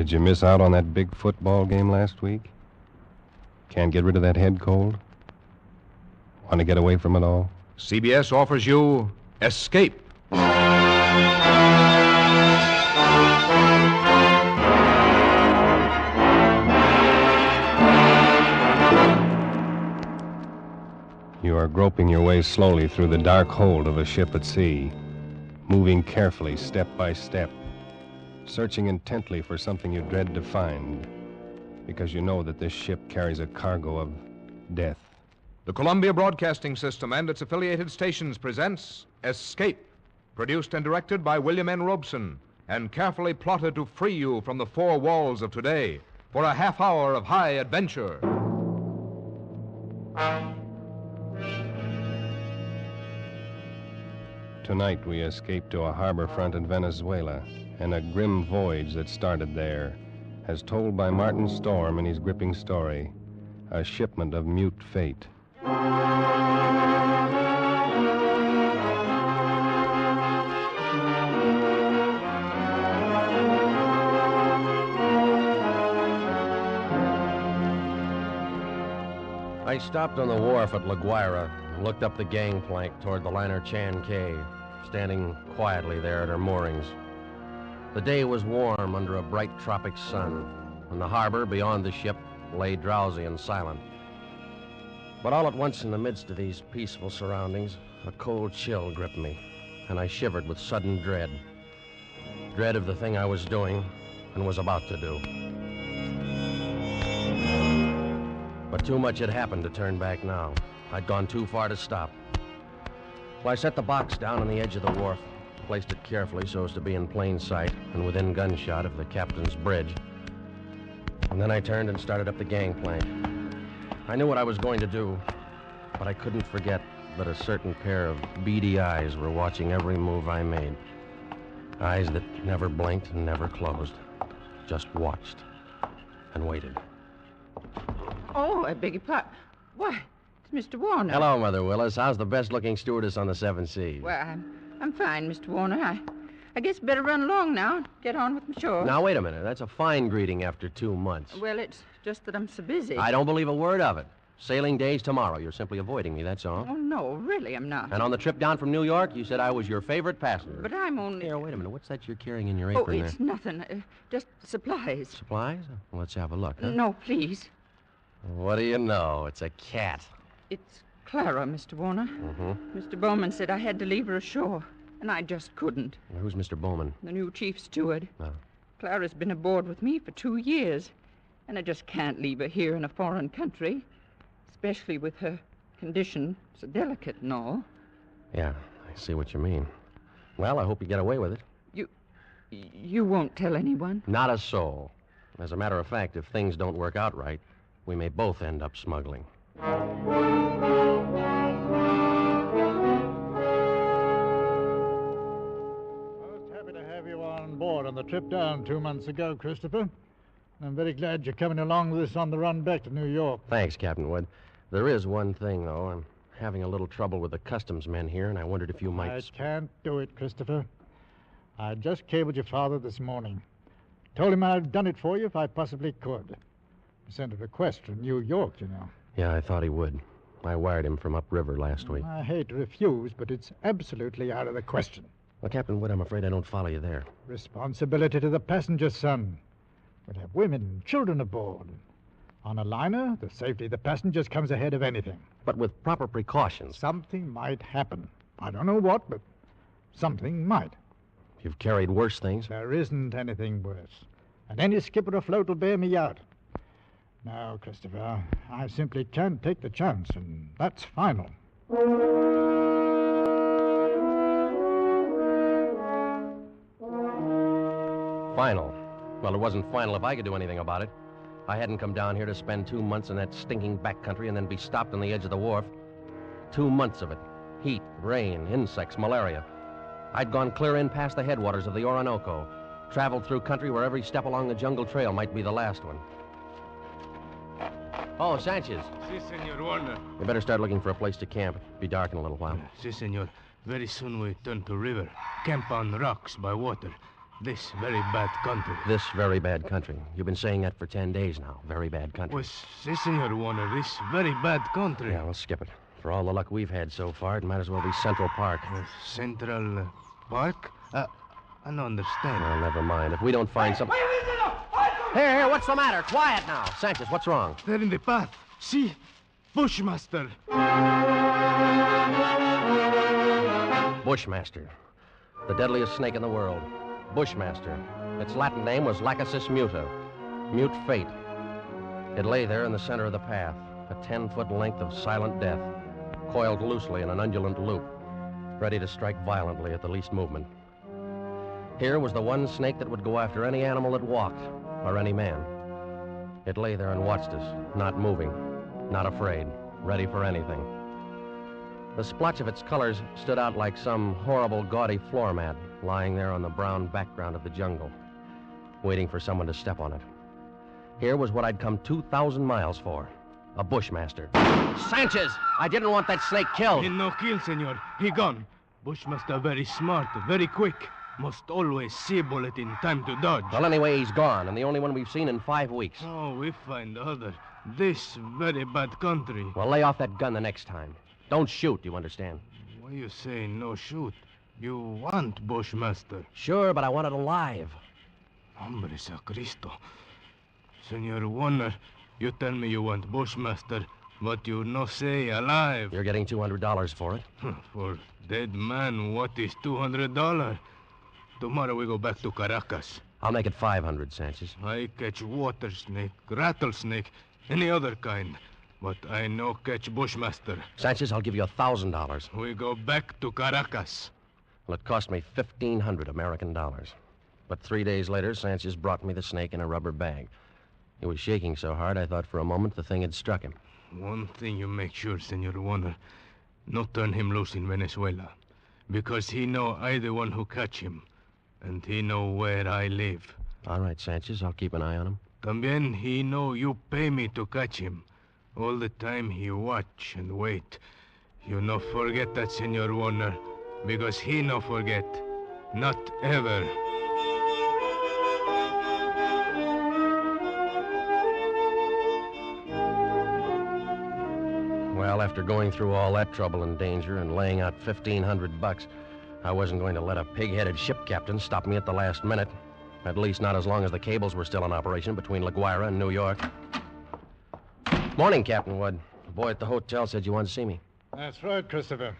Did you miss out on that big football game last week? Can't get rid of that head cold? Want to get away from it all? CBS offers you Escape. You are groping your way slowly through the dark hold of a ship at sea, moving carefully step by step, searching intently for something you dread to find, because you know that this ship carries a cargo of death. The Columbia Broadcasting System and its affiliated stations presents Escape, produced and directed by William N. Robeson, and carefully plotted to free you from the four walls of today for a half hour of high adventure. Tonight we escape to a harbor front in Venezuela, and a grim voyage that started there, as told by Martin Storm in his gripping story, A Shipment of Mute Fate. I stopped on the wharf at La Guaira and looked up the gangplank toward the liner Chan Kay, standing quietly there at her moorings. The day was warm under a bright tropic sun, and the harbor beyond the ship lay drowsy and silent. But all at once, in the midst of these peaceful surroundings, a cold chill gripped me, and I shivered with sudden dread. Dread of the thing I was doing and was about to do. But too much had happened to turn back now. I'd gone too far to stop. Well, I set the box down on the edge of the wharf, placed it carefully so as to be in plain sight and within gunshot of the captain's bridge. And then I turned and started up the gangplank. I knew what I was going to do, but I couldn't forget that a certain pair of beady eyes were watching every move I made. Eyes that never blinked and never closed, just watched and waited. Oh, I beg your pardon. Why, it's Mr. Warner. Hello, Mother Willis. How's the best-looking stewardess on the Seven Seas? Well, I'm fine, Mr. Warner. I guess better run along now and get on with my chore. Now, wait a minute. That's a fine greeting after 2 months. Well, it's just that I'm so busy. I don't believe a word of it. Sailing day's tomorrow. You're simply avoiding me, that's all. Oh, no, really, I'm not. And on the trip down from New York, you said I was your favorite passenger. But I'm only... Here, wait a minute. What's that you're carrying in your apron there? Oh, it's nothing. Just supplies. Supplies? Well, let's have a look, huh? No, please. What do you know? It's a cat. It's Clara, Mr. Warner. Mm-hmm. Mr. Bowman said I had to leave her ashore, and I just couldn't. Who's Mr. Bowman? The new chief steward. Oh. Clara's been aboard with me for 2 years, and I just can't leave her here in a foreign country, especially with her condition so delicate and all. Yeah, I see what you mean. Well, I hope you get away with it. You won't tell anyone? Not a soul. As a matter of fact, if things don't work out right, we may both end up smuggling. I was happy to have you on board on the trip down 2 months ago, Christopher. I'm very glad you're coming along with us on the run back to New York. Thanks, Captain Wood. There is one thing, though. I'm having a little trouble with the customs men here, and I wondered if you might... I can't do it, Christopher. I just cabled your father this morning. Told him I'd done it for you if I possibly could. Sent a request from New York, you know. Yeah, I thought he would. I wired him from upriver last week. I hate to refuse, but it's absolutely out of the question. Well, Captain Wood, I'm afraid I don't follow you there. Responsibility to the passenger, son. We'll have women and children aboard. On a liner, the safety of the passengers comes ahead of anything. But with proper precautions. Something might happen. I don't know what, but something might. You've carried worse things. There isn't anything worse. And any skipper afloat will bear me out. Now, Christopher, I simply can't take the chance, and that's final. Final? Well, it wasn't final if I could do anything about it. I hadn't come down here to spend 2 months in that stinking backcountry and then be stopped on the edge of the wharf. 2 months of it. Heat, rain, insects, malaria. I'd gone clear in past the headwaters of the Orinoco, traveled through country where every step along the jungle trail might be the last one. Oh, Sanchez. Si, Senor Warner. We better start looking for a place to camp. It'll be dark in a little while. Si, Senor. Very soon we turn to river. Camp on rocks by water. This very bad country. This very bad country. You've been saying that for 10 days now. Very bad country. Pues, si, Senor Warner, this very bad country. Yeah, we'll skip it. For all the luck we've had so far, it might as well be Central Park. Central Park? I don't understand. Well, never mind. If we don't find something... Here, what's the matter? Quiet now. Sanchez, what's wrong? They're in the path. See? Bushmaster. Bushmaster. The deadliest snake in the world. Bushmaster. Its Latin name was Lachesis muta. Mute fate. It lay there in the center of the path, a 10-foot length of silent death, coiled loosely in an undulant loop, ready to strike violently at the least movement. Here was the one snake that would go after any animal that walked, or any man. It lay there and watched us, not moving, not afraid, ready for anything. The splotch of its colors stood out like some horrible, gaudy floor mat lying there on the brown background of the jungle, waiting for someone to step on it. Here was what I'd come 2,000 miles for, a bushmaster. Sanchez! I didn't want that snake killed. He no kill, senor. He gone. Bushmaster very smart, very quick. Must always see a bullet in time to dodge. Well, anyway, he's gone, and the only one we've seen in 5 weeks. Oh, we find other. This very bad country. Well, lay off that gun the next time. Don't shoot, you understand? Why you say no shoot? You want Bushmaster. Sure, but I want it alive. Hombre sacristo. Senor Warner, you tell me you want Bushmaster, but you no say alive. You're getting $200 for it. For dead man, what is $200? Tomorrow we go back to Caracas. I'll make it 500, Sanchez. I catch water snake, rattlesnake, any other kind. But I no catch Bushmaster. Sanchez, I'll give you $1,000. We go back to Caracas. Well, it cost me 1,500 American dollars. But 3 days later, Sanchez brought me the snake in a rubber bag. He was shaking so hard, I thought for a moment the thing had struck him. One thing you make sure, Senor Warner. No turn him loose in Venezuela. Because he know I the one who catch him. And he know where I live. All right, Sanchez, I'll keep an eye on him. También he know you pay me to catch him. All the time he watch and wait. You no forget that, Senor Warner. Because he no forget. Not ever. Well, after going through all that trouble and danger and laying out $1,500, I wasn't going to let a pig-headed ship captain stop me at the last minute. At least not as long as the cables were still in operation between La Guaira and New York. Morning, Captain Wood. The boy at the hotel said you wanted to see me. That's right, Christopher.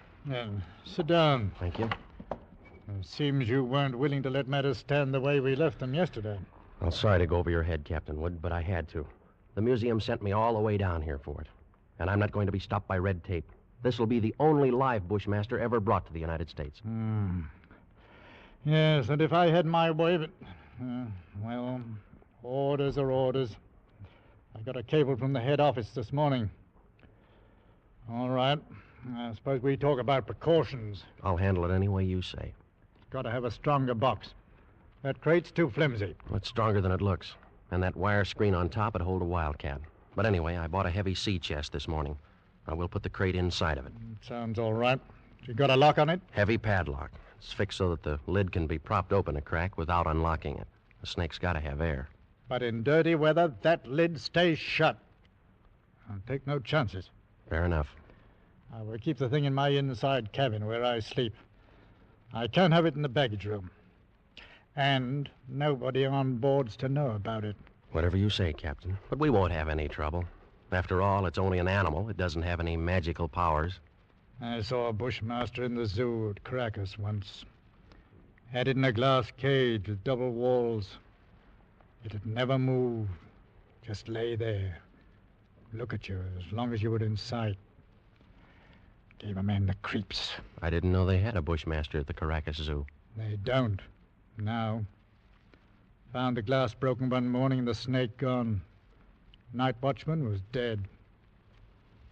Sit down. Thank you. It seems you weren't willing to let matters stand the way we left them yesterday. Well, sorry to go over your head, Captain Wood, but I had to. The museum sent me all the way down here for it. And I'm not going to be stopped by red tape. This will be the only live Bushmaster ever brought to the United States. Yes, and if I had my way, but... well, orders are orders. I got a cable from the head office this morning. All right. I suppose we talk about precautions. I'll handle it any way you say. Got to have a stronger box. That crate's too flimsy. Well, it's stronger than it looks. And that wire screen on top would hold a wildcat. But anyway, I bought a heavy sea chest this morning. I will put the crate inside of it. Sounds all right. You got a lock on it? Heavy padlock. It's fixed so that the lid can be propped open a crack without unlocking it. The snake's got to have air. But in dirty weather, that lid stays shut. I'll take no chances. Fair enough. I will keep the thing in my inside cabin where I sleep. I can't have it in the baggage room. And nobody on board's to know about it. Whatever you say, Captain. But we won't have any trouble. After all, it's only an animal. It doesn't have any magical powers. I saw a bushmaster in the zoo at Caracas once. Had it in a glass cage with double walls. It'd never move. Just lay there. Look at you as long as you were in sight. Gave a man the creeps. I didn't know they had a bushmaster at the Caracas Zoo. They don't. Now. Found the glass broken one morning and the snake gone. Night watchman was dead.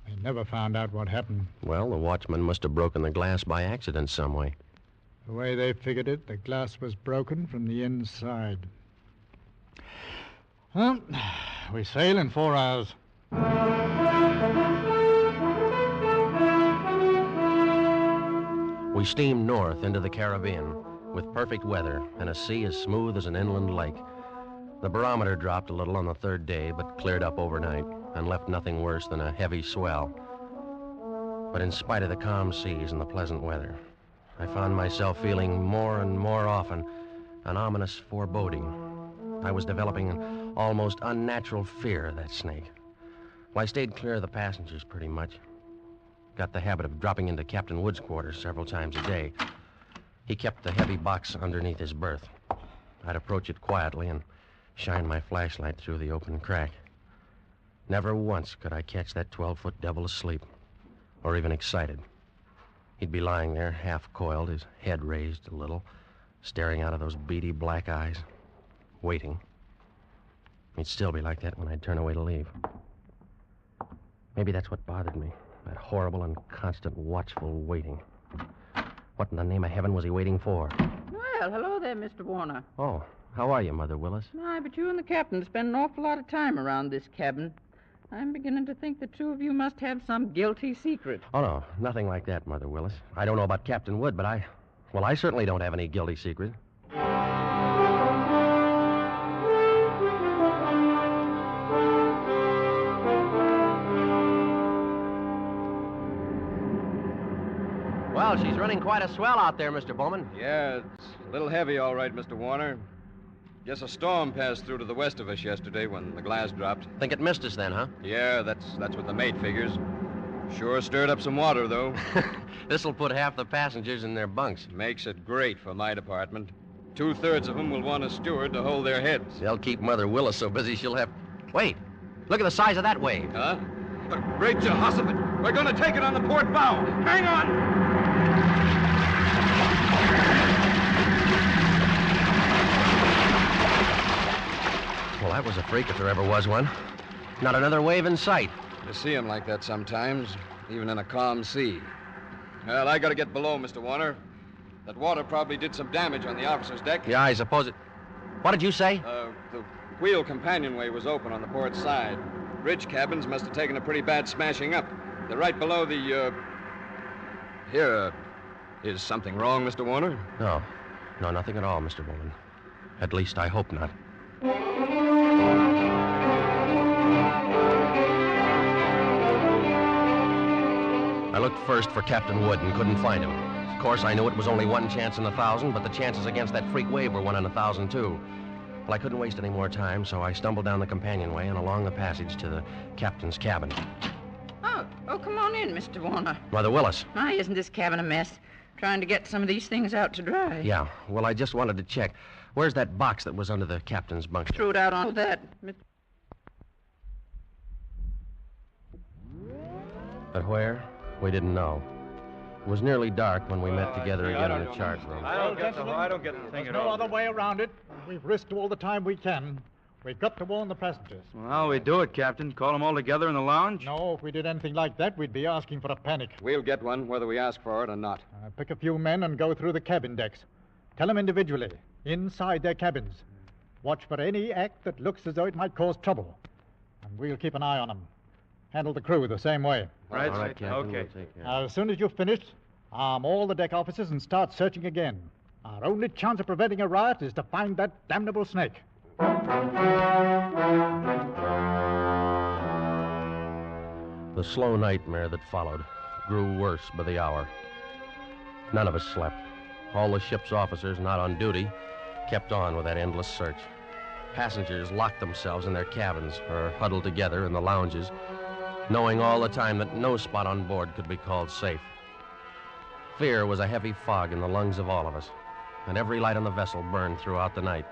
They never found out what happened. Well, the watchman must have broken the glass by accident some way. The way they figured it, the glass was broken from the inside. Well, we sail in 4 hours. We steamed north into the Caribbean, with perfect weather and a sea as smooth as an inland lake. The barometer dropped a little on the third day, but cleared up overnight and left nothing worse than a heavy swell. But in spite of the calm seas and the pleasant weather, I found myself feeling more and more often an ominous foreboding. I was developing an almost unnatural fear of that snake. Well, I stayed clear of the passengers pretty much. Got the habit of dropping into Captain Wood's quarters several times a day. He kept the heavy box underneath his berth. I'd approach it quietly and shine my flashlight through the open crack. Never once could I catch that 12-foot devil asleep, or even excited. He'd be lying there, half-coiled, his head raised a little, staring out of those beady black eyes, waiting. He'd still be like that when I'd turn away to leave. Maybe that's what bothered me, that horrible and constant watchful waiting. What in the name of heaven was he waiting for? Well, hello there, Mr. Warner. Oh, how are you, Mother Willis? Aye, but you and the captain spend an awful lot of time around this cabin. I'm beginning to think the two of you must have some guilty secret. Oh, no, nothing like that, Mother Willis. I don't know about Captain Wood, but I certainly don't have any guilty secret. Well, she's running quite a swell out there, Mr. Bowman. Yeah, it's a little heavy, all right, Mr. Warner. Guess a storm passed through to the west of us yesterday when the glass dropped. Think it missed us then, huh? Yeah, that's what the mate figures. Sure stirred up some water, though. This'll put half the passengers in their bunks. Makes it great for my department. 2/3 of them will want a steward to hold their heads. They'll keep Mother Willis so busy she'll have... Wait, look at the size of that wave. Huh? The great Jehoshaphat! We're going to take it on the port bow! Hang on! Well, that was a freak if there ever was one. Not another wave in sight. You see them like that sometimes, even in a calm sea. Well, I got to get below, Mr. Warner. That water probably did some damage on the officer's deck. Yeah, I suppose it... What did you say? The wheel companionway was open on the port side. Bridge cabins must have taken a pretty bad smashing up. They're right below the, Here, is something wrong, Mr. Warner? No, nothing at all, Mr. Bowman. At least I hope not. I looked first for Captain Wood and couldn't find him. Of course, I knew it was only one chance in 1,000, but the chances against that freak wave were 1 in 1,000, too. Well, I couldn't waste any more time, so I stumbled down the companionway and along the passage to the captain's cabin. Oh, come on in, Mr. Warner. Mother Willis. Why, isn't this cabin a mess? Trying to get some of these things out to dry. Yeah, well, I just wanted to check. Where's that box that was under the captain's bunk? Threw it out on that. But where? We didn't know. It was nearly dark when we met together again in the chart room. I don't get the thing at all. No other way around it. We've risked all the time we can. We've got to warn the passengers. Well, we do it, Captain. Call them all together in the lounge? No, if we did anything like that, we'd be asking for a panic. We'll get one, whether we ask for it or not. Pick a few men and go through the cabin decks. Tell them individually, inside their cabins. Watch for any act that looks as though it might cause trouble. And we'll keep an eye on them. Handle the crew the same way. Right, all right, Captain. okay. We'll take care. As soon as you've finished, arm all the deck officers and start searching again. Our only chance of preventing a riot is to find that damnable snake. The slow nightmare that followed grew worse by the hour. None of us slept. All the ship's officers not on duty kept on with that endless search. Passengers locked themselves in their cabins or huddled together in the lounges, knowing all the time that no spot on board could be called safe. Fear was a heavy fog in the lungs of all of us, and every light on the vessel burned throughout the night.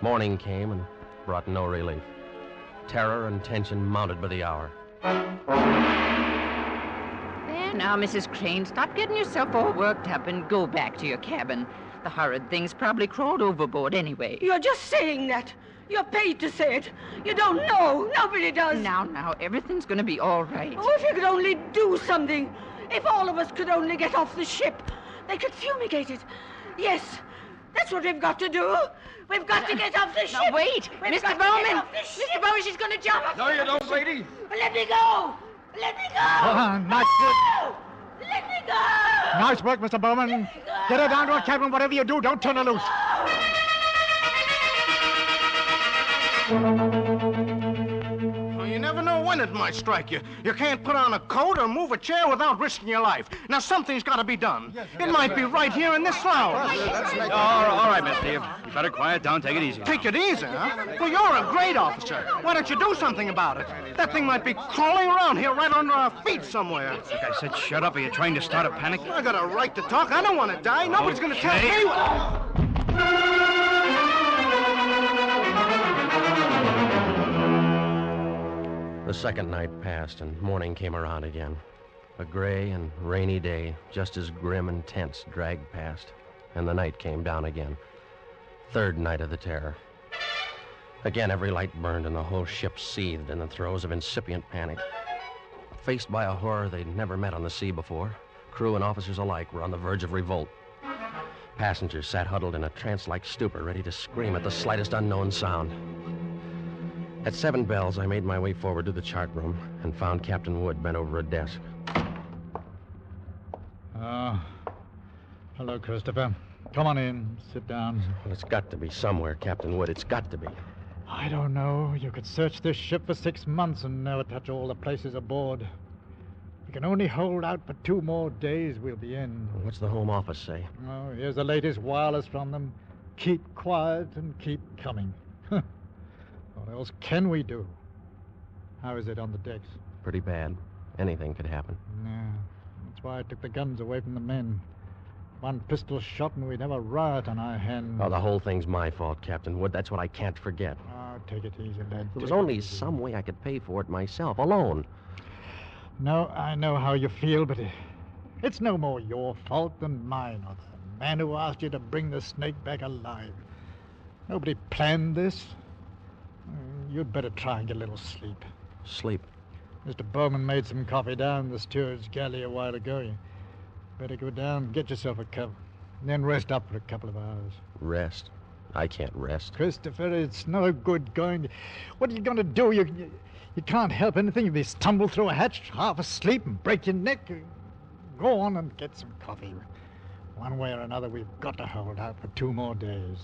Morning came and brought no relief. Terror and tension mounted by the hour. There now, Mrs. Crane, stop getting yourself all worked up and go back to your cabin. The horrid thing's probably crawled overboard anyway. You're just saying that. You're paid to say it. You don't know. Nobody does. Now, everything's going to be all right. Oh, if you could only do something. If all of us could only get off the ship. They could fumigate it. Yes, that's what we've got to do. We've got to get off the ship. Now, wait. Mr. Bowman. Mr. Bowman, she's going to jump. No, you don't, lady. Let me go. Let me go. Not good. Let me Nice work, Mr. Bowman. Get her down to a cabin. Whatever you do, don't turn her loose. Well, you never know when it might strike you. You can't put on a coat or move a chair without risking your life. Now, something's got to be done. It might be right here in this lounge. All right, Miss Steve. You better quiet down. Take it easy. Take it easy, huh? Well, you're a great officer. Why don't you do something about it? That thing might be crawling around here right under our feet somewhere. Like I said, shut up. Are you trying to start a panic? I got a right to talk. I don't want to die. Nobody's going to tell me what... The second night passed, and morning came around again. A gray and rainy day, just as grim and tense, dragged past, and the night came down again. Third night of the terror. Again, every light burned, and the whole ship seethed in the throes of incipient panic. Faced by a horror they'd never met on the sea before, crew and officers alike were on the verge of revolt. Passengers sat huddled in a trance-like stupor, ready to scream at the slightest unknown sound. At 7 bells, I made my way forward to the chart room and found Captain Wood bent over a desk. Hello, Christopher. Come on in. Sit down. Well, it's got to be somewhere, Captain Wood. It's got to be. I don't know. You could search this ship for 6 months and never touch all the places aboard. We can only hold out for 2 more days. We'll be in. What's the Home Office say? Oh, here's the latest wireless from them. Keep quiet and keep coming. What else can we do? How is it on the decks? Pretty bad. Anything could happen. Yeah, that's why I took the guns away from the men. 1 pistol shot and we'd have a riot on our hands. Oh, the whole thing's my fault, Captain Wood. That's what I can't forget. Oh, take it easy, lad. There was only some way I could pay for it myself, alone. No, I know how you feel, but it's no more your fault than mine or the man who asked you to bring the snake back alive. Nobody planned this. You'd better try and get a little sleep. Sleep? Mr. Bowman made some coffee down in the steward's galley a while ago. You better go down and get yourself a cup. And then rest up for a couple of hours. Rest? I can't rest. Christopher, it's no good going. What are you going to do? You can't help anything if you stumble through a hatch half asleep and break your neck. Go on and get some coffee. One way or another, we've got to hold out for 2 more days.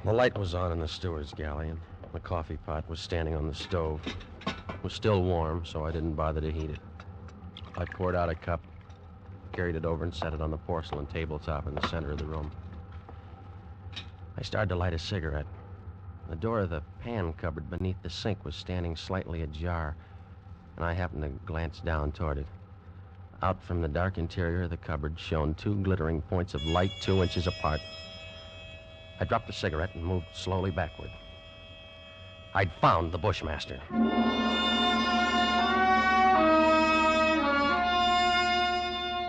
The light was on in the steward's galley, and the coffee pot was standing on the stove. It was still warm, so I didn't bother to heat it. I poured out a cup, carried it over, and set it on the porcelain tabletop in the center of the room. I started to light a cigarette. The door of the pan cupboard beneath the sink was standing slightly ajar, and I happened to glance down toward it. Out from the dark interior of the cupboard shone 2 glittering points of light 2 inches apart. I dropped the cigarette and moved slowly backward. I'd found the Bushmaster.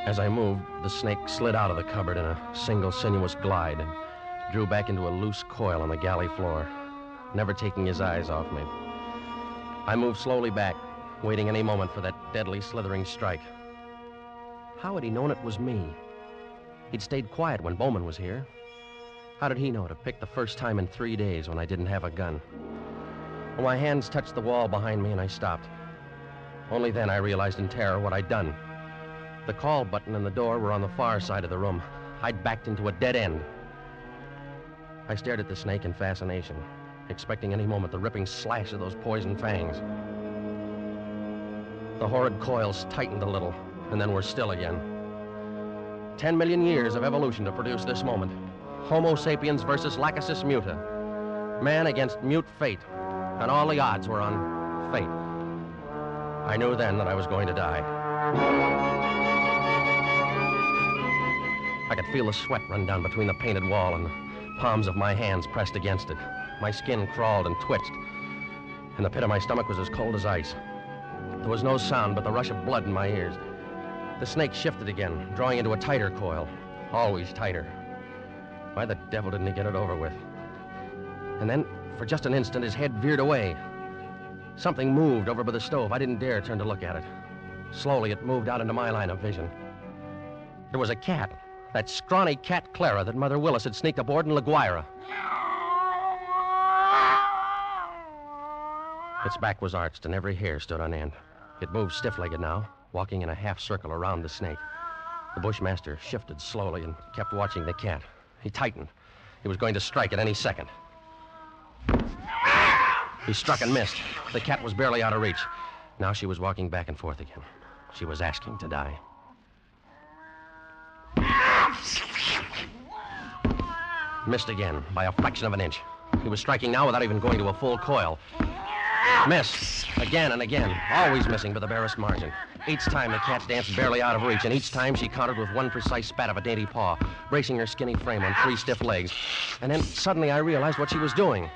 As I moved, the snake slid out of the cupboard in a single sinuous glide and drew back into a loose coil on the galley floor, never taking his eyes off me. I moved slowly back, waiting any moment for that deadly slithering strike. How had he known it was me? He'd stayed quiet when Bowman was here. How did he know to pick the first time in 3 days when I didn't have a gun? Well, my hands touched the wall behind me and I stopped. Only then I realized in terror what I'd done. The call button and the door were on the far side of the room. I'd backed into a dead end. I stared at the snake in fascination, expecting any moment the ripping slash of those poison fangs. The horrid coils tightened a little, and then were still again. 10 million years of evolution to produce this moment. Homo sapiens versus Lachesis muta. Man against mute fate, and all the odds were on fate. I knew then that I was going to die. I could feel the sweat run down between the painted wall and the palms of my hands pressed against it. My skin crawled and twitched, and the pit of my stomach was as cold as ice. There was no sound but the rush of blood in my ears. The snake shifted again, drawing into a tighter coil, always tighter. Why the devil didn't he get it over with? And then, for just an instant, his head veered away. Something moved over by the stove. I didn't dare turn to look at it. Slowly, it moved out into my line of vision. There was a cat, that scrawny cat Clara that Mother Willis had sneaked aboard in La Guaira. Its back was arched and every hair stood on end. It moved stiff-legged now, walking in a half circle around the snake. The bushmaster shifted slowly and kept watching the cat. He tightened. He was going to strike at any second. He struck and missed. The cat was barely out of reach. Now she was walking back and forth again. She was asking to die. Missed again, by a fraction of an inch. He was striking now without even going to a full coil. Missed. Again and again. Always missing by the barest margin. Each time the cat danced barely out of reach, and each time she countered with one precise spat of a dainty paw, bracing her skinny frame on 3 stiff legs. And then suddenly I realized what she was doing.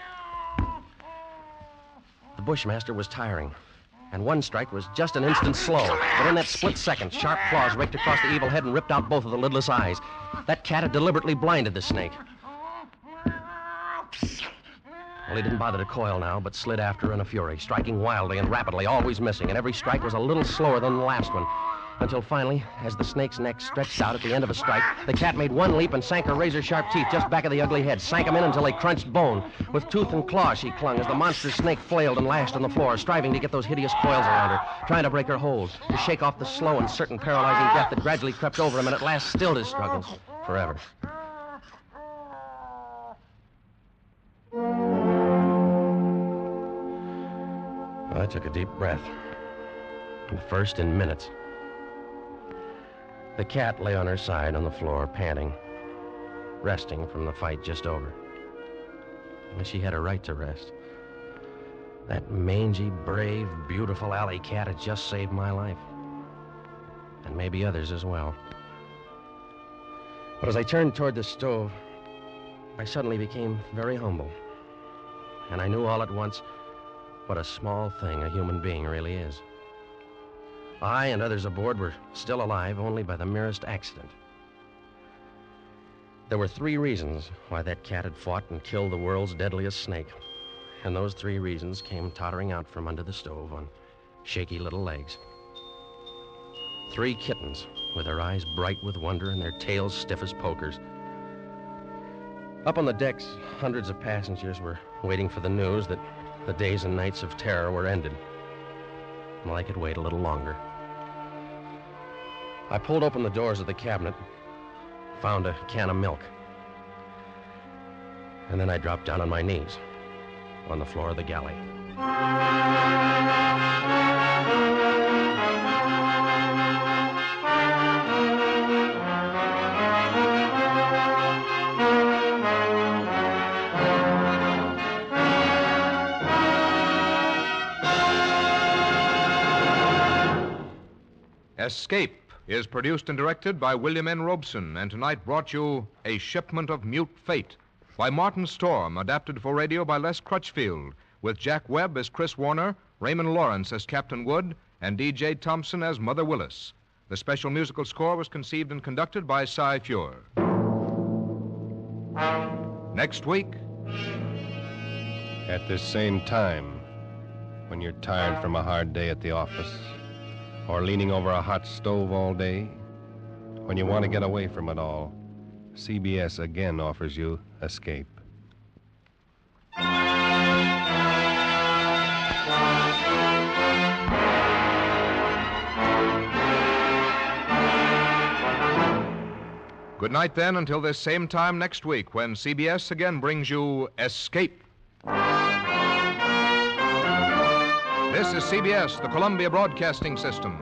The bushmaster was tiring, and one strike was just an instant slow. But in that split second, sharp claws raked across the evil head and ripped out both of the lidless eyes. That cat had deliberately blinded the snake. Well, he didn't bother to coil now, but slid after her in a fury, striking wildly and rapidly, always missing, and every strike was a little slower than the last one. Until finally, as the snake's neck stretched out at the end of a strike, the cat made one leap and sank her razor-sharp teeth just back of the ugly head, sank them in until they crunched bone. With tooth and claw she clung as the monstrous snake flailed and lashed on the floor, striving to get those hideous coils around her, trying to break her hold, to shake off the slow and certain paralyzing death that gradually crept over him and at last stilled his struggles forever. I took a deep breath. The first in minutes. The cat lay on her side on the floor, panting, resting from the fight just over. And she had a right to rest. That mangy, brave, beautiful alley cat had just saved my life. And maybe others as well. But as I turned toward the stove, I suddenly became very humble. And I knew all at once what a small thing a human being really is. I and others aboard were still alive only by the merest accident. There were 3 reasons why that cat had fought and killed the world's deadliest snake. And those 3 reasons came tottering out from under the stove on shaky little legs. 3 kittens with their eyes bright with wonder and their tails stiff as pokers. Up on the decks, hundreds of passengers were waiting for the news that the days and nights of terror were ended. Well, I could wait a little longer. I pulled open the doors of the cabinet, found a can of milk, and then I dropped down on my knees on the floor of the galley. Escape is produced and directed by William N. Robeson, and tonight brought you A Shipment of Mute Fate by Martin Storm, adapted for radio by Les Crutchfield, with Jack Webb as Chris Warner, Raymond Lawrence as Captain Wood, and D.J. Thompson as Mother Willis. The special musical score was conceived and conducted by Cy Fure. Next week, at this same time, when you're tired from a hard day at the office, or leaning over a hot stove all day, when you want to get away from it all, CBS again offers you Escape. good night then until this same time next week when CBS again brings you Escape. This is CBS, the Columbia Broadcasting System.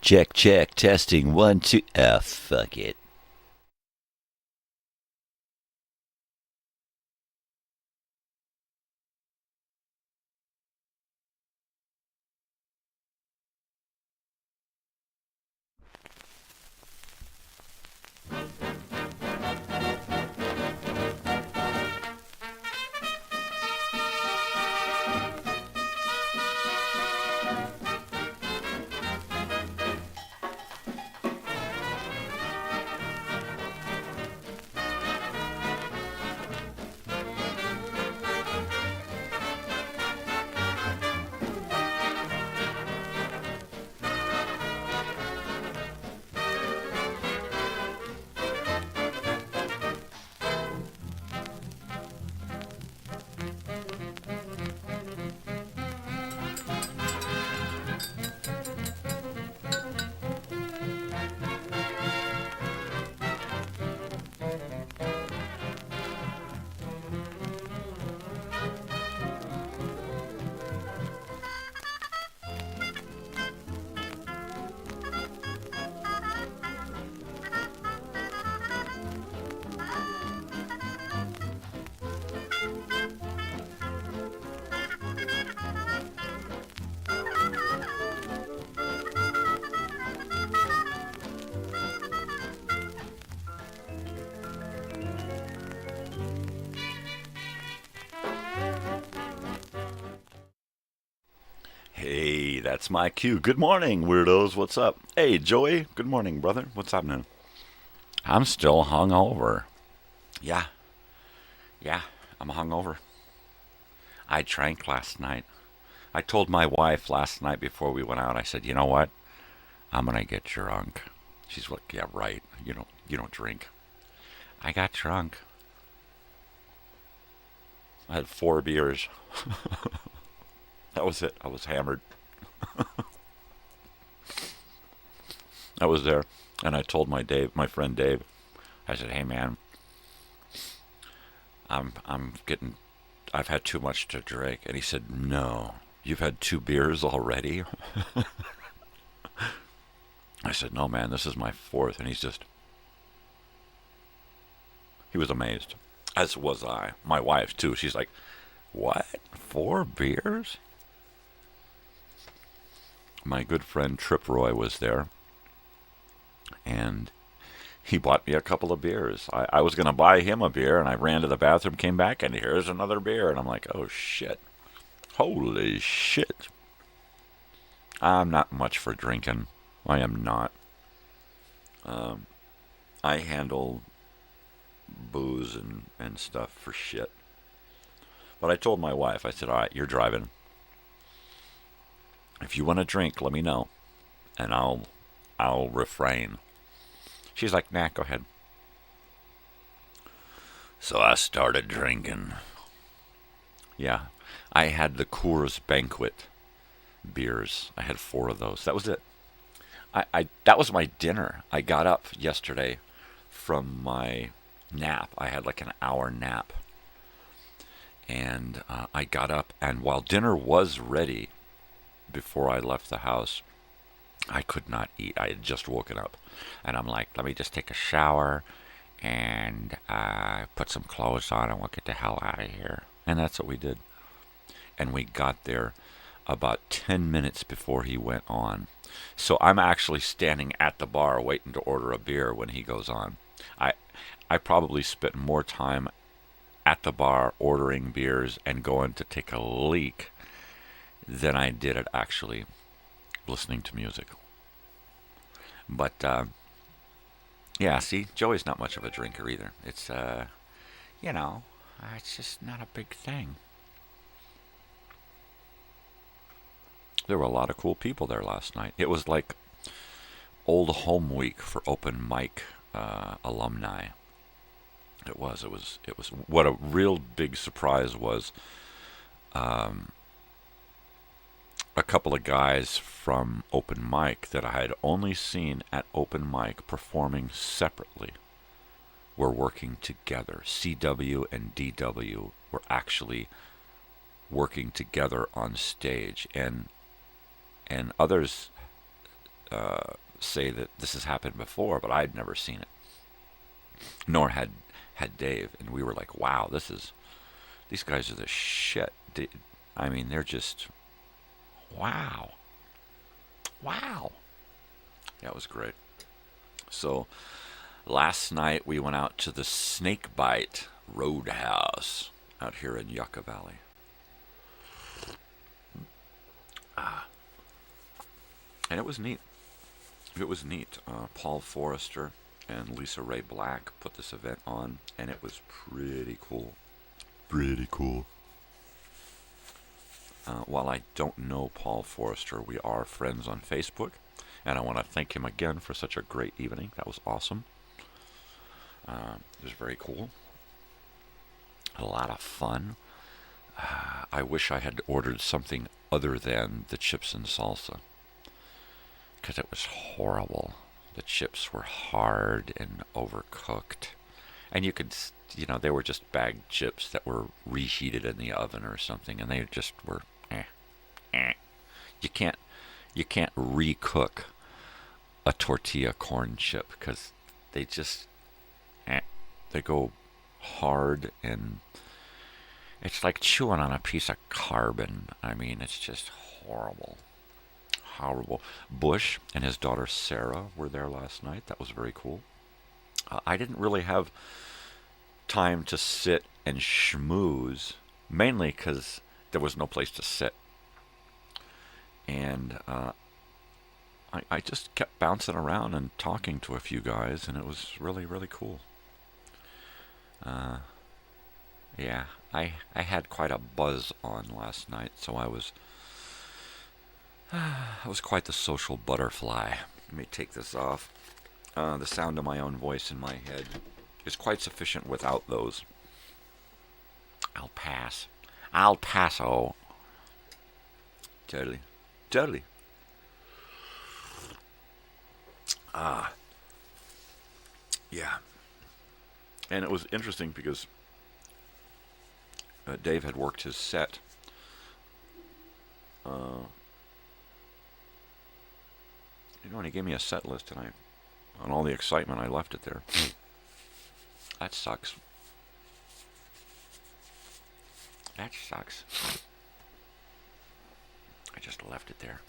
Check, check, testing, 1, 2. Fuck it. Hey, that's my cue. Good morning, weirdos. What's up? Hey, Joey. Good morning, brother. What's happening? I'm still hungover. Yeah, I'm hungover. I drank last night. I told my wife last night before we went out, I said, you know what? I'm going to get drunk. She's like, yeah, right. You don't drink. I got drunk. I had 4 beers. That was it. I was hammered. I was there, and I told my friend Dave, I said, hey man, I've had too much to drink. And he said, no, you've had 2 beers already? I said, no man, this is my 4th. And he was amazed, as was I. My wife too. She's like, what? 4 beers? My good friend Trip Roy was there, and he bought me a couple of beers. I was going to buy him a beer, and I ran to the bathroom, came back, and here's another beer. And I'm like, oh, shit. Holy shit. I'm not much for drinking. I am not. I handle booze and stuff for shit. But I told my wife, I said, all right, you're driving. If you want to drink, let me know, and I'll refrain. She's like, nah, go ahead. So I started drinking. Yeah, I had the Coors Banquet beers. I had 4 of those. That was it. That was my dinner. I got up yesterday from my nap. I had like an hour nap. And I got up, and while dinner was ready, before I left the house, I could not eat. I had just woken up. And I'm like, let me just take a shower and put some clothes on, and we'll get the hell out of here. And that's what we did. And we got there about 10 minutes before he went on. So I'm actually standing at the bar waiting to order a beer when he goes on. I probably spent more time at the bar ordering beers and going to take a leak than I did at actually listening to music. But, yeah, see, Joey's not much of a drinker either. It's, it's just not a big thing. There were a lot of cool people there last night. It was like Old Home Week for open mic alumni. It was. What a real big surprise was, a couple of guys from open mic that I had only seen at open mic performing separately were working together. CW and DW were actually working together on stage, and others say that this has happened before, but I'd never seen it, nor had Dave. And we were like, wow, these guys are the shit. I mean, they're just, wow. That was great. So last night we went out to the Snakebite Roadhouse out here in Yucca Valley. And it was neat. Paul Forrester and Lisa Ray Black put this event on, and it was pretty cool. While I don't know Paul Forrester, we are friends on Facebook, and I want to thank him again for such a great evening. That was awesome. It was very cool. A lot of fun. I wish I had ordered something other than the chips and salsa, because it was horrible. The chips were hard and overcooked. And you could, they were just bagged chips that were reheated in the oven or something, and they just were, You can't recook a tortilla corn chip, because they just, they go hard, and it's like chewing on a piece of carbon. I mean, it's just horrible. Bush and his daughter Sarah were there last night. That was very cool. I didn't really have time to sit and schmooze, mainly because there was no place to sit. And I just kept bouncing around and talking to a few guys, and it was really, really cool. Yeah, I had quite a buzz on last night, so I was quite the social butterfly. Let me take this off. The sound of my own voice in my head is quite sufficient without those. I'll pass. I'll passo. Totally. Totally. Yeah. And it was interesting because Dave had worked his set. When he gave me a set list, and on all the excitement, I left it there. That sucks. That sucks. I just left it there.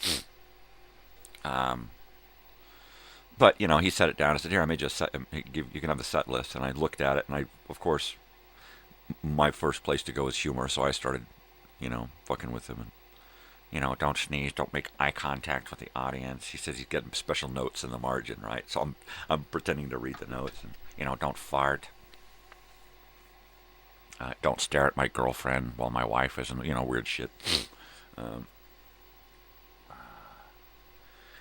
But, he set it down. I said, here, I made you a set. You can have the set list. And I looked at it, and of course, my first place to go is humor. So I started, fucking with him. And, don't sneeze, don't make eye contact with the audience. He says he's getting special notes in the margin, right? So I'm pretending to read the notes. And, don't fart. Don't stare at my girlfriend while my wife is, weird shit.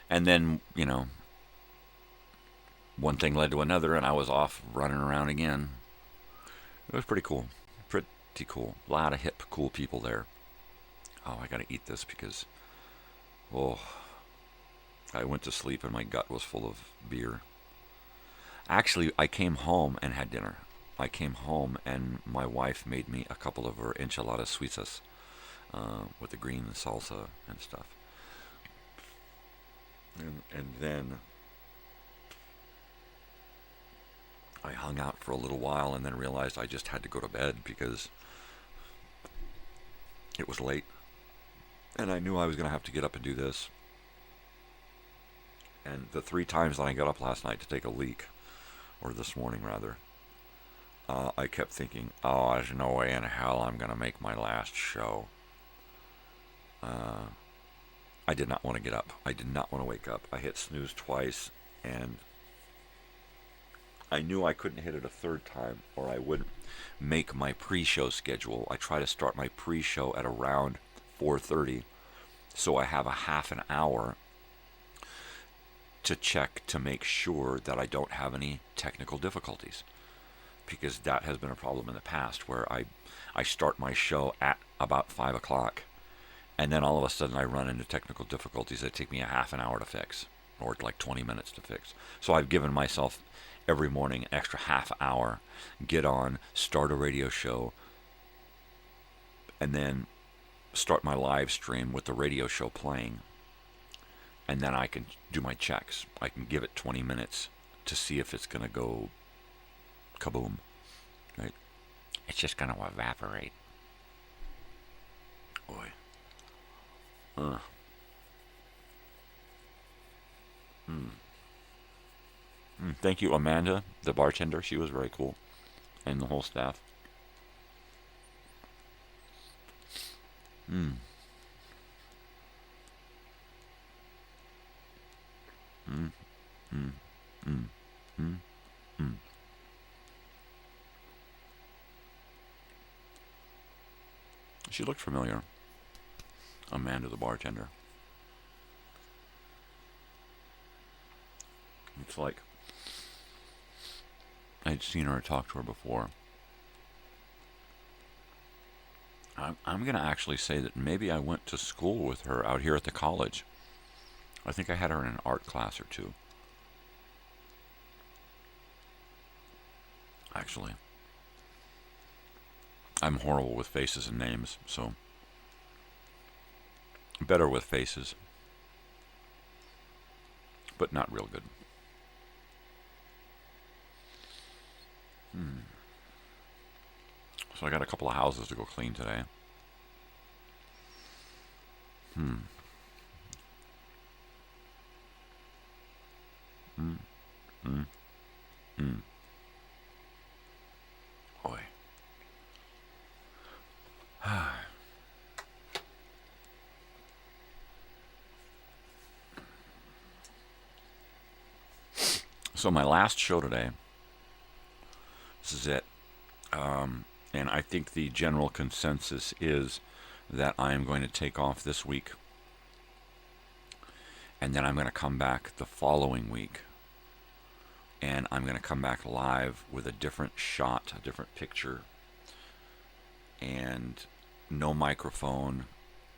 And then, one thing led to another, and I was off running around again. It was pretty cool. Pretty cool. A lot of hip, cool people there. Oh, I gotta eat this because, I went to sleep and my gut was full of beer. Actually, I came home and had dinner. I came home and my wife made me a couple of her enchiladas suizas with the green salsa and stuff. And then I hung out for a little while and then realized I just had to go to bed because it was late. And I knew I was going to have to get up and do this. And the 3 times that I got up last night to take a leak, or this morning rather, I kept thinking, there's no way in hell I'm going to make my last show. I did not want to get up. I did not want to wake up. I hit snooze twice, and I knew I couldn't hit it a third time, or I wouldn't make my pre-show schedule. I try to start my pre-show at around 4:30, so I have a half an hour to check to make sure that I don't have any technical difficulties, because that has been a problem in the past where I start my show at about 5 o'clock, and then all of a sudden I run into technical difficulties that take me a half an hour to fix, or like 20 minutes to fix. So I've given myself every morning an extra half hour, get on, start a radio show, and then start my live stream with the radio show playing. And then I can do my checks. I can give it 20 minutes to see if it's going to go kaboom. Right? It's just going to evaporate. Boy. Thank you, Amanda, the bartender. She was very cool. And the whole staff. She looked familiar. Amanda, the bartender. It's like I'd seen her or talked to her before. I'm going to actually say that maybe I went to school with her out here at the college. I think I had her in an art class or two. Actually. I'm horrible with faces and names, so better with faces, but not real good. So I got a couple of houses to go clean today. Boy. So my last show today, this is it. And I think the general consensus is that I am going to take off this week. And then I'm going to come back the following week. And I'm going to come back live with a different shot, a different picture. And no microphone.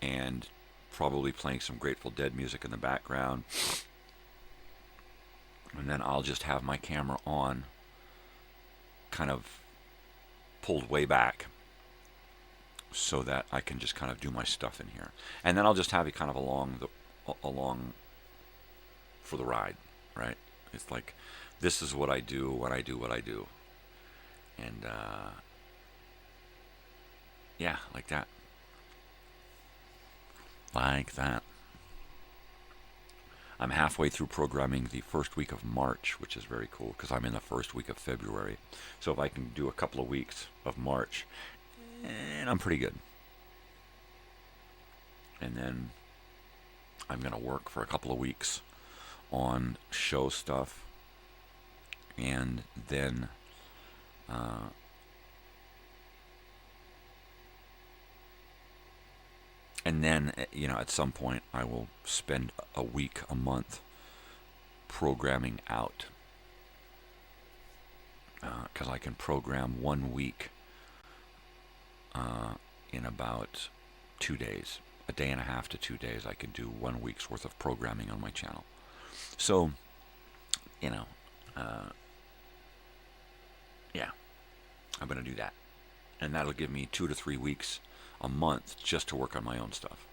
And probably playing some Grateful Dead music in the background. And then I'll just have my camera on, kind of pulled way back, so that I can just kind of do my stuff in here. And then I'll just have you kind of along for the ride, right? It's like, this is what I do when I do what I do. And, yeah, like that. Like that. I'm halfway through programming the first week of March, which is very cool, because I'm in the first week of February. So if I can do a couple of weeks of March, and I'm pretty good. And then I'm going to work for a couple of weeks on show stuff. And then you know, at some point I will spend a week, a month programming out. Because I can program 1 week in about 2 days. A day and a half to 2 days, I can do 1 week's worth of programming on my channel. So, you know, yeah, I'm going to do that. And that'll give me 2 to 3 weeks a month just to work on my own stuff.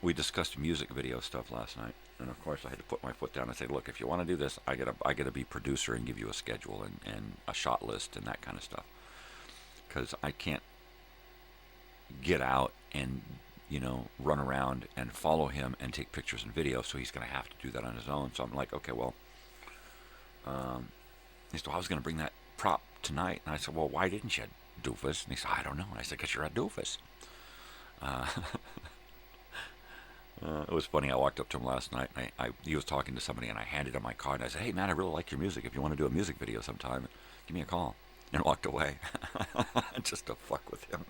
We discussed music video stuff last night, and of course I had to put my foot down and say, look, if you want to do this, I gotta be producer and give you a schedule and a shot list and that kind of stuff, because I can't get out and, you know, run around and follow him and take pictures and videos, so he's gonna have to do that on his own. So I'm like, okay, well, he said, well, I was gonna bring that prop tonight, and I said, well, why didn't you, doofus? And he said, I don't know. And I said, because you're a doofus. It was funny. I walked up to him last night, and he was talking to somebody, and I handed him my card, and I said, hey, man, I really like your music. If you want to do a music video sometime, give me a call. And walked away, just to fuck with him.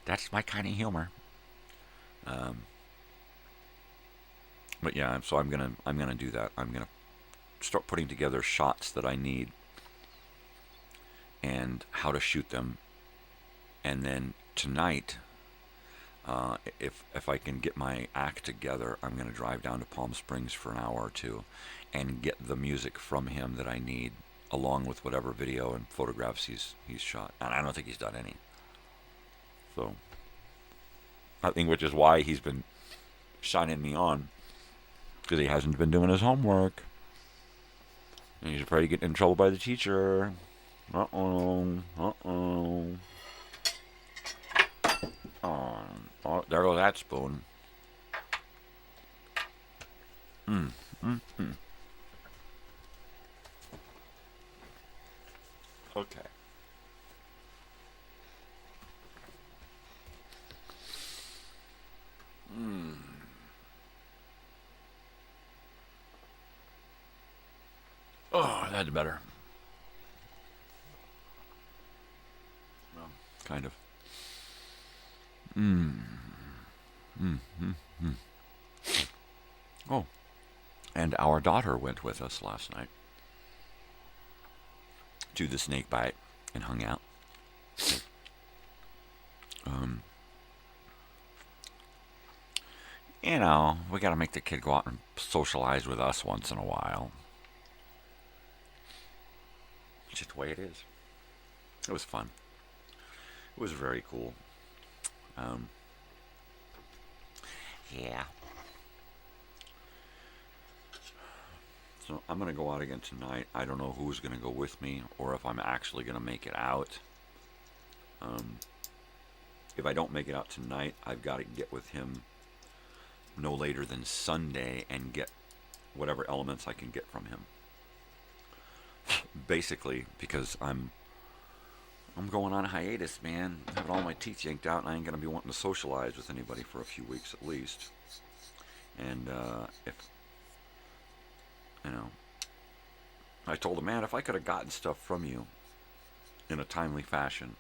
That's my kind of humor. But yeah, so I'm gonna do that. I'm gonna start putting together shots that I need and how to shoot them, and then tonight, if I can get my act together, I'm going to drive down to Palm Springs for an hour or two and get the music from him that I need, along with whatever video and photographs he's shot. And I don't think he's done any. So I think, which is why he's been shining me on, because he hasn't been doing his homework. And he's afraid of getting in trouble by the teacher. Uh-oh. Oh, there goes that spoon. Okay. Oh, that's better. Well, kind of. Oh, and our daughter went with us last night to the snake bite and hung out. You know, we got to make the kid go out and socialize with us once in a while. It's just the way it is. It was fun. It was very cool. Yeah. So I'm going to go out again tonight. I don't know who's going to go with me or if I'm actually going to make it out. If I don't make it out tonight, I've got to get with him no later than Sunday and get whatever elements I can get from him. Basically, because I'm I'm going on a hiatus, man. I'm having all my teeth yanked out, and I ain't going to be wanting to socialize with anybody for a few weeks at least. And if, you know, I told him, man, if I could have gotten stuff from you in a timely fashion,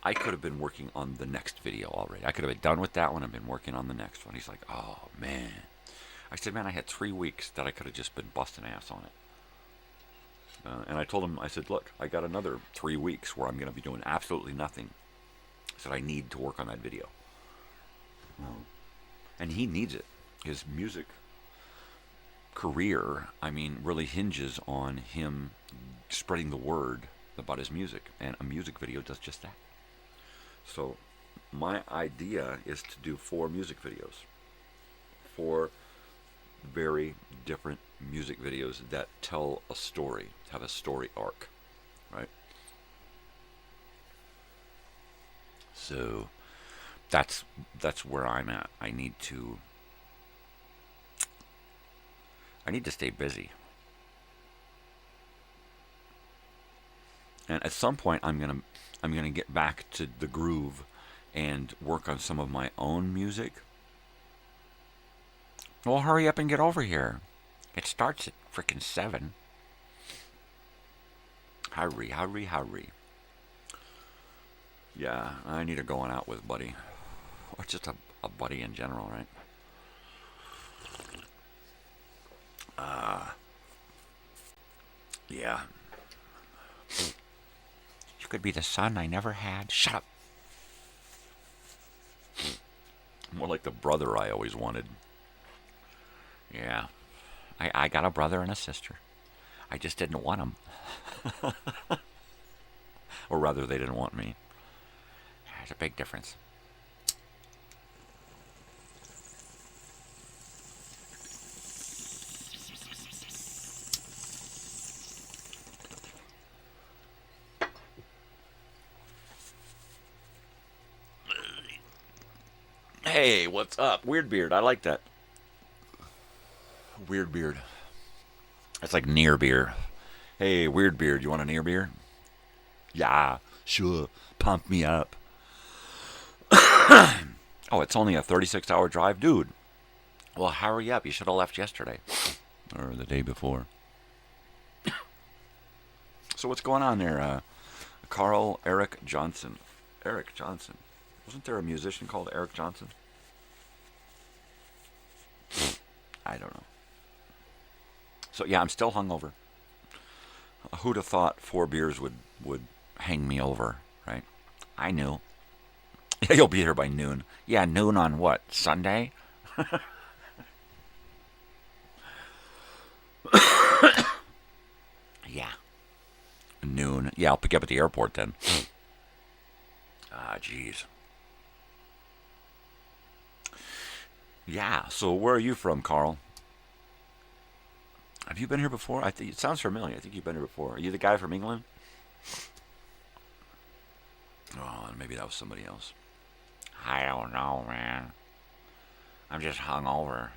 I could have been working on the next video already. I could have been done with that one and been working on the next one. He's like, oh, man. I said, man, I had 3 weeks that I could have just been busting ass on it. And I told him, I said, look, I got another 3 weeks where I'm going to be doing absolutely nothing. I said, I need to work on that video. And he needs it. His music career, I mean, really hinges on him spreading the word about his music. And a music video does just that. So my idea is to do 4 music videos. 4 very different music videos that tell a story, have a story arc, right? So that's where I'm at. I need to stay busy. And at some point I'm gonna get back to the groove and work on some of my own music. Well, hurry up and get over here. It starts at frickin' 7. Hurry, hurry, hurry. Yeah, I need a going out with buddy. Or just a buddy in general, right? Yeah. You could be the son I never had. Shut up. More like the brother I always wanted. Yeah. I got a brother and a sister. I just didn't want them. Or rather, they didn't want me. There's a big difference. Hey, what's up? Weird Beard. I like that. Weird Beard. That's like near beer. Hey, Weird Beard, you want a near beer? Yeah, sure. Pump me up. Oh, it's only a 36-hour drive? Dude. Well, hurry up. You should have left yesterday. Or the day before. So what's going on there? Carl Eric Johnson. Eric Johnson. Wasn't there a musician called Eric Johnson? I don't know. So yeah, I'm still hungover. Who'd have thought 4 beers would hang me over, right? I knew. You'll be here by noon. Yeah, noon on what? Sunday? Yeah. Noon. Yeah, I'll pick you up at the airport then. Ah, jeez. Yeah, so where are you from, Carl? Have you been here before? I think it sounds familiar. I think you've been here before. Are you the guy from England? Oh, maybe that was somebody else. I don't know, man. I'm just hungover.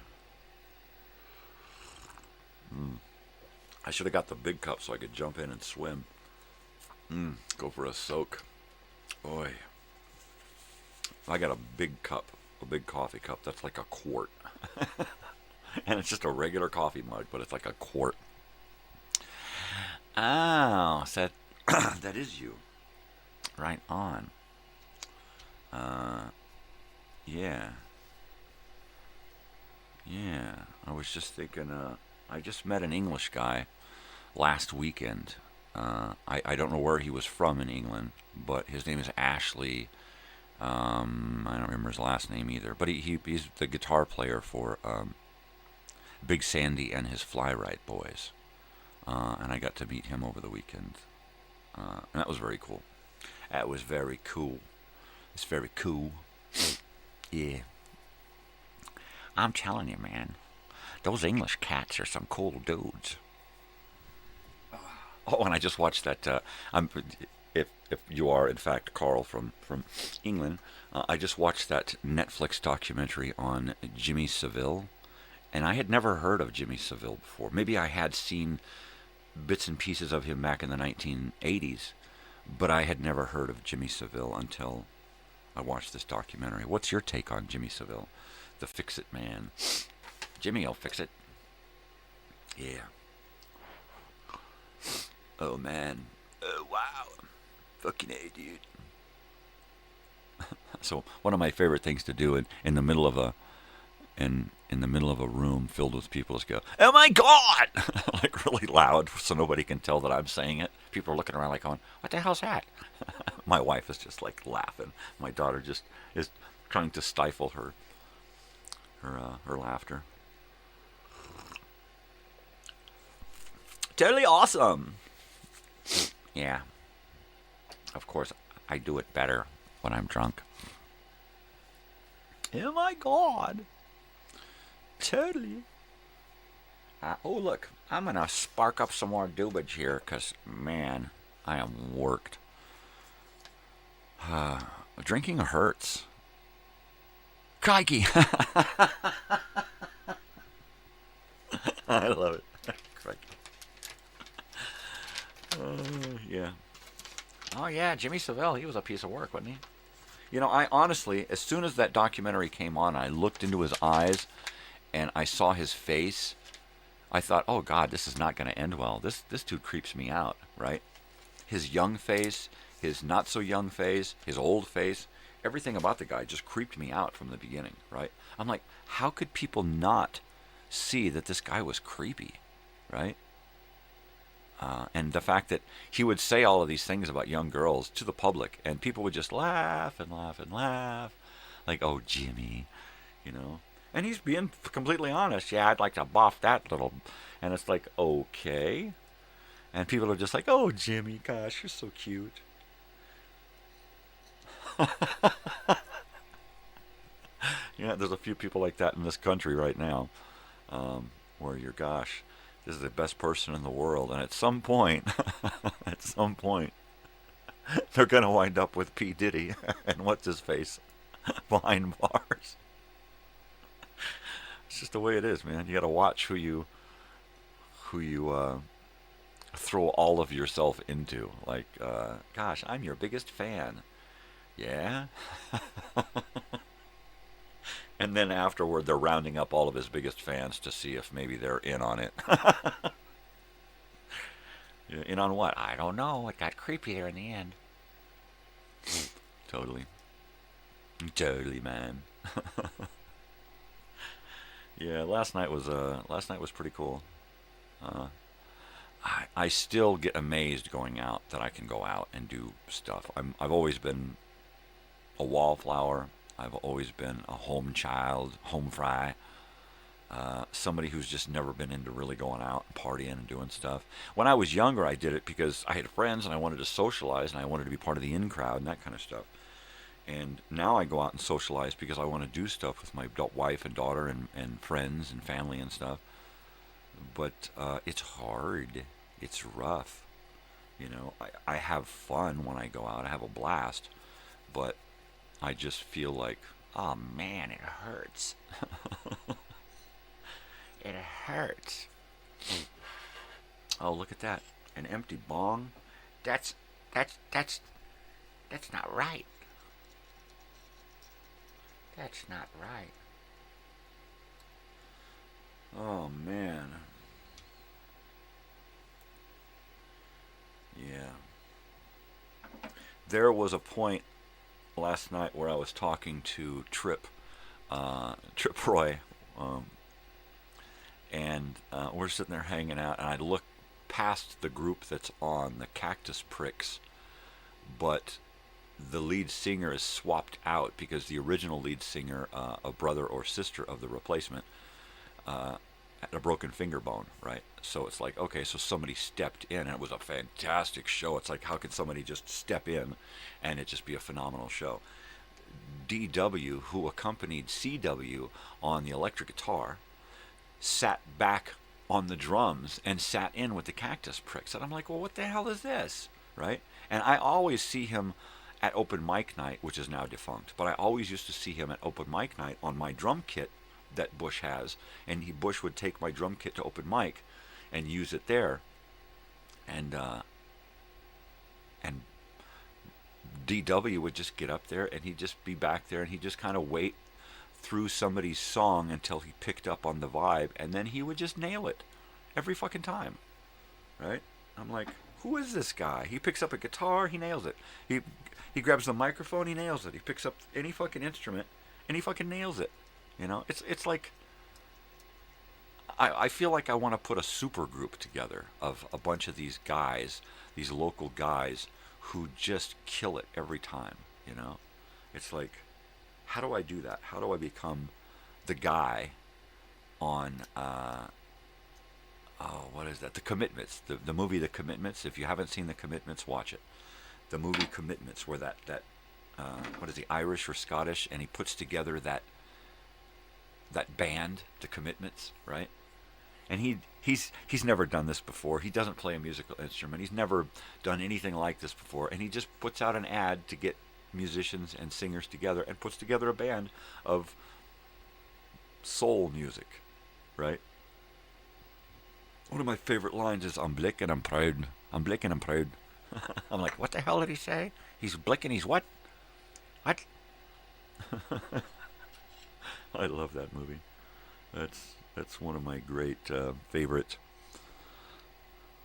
I should have got the big cup so I could jump in and swim. Go for a soak. Boy. I got a big cup, a big coffee cup that's like a quart. And it's just a regular coffee mug, but it's like a quart. Oh, so that is you. Right on. Yeah. Yeah. I was just thinking, I just met an English guy last weekend. I don't know where he was from in England, but his name is Ashley. I don't remember his last name either, but he's the guitar player for Big Sandy and his Flyride Boys. And I got to meet him over the weekend. And that was very cool. That was very cool. It's very cool. Yeah. I'm telling you, man. Those English cats are some cool dudes. Oh, and I just watched that. If you are, in fact, Carl from England, I just watched that Netflix documentary on Jimmy Savile. And I had never heard of Jimmy Savile before. Maybe I had seen bits and pieces of him back in the 1980s. But I had never heard of Jimmy Savile until I watched this documentary. What's your take on Jimmy Savile, the fix-it man? Jimmy will fix it. Yeah. Oh, man. Oh, wow. Fucking A, dude. So one of my favorite things to do in the middle of a room filled with people is go, "Oh my God!" like really loud so nobody can tell that I'm saying it. People are looking around like going, "What the hell's that?" My wife is just like laughing. My daughter just is trying to stifle her laughter. Totally awesome. Yeah. Of course, I do it better when I'm drunk. Oh my God. Totally. Oh, look. I'm going to spark up some more doobage here because, man, I am worked. Drinking hurts. Crikey. I love it. Crikey. Yeah. Oh, yeah, Jimmy Savile, he was a piece of work, wasn't he? You know, I honestly, as soon as that documentary came on, I looked into his eyes and I saw his face. I thought, oh, God, this is not going to end well. This dude creeps me out, right? His young face, his not-so-young face, his old face, everything about the guy just creeped me out from the beginning, right? I'm like, how could people not see that this guy was creepy, right? And the fact that he would say all of these things about young girls to the public, and people would just laugh and laugh and laugh, like, oh, Jimmy, you know. And he's being completely honest. Yeah, I'd like to boff that little. And it's like, okay. And people are just like, oh, Jimmy, gosh, you're so cute. Yeah, there's a few people like that in this country right now, where you're, gosh, this is the best person in the world. And at some point, they're going to wind up with P. Diddy and what's his face behind bars. It's just the way it is, man. You got to watch who you throw all of yourself into. Like, gosh, I'm your biggest fan. Yeah? And then afterward, they're rounding up all of his biggest fans to see if maybe they're in on it. In on what? I don't know. It got creepy there in the end. Totally. Totally, man. Yeah, last night was pretty cool. I still get amazed going out that I can go out and do stuff. I've always been a wallflower. I've always been a home child, home fry. Somebody who's just never been into really going out and partying and doing stuff. When I was younger, I did it because I had friends and I wanted to socialize and I wanted to be part of the in crowd and that kind of stuff. And now I go out and socialize because I want to do stuff with my wife and daughter and friends and family and stuff. But it's hard. It's rough. You know, I have fun when I go out. I have a blast. But I just feel like, oh man, it hurts. It hurts. Oh, look at that. An empty bong? That's not right. That's not right. Oh, man. Yeah. There was a point last night where I was talking to Trip Roy, and we're sitting there hanging out, and I look past the group that's on, the Cactus Pricks, but the lead singer is swapped out because the original lead singer, a brother or sister of the replacement, had a broken finger bone, right? So it's like, okay, so somebody stepped in, and it was a fantastic show. It's like, how could somebody just step in and it just be a phenomenal show? DW, who accompanied CW on the electric guitar, sat back on the drums and sat in with the Cactus Pricks. And I'm like, well, what the hell is this, right? And I always see him at open mic night, which is now defunct, but I always used to see him at open mic night on my drum kit that Bush has, and Bush would take my drum kit to open mic and use it there, and DW would just get up there and he'd just be back there and he'd just kind of wait through somebody's song until he picked up on the vibe, and then he would just nail it every fucking time, right? I'm like, who is this guy? He picks up a guitar, he nails it. He grabs the microphone, he nails it. He picks up any fucking instrument, and he fucking nails it. You know, it's like, I feel like I want to put a super group together of a bunch of these guys, these local guys, who just kill it every time, you know? It's like, how do I do that? How do I become the guy on, what is that? The Commitments. The movie The Commitments. If you haven't seen The Commitments, watch it. The movie Commitments, where that what is he, Irish or Scottish, and he puts together that band, The Commitments, right? And he's never done this before. He doesn't play a musical instrument. He's never done anything like this before. And he just puts out an ad to get musicians and singers together and puts together a band of soul music, right? One of my favorite lines is, I'm blick and I'm proud. I'm blick and I'm proud. I'm like, what the hell did he say? He's blick and he's what? What? I love that movie. That's one of my great favorite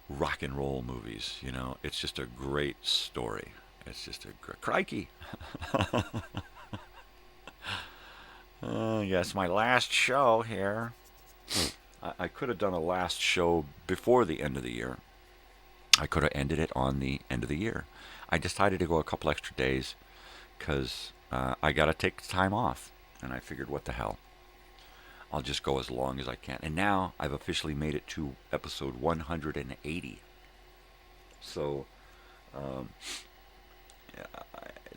rock and roll movies. You know, it's just a great story. It's just a crikey. Yes, my last show here. I could have done a last show before the end of the year. I could have ended it on the end of the year. I decided to go a couple extra days because I got to take time off. And I figured, what the hell? I'll just go as long as I can. And now I've officially made it to episode 180. So,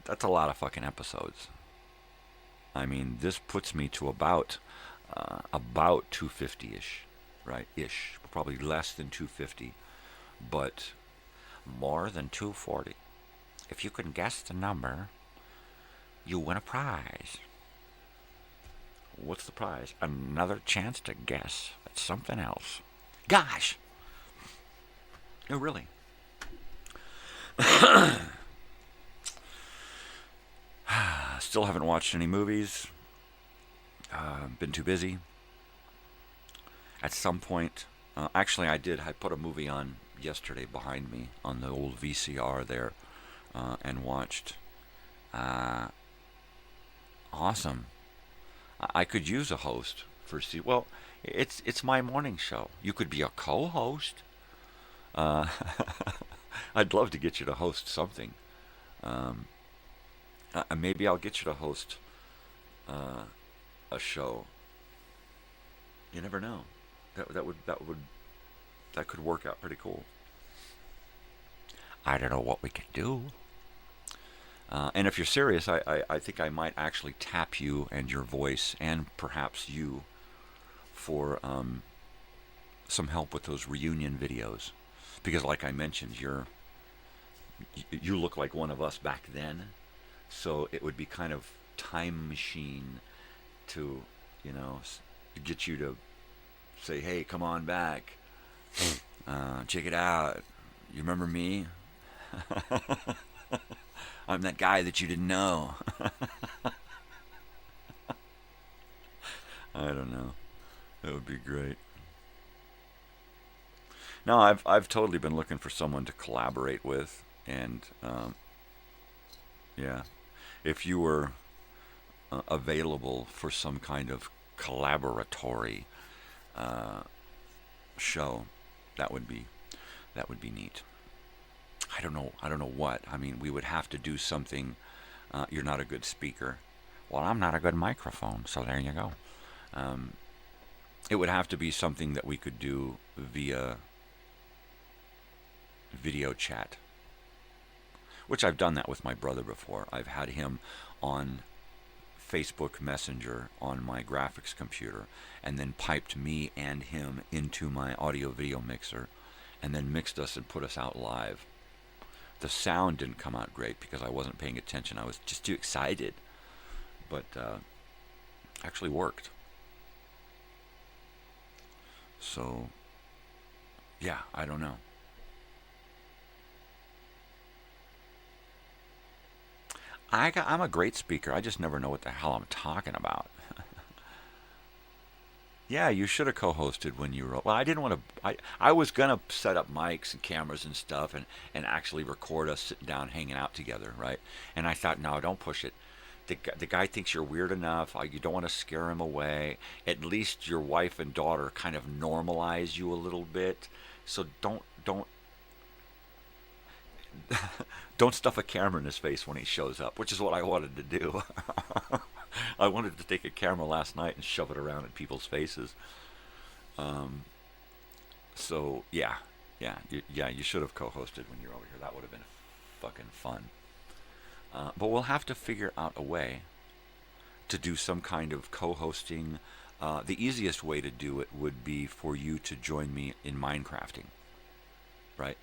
that's a lot of fucking episodes. I mean, this puts me to about 250-ish, right? Ish. Probably less than 250, but more than 240. If you can guess the number, you win a prize. What's the prize? Another chance to guess at something else. Gosh! No, really. Still haven't watched any movies. Been too busy. At some point, actually I did. I put a movie on yesterday behind me on the old VCR there, and watched. Awesome. I could use a host for well, it's my morning show. You could be a co-host. I'd love to get you to host something. Maybe I'll get you to host a show. You never know. That could work out pretty cool. I don't know what we could do. And if you're serious, I think I might actually tap you and your voice, and perhaps you, for some help with those reunion videos. Because like I mentioned, you look like one of us back then. So it would be kind of time machine to, get you to say, hey, come on back. Check it out. You remember me? I'm that guy that you didn't know. I don't know. That would be great. No, I've totally been looking for someone to collaborate with, and yeah, if you were available for some kind of collaboratory show, that would be neat. I don't know what. I mean, we would have to do something. You're not a good speaker. Well, I'm not a good microphone, so there you go. It would have to be something that we could do via video chat, which I've done that with my brother before. I've had him on Facebook Messenger on my graphics computer, and then piped me and him into my audio-video mixer, and then mixed us and put us out live. The sound didn't come out great because I wasn't paying attention. I was just too excited. But actually worked. So, yeah, I don't know. I'm a great speaker. I just never know what the hell I'm talking about. Yeah, you should have co-hosted when you were... Well, I didn't want to... I was going to set up mics and cameras and stuff and actually record us sitting down hanging out together, right? And I thought, no, don't push it. The guy thinks you're weird enough. You don't want to scare him away. At least your wife and daughter kind of normalize you a little bit. So don't don't stuff a camera in his face when he shows up, which is what I wanted to do. I wanted to take a camera last night and shove it around in people's faces. So yeah, you should have co-hosted when you're over here. That would have been fucking fun. But we'll have to figure out a way to do some kind of co-hosting. The easiest way to do it would be for you to join me in Minecrafting, right?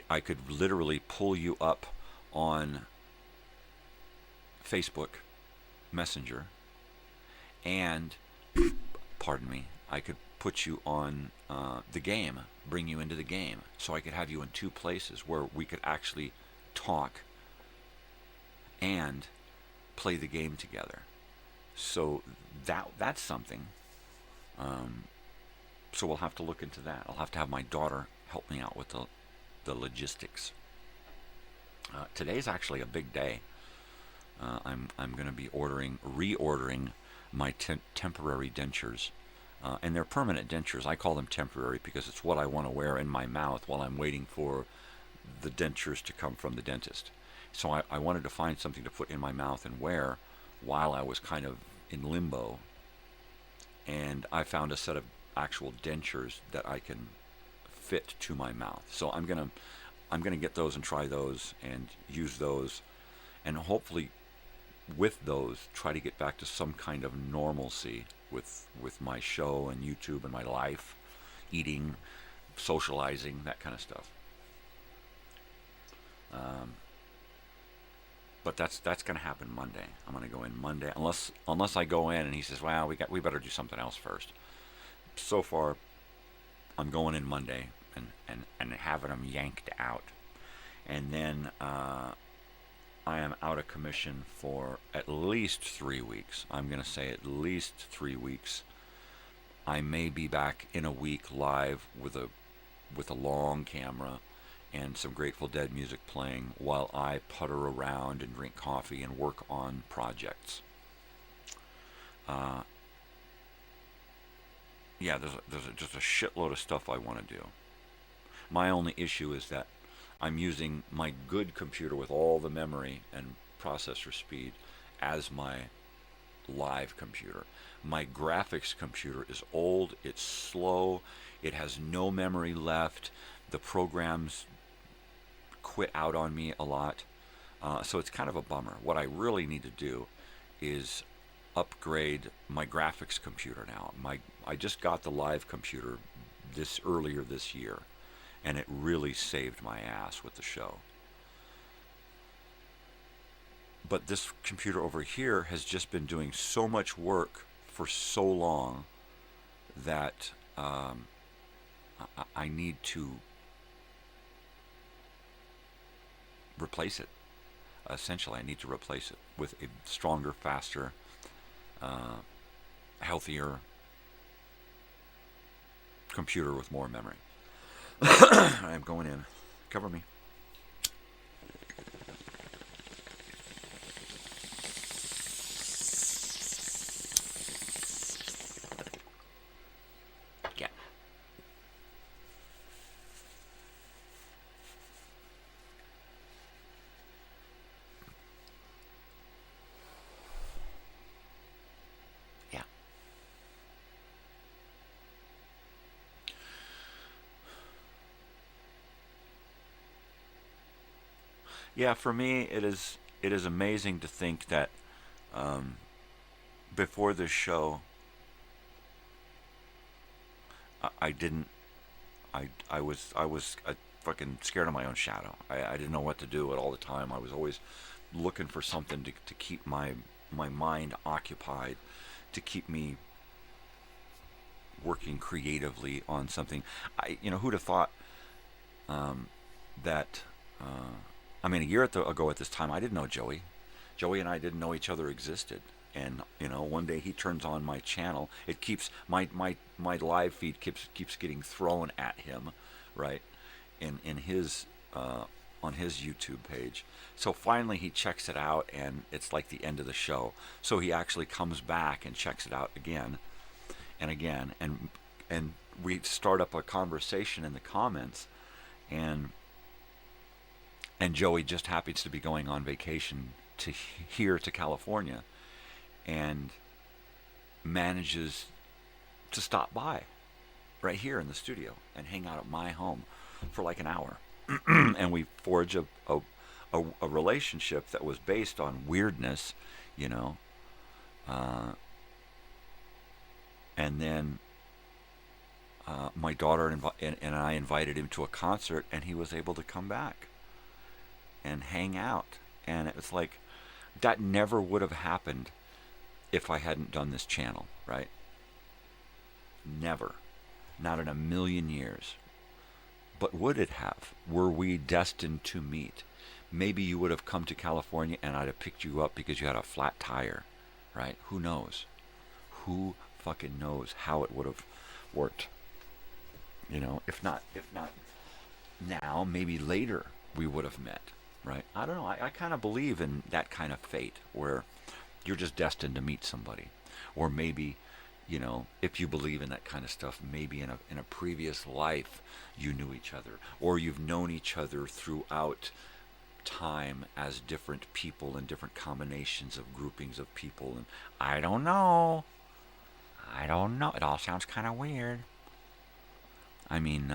I could literally pull you up on Facebook Messenger, and, pardon me, I could put you on the game, bring you into the game, so I could have you in two places where we could actually talk and play the game together. So that's something. So we'll have to look into that. I'll have to have my daughter help me out with the logistics. Today's actually a big day. I'm going to be reordering my temporary dentures, and they're permanent dentures. I call them temporary because it's what I want to wear in my mouth while I'm waiting for the dentures to come from the dentist. So I wanted to find something to put in my mouth and wear while I was kind of in limbo, and I found a set of actual dentures that I can fit to my mouth. So I'm gonna get those and try those and use those, and hopefully with those try to get back to some kind of normalcy with my show and YouTube and my life, eating, socializing, that kind of stuff. But that's going to happen Monday. I'm going to go in Monday, unless I go in and he says, "Well, we better do something else first." So far, I'm going in Monday and having them yanked out, and then I am out of commission for at least 3 weeks. I'm going to say at least 3 weeks. I may be back in a week live with a long camera and some Grateful Dead music playing while I putter around and drink coffee and work on projects. There's just a shitload of stuff I want to do. My only issue is that I'm using my good computer with all the memory and processor speed as my live computer. My graphics computer is old, it's slow, it has no memory left, the programs quit out on me a lot, so it's kind of a bummer. What I really need to do is upgrade my graphics computer now. I just got the live computer earlier this year, and it really saved my ass with the show. But this computer over here has just been doing so much work for so long that I need to replace it. Essentially, I need to replace it with a stronger, faster, healthier computer with more memory. I am going in. Cover me. Yeah. Yeah. Yeah, for me, it is amazing to think that before this show, I was fucking scared of my own shadow. I didn't know what to do all the time. I was always looking for something to keep my mind occupied, to keep me working creatively on something. Who'd have thought that I mean, a year ago at this time, I didn't know Joey. Joey and I didn't know each other existed. And, you know, one day he turns on my channel. It keeps, my live feed keeps getting thrown at him, right, in his, on his YouTube page. So finally he checks it out, and it's like the end of the show. So he actually comes back and checks it out again and again. And we start up a conversation in the comments, and Joey just happens to be going on vacation here to California, and manages to stop by right here in the studio and hang out at my home for like an hour. And we forge a relationship that was based on weirdness, you know. And then my daughter and I invited him to a concert, and he was able to come back and hang out. And it was like, that never would have happened if I hadn't done this channel, right? Never. Not in a million years. But would it have? Were we destined to meet? Maybe you would have come to California and I'd have picked you up because you had a flat tire, right? Who knows? Who fucking knows how it would have worked? You know, if not now, maybe later we would have met, right? I don't know. I kind of believe in that kind of fate where you're just destined to meet somebody. Or maybe, you know, if you believe in that kind of stuff, maybe in a previous life you knew each other, or you've known each other throughout time as different people and different combinations of groupings of people. And I don't know. It all sounds kind of weird. I mean,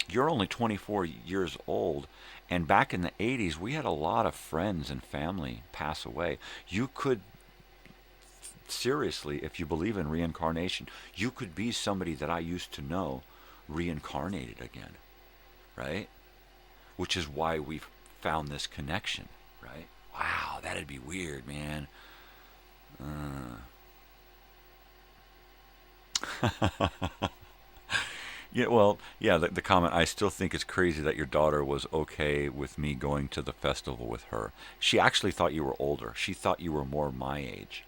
you're only 24 years old, and back in the 80s, we had a lot of friends and family pass away. You could, seriously, if you believe in reincarnation, you could be somebody that I used to know reincarnated again, right? Which is why we've found this connection, right? Wow, that'd be weird, man. Yeah, well, yeah, the comment, I still think it's crazy that your daughter was okay with me going to the festival with her. She actually thought you were older. She thought you were more my age.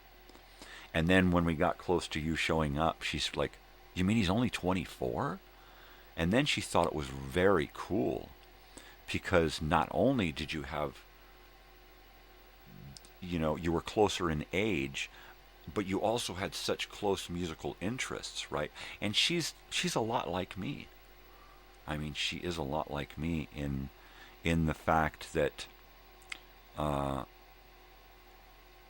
And then when we got close to you showing up, she's like, you mean he's only 24? And then she thought it was very cool because not only did you have, you know, you were closer in age, but you also had such close musical interests, right? And she's a lot like me. I mean, she is a lot like me in the fact that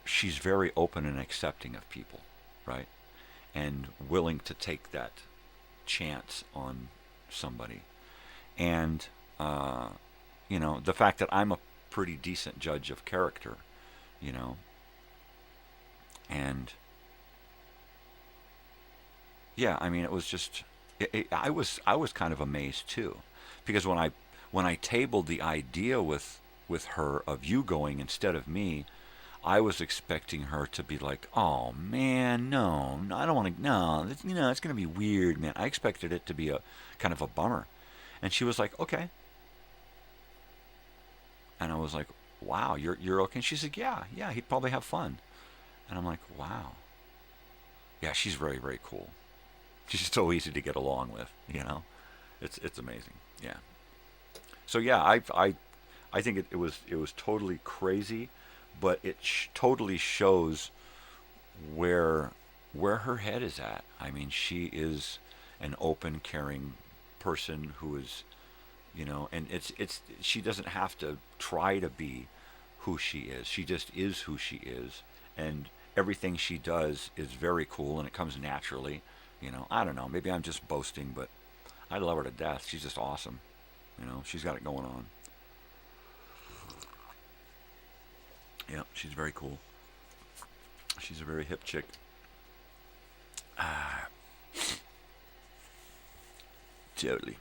she's very open and accepting of people, right? And willing to take that chance on somebody. And, you know, the fact that I'm a pretty decent judge of character, you know. And yeah, I mean, it was just, I was kind of amazed too, because when I tabled the idea with her of you going instead of me, I was expecting her to be like, oh man, no, I don't want to, no, you know, it's going to be weird, man. I expected it to be a kind of a bummer. And she was like, okay. And I was like, wow, you're okay? And she said, yeah, he'd probably have fun. And I'm like, wow. Yeah, she's very, very cool. She's so easy to get along with, you know. It's amazing. Yeah. So yeah, I think it was totally crazy, but it totally shows where her head is at. I mean, she is an open, caring person who is, you know, and she doesn't have to try to be who she is. She just is who she is, and everything she does is very cool, and it comes naturally. You know, I don't know. Maybe I'm just boasting, but I love her to death. She's just awesome. You know, she's got it going on. Yeah, she's very cool. She's a very hip chick. Totally.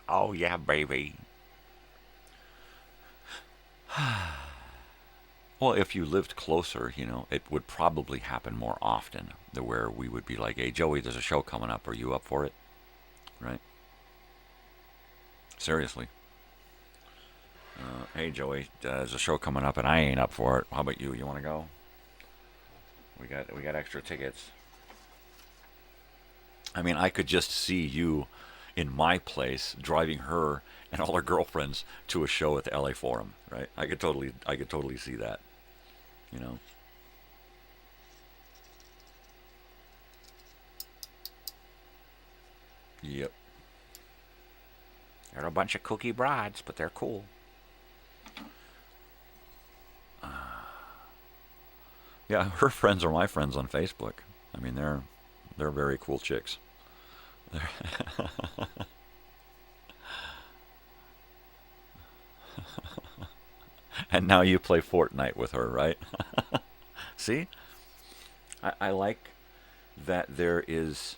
Oh, yeah, baby. Well, if you lived closer, you know, it would probably happen more often, where we would be like, hey, Joey, there's a show coming up. Are you up for it? Right? seriously. Hey, Joey, there's a show coming up, and I ain't up for it. How about you? You want to go? We got extra tickets. I mean, I could just see you in my place driving her and all her girlfriends to a show at the LA Forum, right? I could totally see that. You know. Yep. They're a bunch of kooky broads, but they're cool. Yeah, her friends are my friends on Facebook. I mean, they're very cool chicks. And now you play Fortnite with her, right? See? I like that there is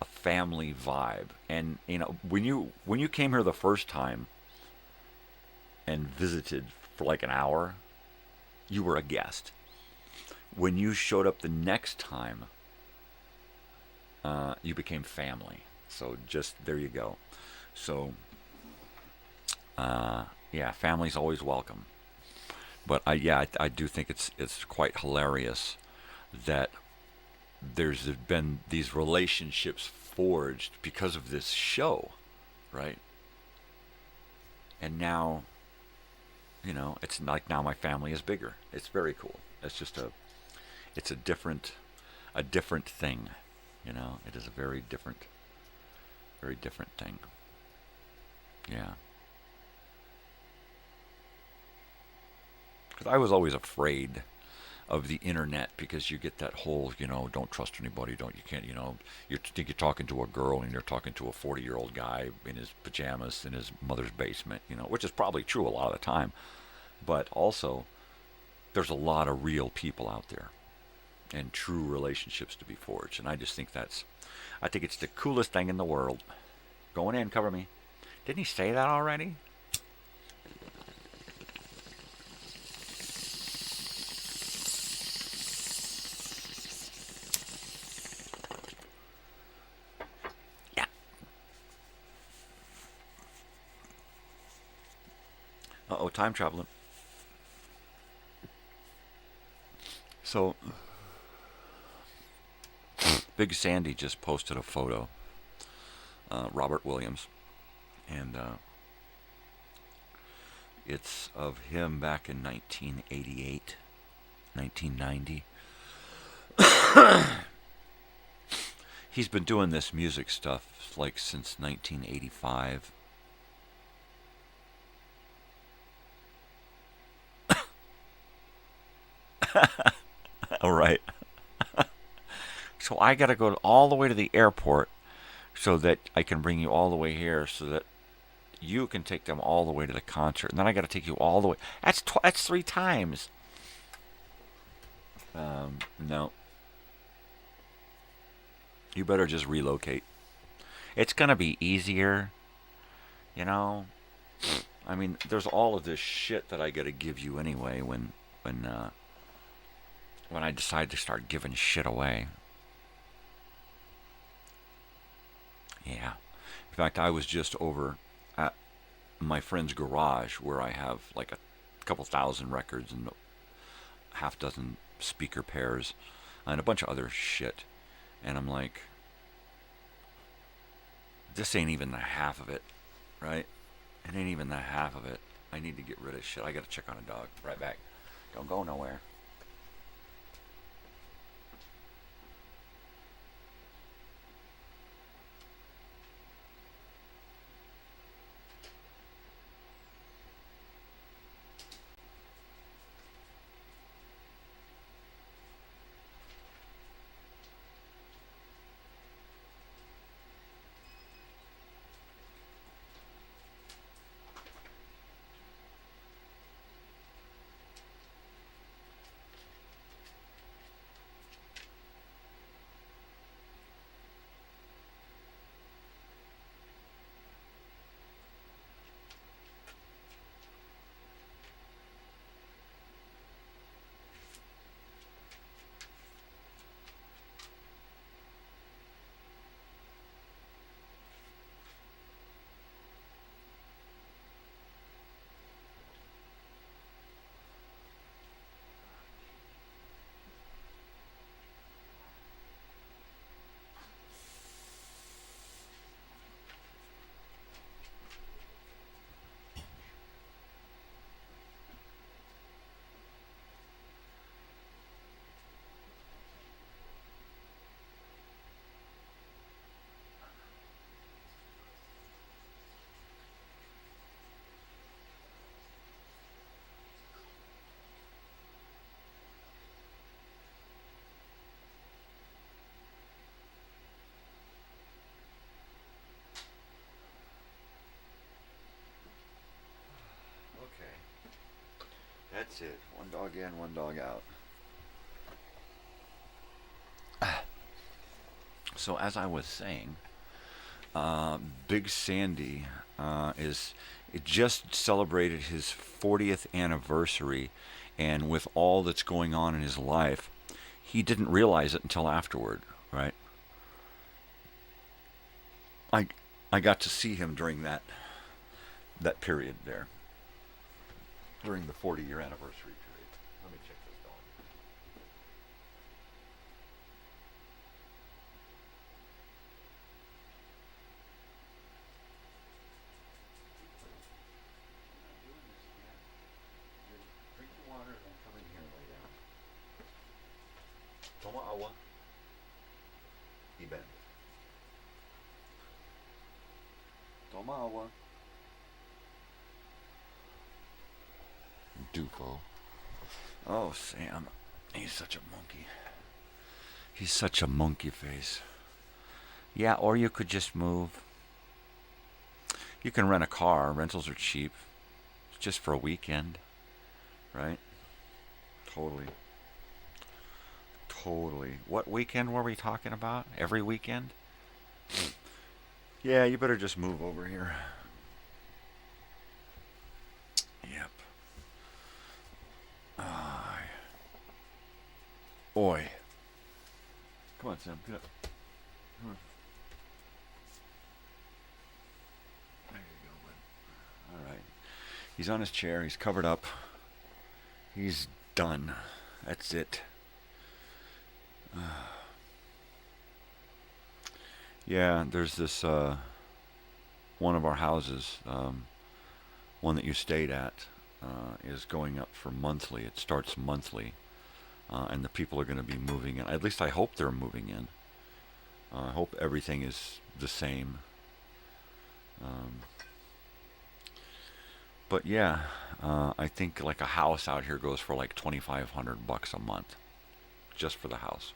a family vibe. And, you know, when you came here the first time and visited for like an hour, you were a guest. When you showed up the next time, you became family. So just, there you go. So, yeah, family's always welcome. But I do think it's quite hilarious that there's been these relationships forged because of this show, right? And now, you know, it's like now my family is bigger. It's very cool. It's just it's a different thing, you know. It is a very different thing. Yeah. Because I was always afraid of the internet, because you get that whole, you know, don't trust anybody, you can't, you know, you think you're talking to a girl and you're talking to a 40-year-old guy in his pajamas in his mother's basement, you know, which is probably true a lot of the time. But also, there's a lot of real people out there and true relationships to be forged. And I just think I think it's the coolest thing in the world. Going in, cover me. Didn't he say that already? Yeah. Uh-oh, time traveling. So, Big Sandy just posted a photo, Robert Williams, and it's of him back in 1988, 1990. He's been doing this music stuff like since 1985. All right. So I got to go all the way to the airport so that I can bring you all the way here so that you can take them all the way to the concert. And then I got to take you all the way. That's 3 times. No. You better just relocate. It's going to be easier, you know. I mean, there's all of this shit that I got to give you anyway when I decide to start giving shit away. Yeah. In fact, I was just over at my friend's garage where I have like a couple thousand records and a half dozen speaker pairs and a bunch of other shit. And I'm like, this ain't even the half of it, right? It ain't even the half of it. I need to get rid of shit. I gotta check on a dog. Right back. Don't go nowhere. That's it. One dog in, one dog out. So as I was saying, Big Sandy it just celebrated his 40th anniversary, and with all that's going on in his life, he didn't realize it until afterward, right? I got to see him during that period there, during the 40-year anniversary period. Let me check this dog. Drink the water and then come in here and lay down. Toma agua y ven. Toma agua. Dufo. Oh, Sam. He's such a monkey. He's such a monkey face. Yeah, or you could just move. You can rent a car. Rentals are cheap. It's just for a weekend. Right? Totally. Totally. What weekend were we talking about? Every weekend? Yeah, you better just move over here. Yep. Oi. Come on, Sam. Get up. Come on. There you go, bud. All right. He's on his chair. He's covered up. He's done. That's it. Yeah, there's this one of our houses, one that you stayed at, is going up for monthly. It starts monthly, and the people are going to be moving in. At least I hope they're moving in. I hope everything is the same. But yeah, I think like a house out here goes for like $2,500 a month, just for the house.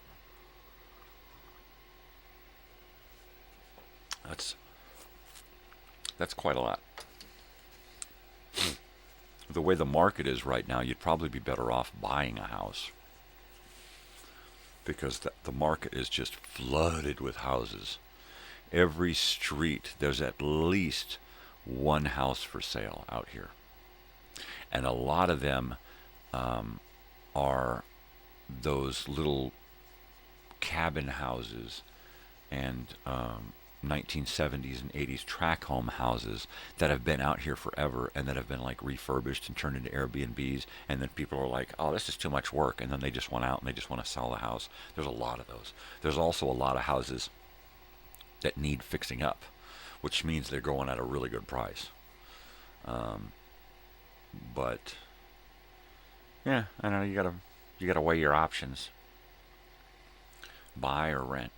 That's quite a lot. The way the market is right now, you'd probably be better off buying a house, because the market is just flooded with houses. Every street, there's at least one house for sale out here. And a lot of them are those little cabin houses and 1970s and 80s track home houses that have been out here forever and that have been like refurbished and turned into Airbnbs, and then people are like, oh, this is too much work, and then they just want out and they just want to sell the house. There's a lot of those. There's also a lot of houses that need fixing up, which means they're going at a really good price. But yeah, I know you gotta weigh your options. Buy or rent.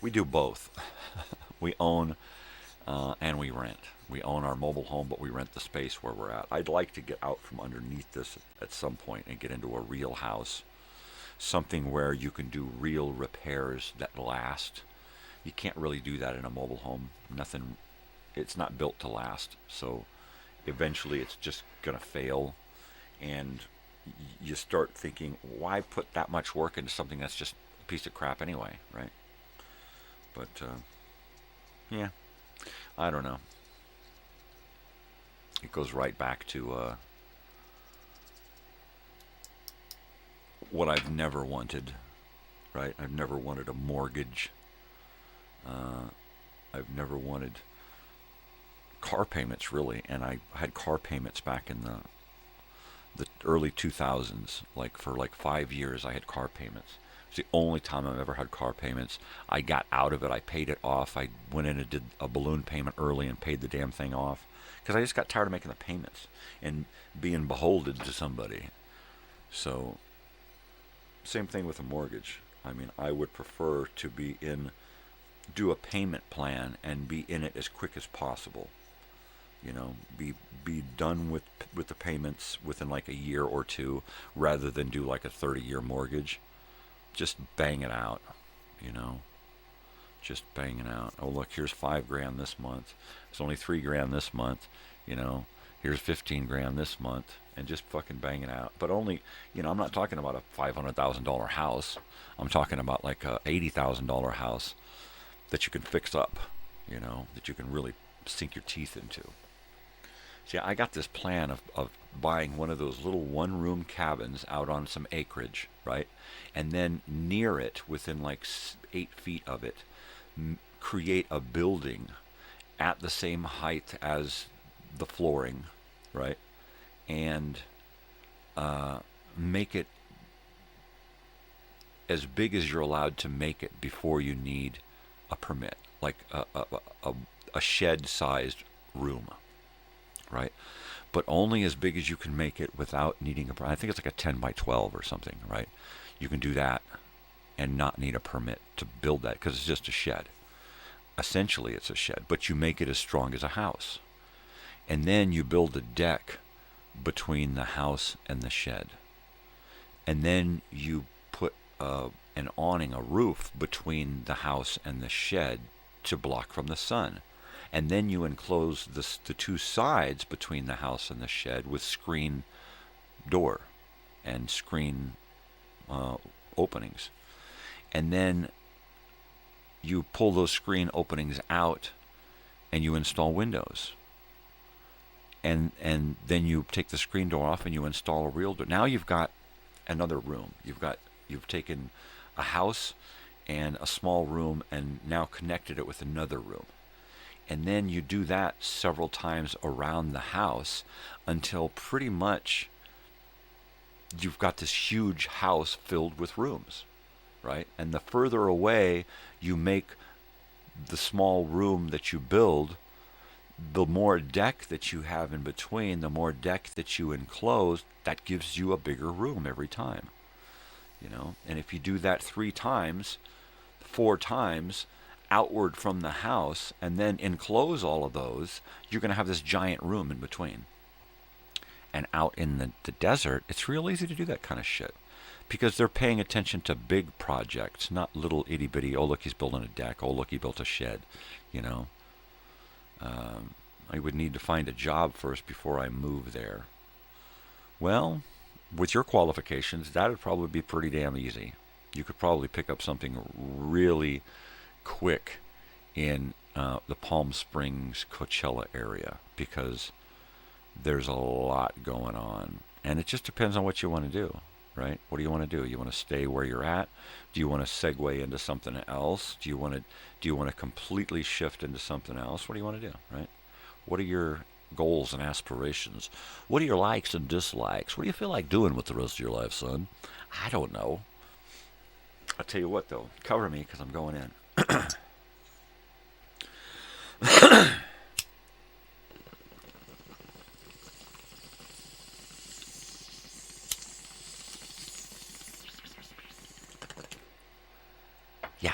We do both. We own and we rent. We own our mobile home, but we rent the space where we're at. I'd like to get out from underneath this at some point and get into a real house. Something where you can do real repairs that last. You can't really do that in a mobile home. Nothing, it's not built to last. So eventually it's just going to fail. And you start thinking, why put that much work into something that's just a piece of crap anyway, right? But, yeah, I don't know. It goes right back to what I've never wanted, right? I've never wanted a mortgage. I've never wanted car payments, really. And I had car payments back in the early 2000s. Like, for like 5 years, I had car payments. It's the only time I've ever had car payments. I got out of it. I paid it off. I went in and did a balloon payment early and paid the damn thing off, because I just got tired of making the payments and being beholden to somebody. So, same thing with a mortgage. I mean, I would prefer to do a payment plan and be in it as quick as possible. You know, be done with the payments within like a year or two, rather than do like a 30-year mortgage. Just bang it out, you know. Just bang it out. Oh, look, here's $5,000 this month. It's only $3,000 this month, you know. Here's 15 grand this month, and just fucking bang it out. But only, I'm not talking about a $500,000 house. I'm talking about like a $80,000 house that you can fix up, that you can really sink your teeth into. See, I got this plan of buying one of those little one-room cabins out on some acreage, right? And then near it, within like 8 feet of it, create a building at the same height as the flooring, right? And make it as big as you're allowed to make it before you need a permit, like a shed-sized room, right? But only as big as you can make it without needing a permit. I think it's like a 10 by 12 or something, right? You can do that and not need a permit to build that because it's just a shed. Essentially, it's a shed, but you make it as strong as a house. And then you build a deck between the house and the shed. And then you put an awning, a roof, between the house and the shed to block from the sun. And then you enclose the two sides between the house and the shed with screen door and screen openings. And then you pull those screen openings out and you install windows. And then you take the screen door off and you install a real door. Now you've got another room. You've taken a house and a small room and now connected it with another room. And then you do that several times around the house until pretty much you've got this huge house filled with rooms, right? And the further away you make the small room that you build, the more deck that you have in between, the more deck that you enclose, that gives you a bigger room every time. And if you do that 3 times, 4 times, outward from the house, and then enclose all of those, you're going to have this giant room in between. And out in the desert, it's real easy to do that kind of shit. Because they're paying attention to big projects, not little itty-bitty, oh, look, he's building a deck, oh, look, he built a shed, I would need to find a job first before I move there. Well, with your qualifications, that would probably be pretty damn easy. You could probably pick up something really quick in the Palm Springs, Coachella area, because there's a lot going on. And it just depends on what you want to do, right? What do you want to do? You want to stay where you're at? Do you want to segue into something else? Do you want to completely shift into something else? What do you want to do, right? What are your goals and aspirations? What are your likes and dislikes? What do you feel like doing with the rest of your life, son? I don't know. I'll tell you what, though. Cover me, because I'm going in. Yeah.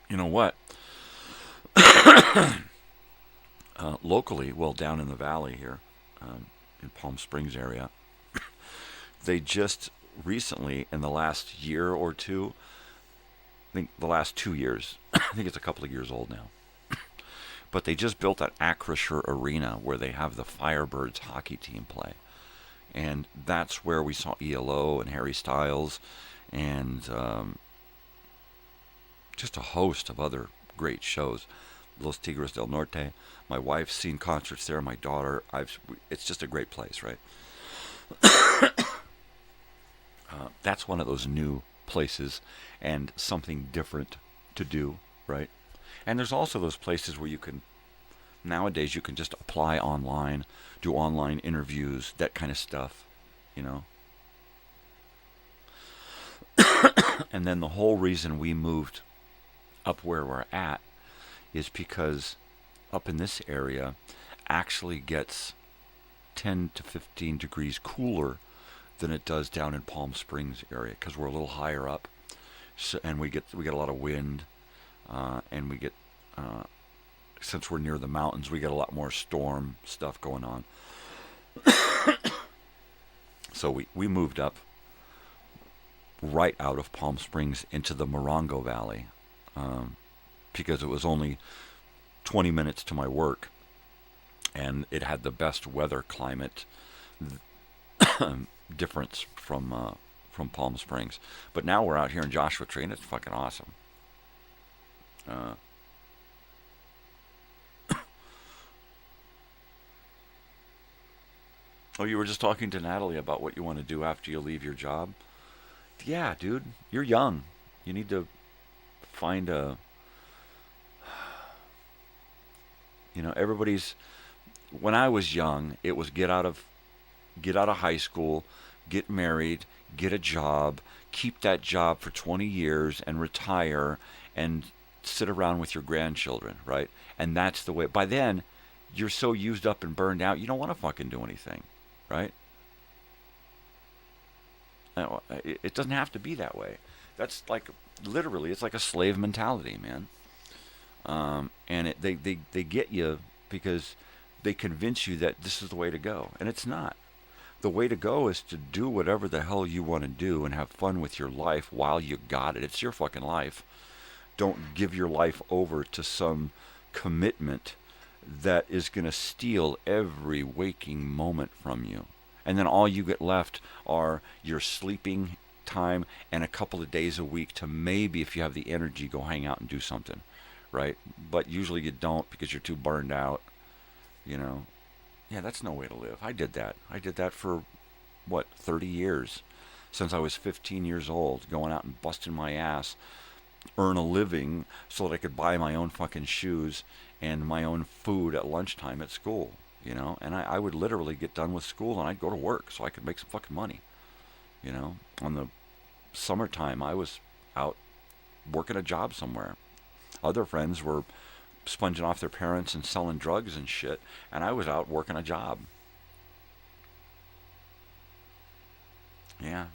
You know what? Locally, well, down in the valley here, in Palm Springs area, they just recently, in the last year or two, I think the last 2 years, I think it's a couple of years old now, but they just built that Acrisure Arena where they have the Firebirds hockey team play. And that's where we saw ELO and Harry Styles and just a host of other great shows. Los Tigres del Norte. My wife's seen concerts there. My daughter. It's just a great place, right? That's one of those new places and something different to do, right? And there's also those places where nowadays you can just apply online, do online interviews, that kind of stuff, And then the whole reason we moved up where we're at is because up in this area actually gets 10 to 15 degrees cooler than it does down in Palm Springs area, because we're a little higher up, and we get a lot of wind, and we get since we're near the mountains, we get a lot more storm stuff going on. So we moved up right out of Palm Springs into the Morongo Valley, because it was only 20 minutes to my work, and it had the best weather climate difference from Palm Springs. But now we're out here in Joshua Tree, and it's fucking awesome. Oh, you were just talking to Natalie about what you want to do after you leave your job? Yeah, dude, you're young. You need to find a... everybody's... When I was young, it was get out of high school, get married, get a job, keep that job for 20 years and retire and sit around with your grandchildren, right? And that's the way. By then, you're so used up and burned out, you don't want to fucking do anything, right? It doesn't have to be that way. That's like, literally, it's like a slave mentality, man. And they get you because they convince you that this is the way to go. And it's not. The way to go is to do whatever the hell you want to do and have fun with your life while you got it. It's your fucking life. Don't give your life over to some commitment that is going to steal every waking moment from you. And then all you get left are your sleeping time and a couple of days a week to maybe, if you have the energy, go hang out and do something, right? But usually you don't because you're too burned out, Yeah, that's no way to live. I did that for, 30 years. Since I was 15 years old, going out and busting my ass, earn a living so that I could buy my own fucking shoes and my own food at lunchtime at school, And I would literally get done with school and I'd go to work so I could make some fucking money, On the summertime, I was out working a job somewhere. Other friends were sponging off their parents and selling drugs and shit, and I was out working a job. Yeah.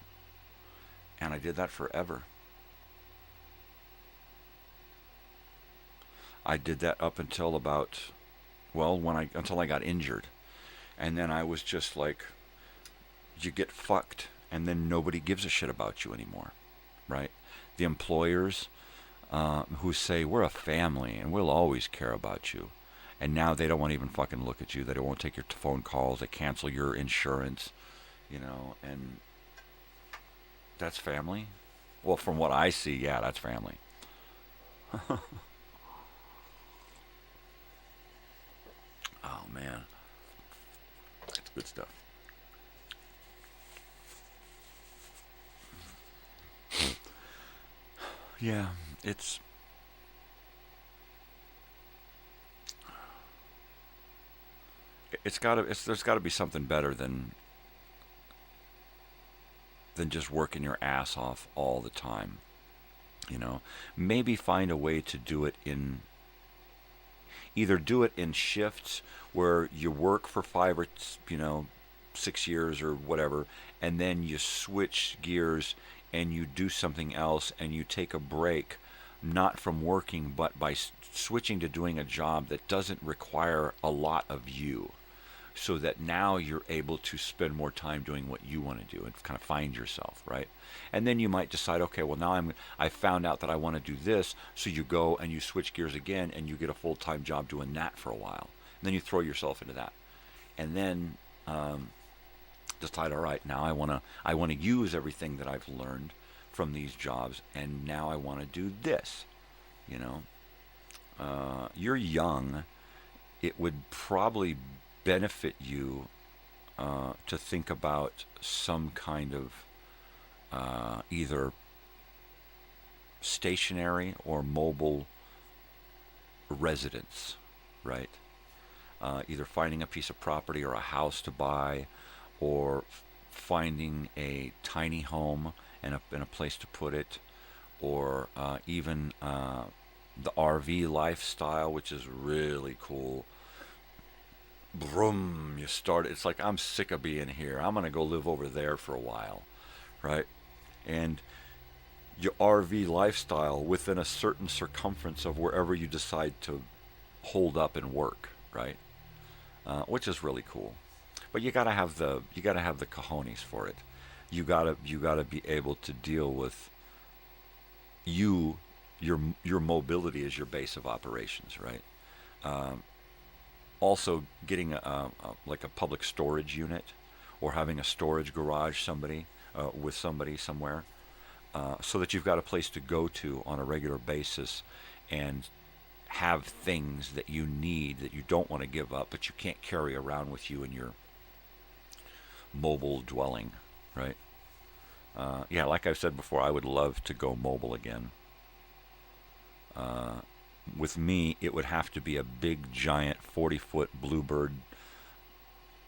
And I did that forever. I did that up until until I got injured. And then I was just like, you get fucked, and then nobody gives a shit about you anymore, right? The employers who say, we're a family and we'll always care about you. And now they don't want to even fucking look at you. They don't want to take your phone calls. They cancel your insurance, and that's family. Well, from what I see, yeah, that's family. Oh, man. That's good stuff. Yeah, there's got to be something better than just working your ass off all the time. Maybe find a way to do it either do it in shifts where you work for 5 or 6 years or whatever, and then you switch gears and you do something else and you take a break, not from working, but by switching to doing a job that doesn't require a lot of you, so that now you're able to spend more time doing what you want to do and kind of find yourself, right? And then you might decide, okay, well, now I found out that I want to do this, so you go and you switch gears again and you get a full-time job doing that for a while. And then you throw yourself into that. And then decide, all right, now I want to use everything that I've learned from these jobs, and now I want to do this. You're young. It would probably benefit you to think about some kind of either stationary or mobile residence, right? Either finding a piece of property or a house to buy, or finding a tiny home and a place to put it, or even the RV lifestyle, which is really cool. Vroom, you start, it's like, I'm sick of being here. I'm going to go live over there for a while, right? And your RV lifestyle within a certain circumference of wherever you decide to hold up and work, right? Which is really cool. But you gotta have the cojones for it. You gotta be able to deal with your mobility as your base of operations, right? Also, getting like a public storage unit, or having a storage garage with somebody somewhere, so that you've got a place to go to on a regular basis and have things that you need that you don't want to give up, but you can't carry around with you in your mobile dwelling, right? Yeah, like I've said before, I would love to go mobile again. With me, it would have to be a big, giant 40-foot Bluebird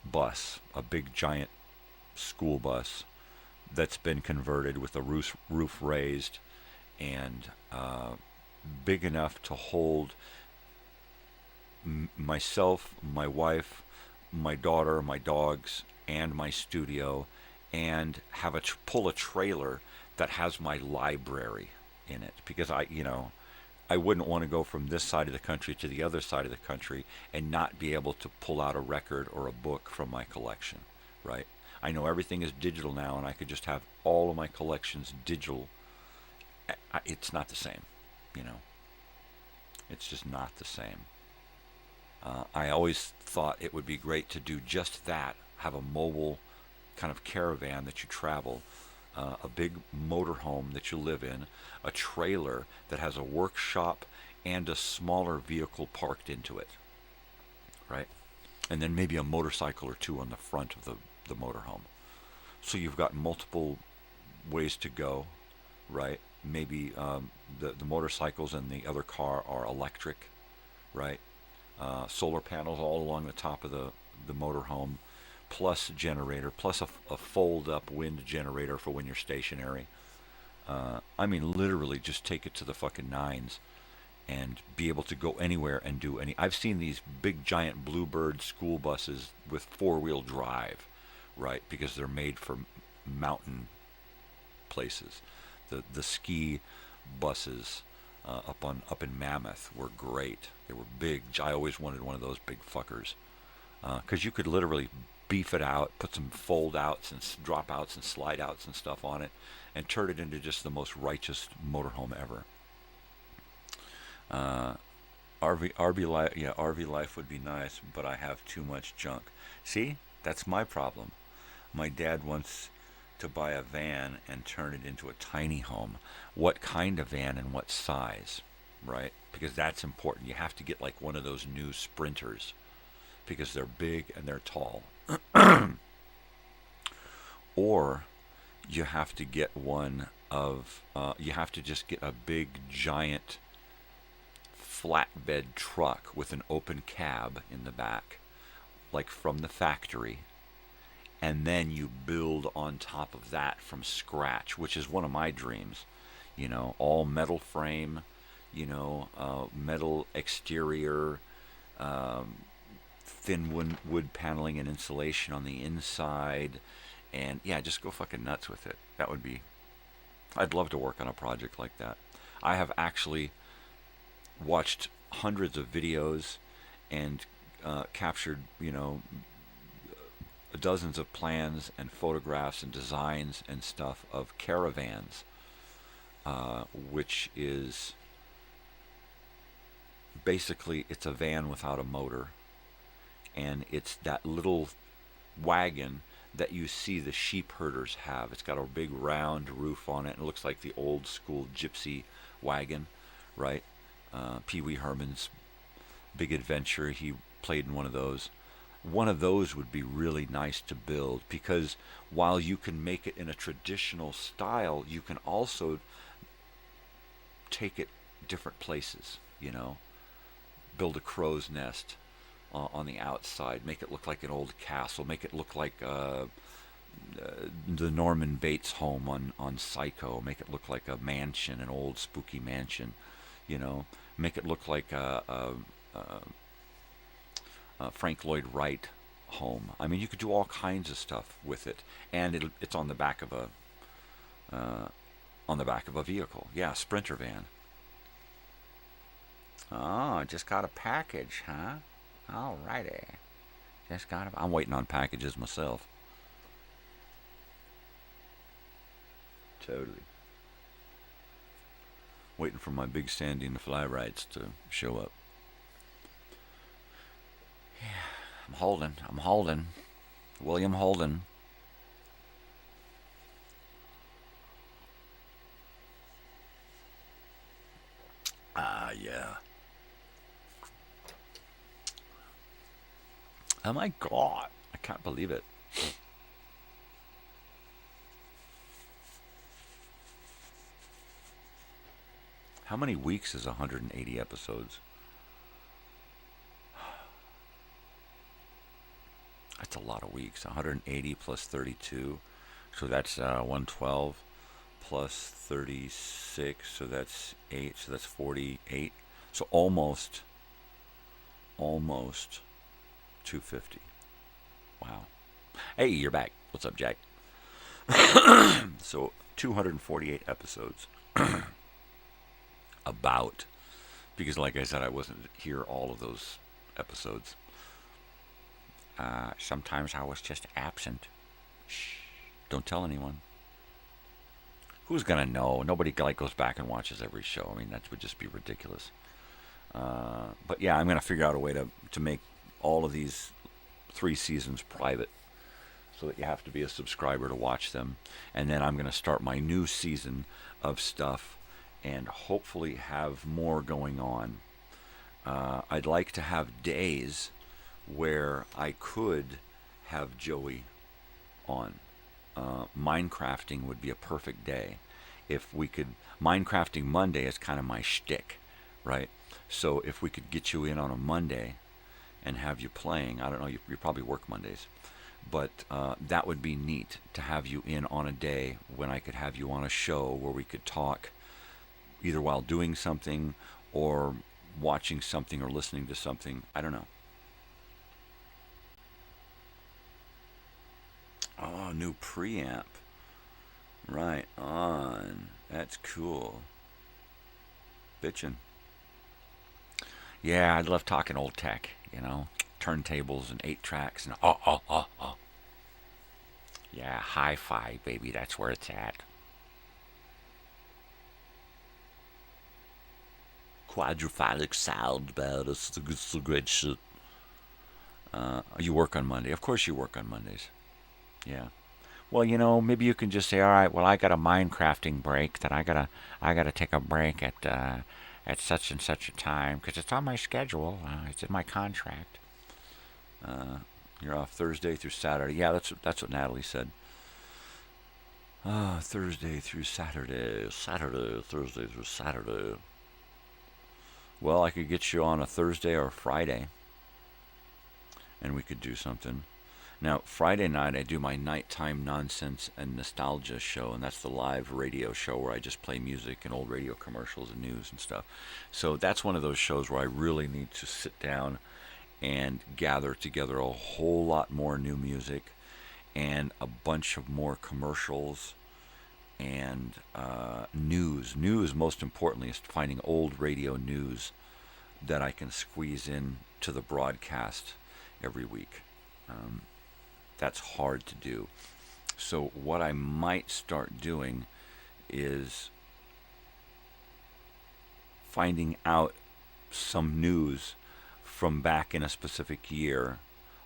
bus, a big, giant school bus that's been converted with the roof raised and big enough to hold myself, my wife, my daughter, my dogs, and my studio, and have pull a trailer that has my library in it, because I wouldn't want to go from this side of the country to the other side of the country and not be able to pull out a record or a book from my collection, right? I know everything is digital now, and I could just have all of my collections digital. It's not the same, It's just not the same. I always thought it would be great to do just that, have a mobile kind of caravan that you travel, a big motorhome that you live in, a trailer that has a workshop and a smaller vehicle parked into it, right? And then maybe a motorcycle or two on the front of the motorhome. So you've got multiple ways to go, right? Maybe the motorcycles and the other car are electric, right? Solar panels all along the top of the motorhome, plus generator, plus a fold-up wind generator for when you're stationary. I mean, literally just take it to the fucking nines and be able to go anywhere and do any... I've seen these big, giant Bluebird school buses with four-wheel drive, right? Because they're made for mountain places. The ski buses up in Mammoth were great. They were big. I always wanted one of those big fuckers, because you could literally beef it out, put some fold outs and drop outs and slide outs and stuff on it, and turn it into just the most righteous motorhome ever. RV life would be nice, but I have too much junk. See, that's my problem. My dad wants to buy a van and turn it into a tiny home. What kind of van and what size, right? Because that's important. You have to get like one of those new Sprinters, because they're big and they're tall. Or you have to get you have to just get a big, giant flatbed truck with an open cab in the back, like from the factory. And then you build on top of that from scratch, which is one of my dreams. All metal frame, metal exterior, thin wood paneling and insulation on the inside, and yeah, just go fucking nuts with it. I'd love to work on a project like that. I have actually watched hundreds of videos and captured, dozens of plans and photographs and designs and stuff of caravans, which is basically, it's a van without a motor, and it's that little wagon that you see the sheep herders have. It's got a big round roof on it, and it looks like the old school gypsy wagon, right? Pee Wee Herman's Big Adventure, he played in one of those. One of those would be really nice to build, because while you can make it in a traditional style, you can also take it different places, build a crow's nest on the outside, make it look like an old castle, make it look like the Norman Bates home on Psycho, make it look like a mansion, an old spooky mansion, make it look like a Frank Lloyd Wright home. I mean, you could do all kinds of stuff with it, and it's on the back of a vehicle. Yeah, Sprinter van. Oh, just got a package, huh? All righty. I'm waiting on packages myself. Totally. Waiting for my big Sandy and the Fly Rights to show up. Yeah, I'm holding. William Holden. Yeah. Oh my God. I can't believe it. How many weeks is 180 episodes? That's a lot of weeks. 180 plus 32. So that's 112 plus 36. So that's 8. So that's 48. So almost 250. Wow. Hey, you're back. What's up, Jack? So 248 episodes. About. Because like I said, I wasn't here all of those episodes. Sometimes I was just absent. Shh. Don't tell anyone. Who's gonna know? Nobody goes back and watches every show. I mean, that would just be ridiculous. But yeah, I'm gonna figure out a way to make all of these 3 seasons private, so that you have to be a subscriber to watch them. And then I'm gonna start my new season of stuff, and hopefully have more going on. I'd like to have days where I could have Joey on. Minecrafting would be a perfect day. If we could, Minecrafting Monday is kind of my shtick, right? So if we could get you in on a Monday and have you playing, I don't know, you probably work Mondays, but that would be neat to have you in on a day when I could have you on a show where we could talk either while doing something or watching something or listening to something. I don't know. Oh, new preamp. Right on. That's cool. Bitchin'. Yeah, I love talking old tech, you know. Turntables and 8-tracks and oh. Yeah, hi-fi, baby. That's where it's at. Quadrophonic sound, man. It's the great shit. You work on Monday. Of course you work on Mondays. Yeah. Well, you know, maybe you can just say, all right, well, I got a Minecrafting break that I gotta take a break at such and such a time because it's on my schedule. It's in my contract. You're off Thursday through Saturday. Yeah, that's what Natalie said. Thursday through Saturday. Thursday through Saturday. Well, I could get you on a Thursday or a Friday, and we could do something. Now, Friday night, I do my nighttime nonsense and nostalgia show, and that's the live radio show where I just play music and old radio commercials and news and stuff. So that's one of those shows where I really need to sit down and gather together a whole lot more new music and a bunch of more commercials and news. News, most importantly, is finding old radio news that I can squeeze in to the broadcast every week. That's hard to do. So what I might start doing is finding out some news from back in a specific year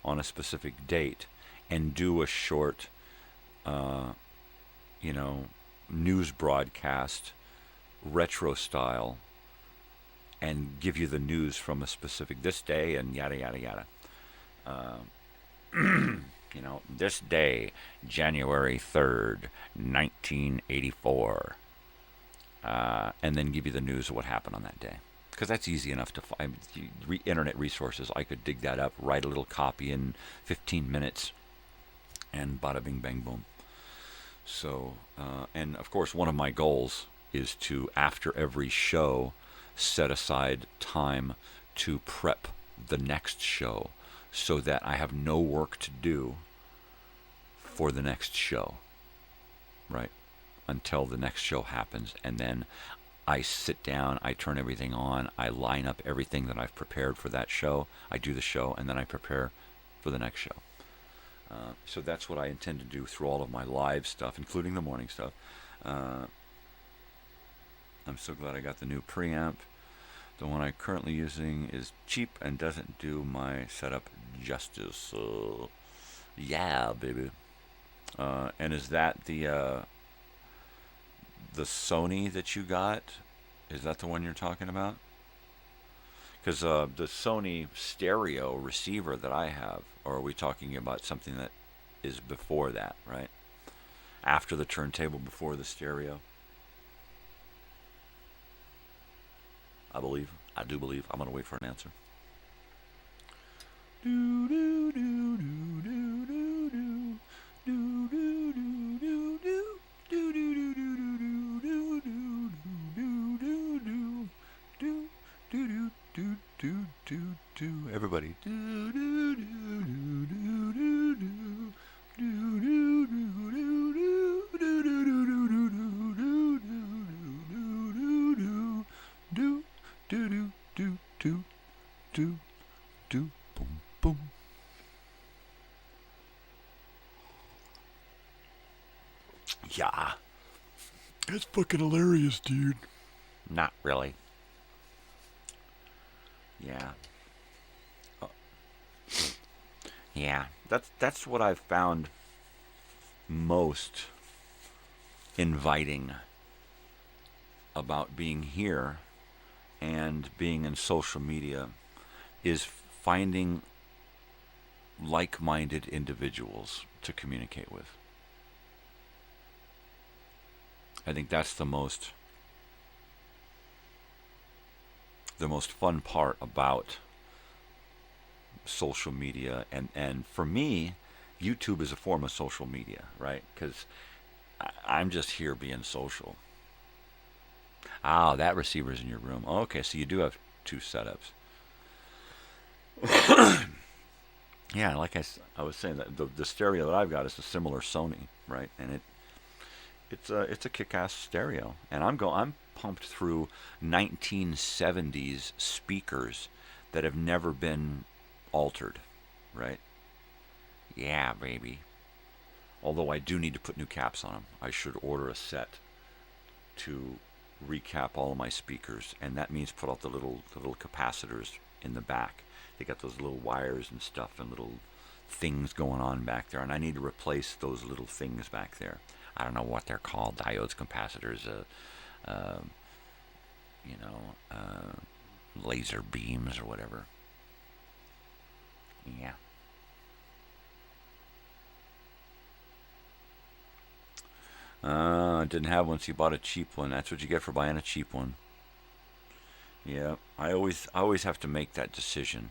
on a specific date and do a short, news broadcast, retro style, and give you the news from a specific this day and yada, yada, yada. This day, January 3rd, 1984. And then give you the news of what happened on that day. Because that's easy enough to find. Internet resources, I could dig that up, write a little copy in 15 minutes, and bada bing bang boom. So, and of course, one of my goals is to, after every show, set aside time to prep the next show so that I have no work to do for the next show, right? Until the next show happens. And then I sit down, I turn everything on, I line up everything that I've prepared for that show. I do the show, and then I prepare for the next show. So that's what I intend to do through all of my live stuff, including the morning stuff. I'm so glad I got the new preamp. The one I'm currently using is cheap and doesn't do my setup justice. Yeah, baby. And is that the Sony that you got? Is that the one you're talking about? Because the Sony stereo receiver that I have, or are we talking about something that is before that, right? After the turntable, before the stereo? I do believe. I'm going to wait for an answer. Everybody. Boom, boom. Yeah. That's fucking hilarious, dude. Not really. Yeah. Yeah. That's what I've found most inviting about being here and being in social media is finding like-minded individuals to communicate with. I think that's the most fun part about social media, and for me, YouTube is a form of social media, right? Because I'm just here being social. Ah, that receiver's in your room. Okay, so you do have two setups. Yeah, like I was saying, that the stereo that I've got is a similar Sony, right? And it's a kick-ass stereo, and I'm pumped through 1970s speakers that have never been altered, right? Yeah, baby. Although I do need to put new caps on them. I should order a set to recap all of my speakers, and that means put out the little capacitors in the back. They got those little wires and stuff and little things going on back there, and I need to replace those little things back there. I don't know what they're called, diodes, capacitors, laser beams or whatever. Yeah. I didn't have one, so you bought a cheap one. That's what you get for buying a cheap one. Yeah, I always have to make that decision.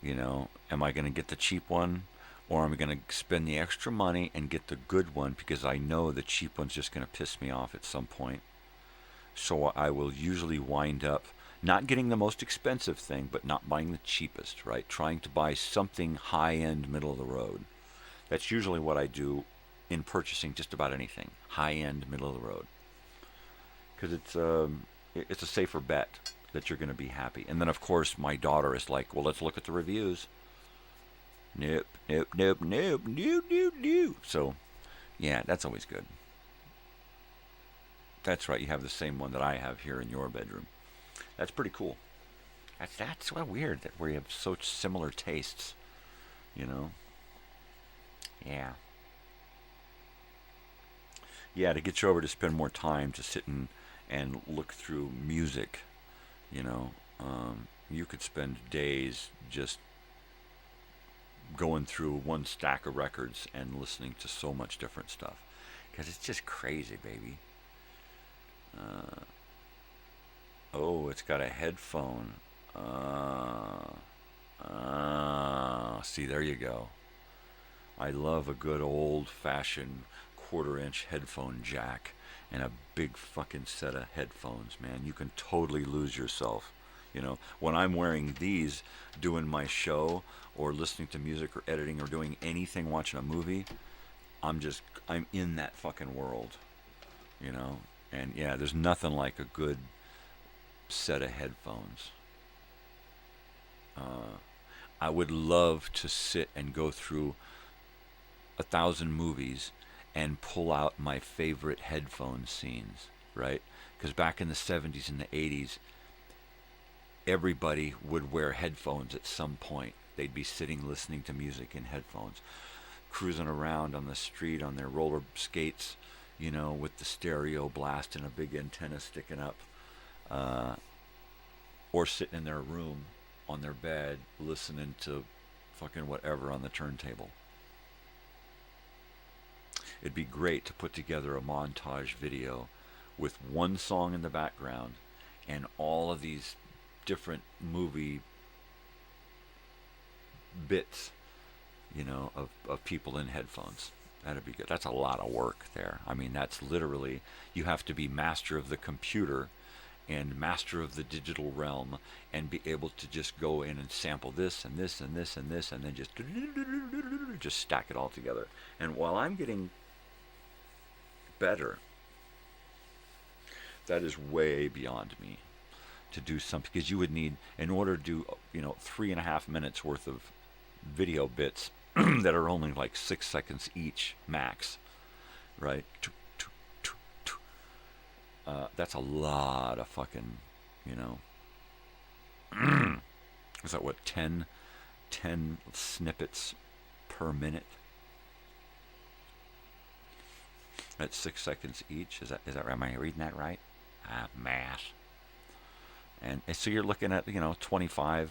You know, am I going to get the cheap one, or am I going to spend the extra money and get the good one because I know the cheap one's just going to piss me off at some point. So I will usually wind up not getting the most expensive thing, but not buying the cheapest, right? Trying to buy something high-end, middle of the road. That's usually what I do in purchasing just about anything. High-end, middle of the road. Because it's a safer bet that you're going to be happy. And then, of course, my daughter is like, well, let's look at the reviews. Nope. So, yeah, that's always good. That's right, you have the same one that I have here in your bedroom. That's pretty cool. That's so weird that we have such similar tastes, you know? Yeah. Yeah, to get you over to spend more time to sit and look through music, you know. You could spend days just going through one stack of records and listening to so much different stuff. Because it's just crazy, baby. Oh, it's got a headphone. See, there you go. I love a good old-fashioned quarter-inch headphone jack and a big fucking set of headphones, man. You can totally lose yourself. You know, when I'm wearing these, doing my show or listening to music or editing or doing anything, watching a movie, I'm in that fucking world, you know. And yeah, there's nothing like a good set of headphones. I would love to sit and go through 1,000 movies and pull out my favorite headphone scenes, right? Because back in the 70s and the 80s, everybody would wear headphones at some point. They'd be sitting listening to music in headphones, cruising around on the street on their roller skates, you know, with the stereo blast and a big antenna sticking up, or sitting in their room on their bed listening to fucking whatever on the turntable. It'd be great to put together a montage video with one song in the background and all of these different movie bits, you know, of people in headphones. That'd be good. That's a lot of work there. I mean, that's literally, you have to be master of the computer and master of the digital realm and be able to just go in and sample this and this and this and this and then just stack it all together. And while I'm getting better, that is way beyond me to do something, because you would need, in order to do, you know, 3.5 minutes worth of video bits that are only like 6 seconds each max, right? That's a lot of fucking, you know, is that what, 10 snippets per minute? That's 6 seconds each. Is that right? Am I reading that right? Math. And so you're looking at, you know, 25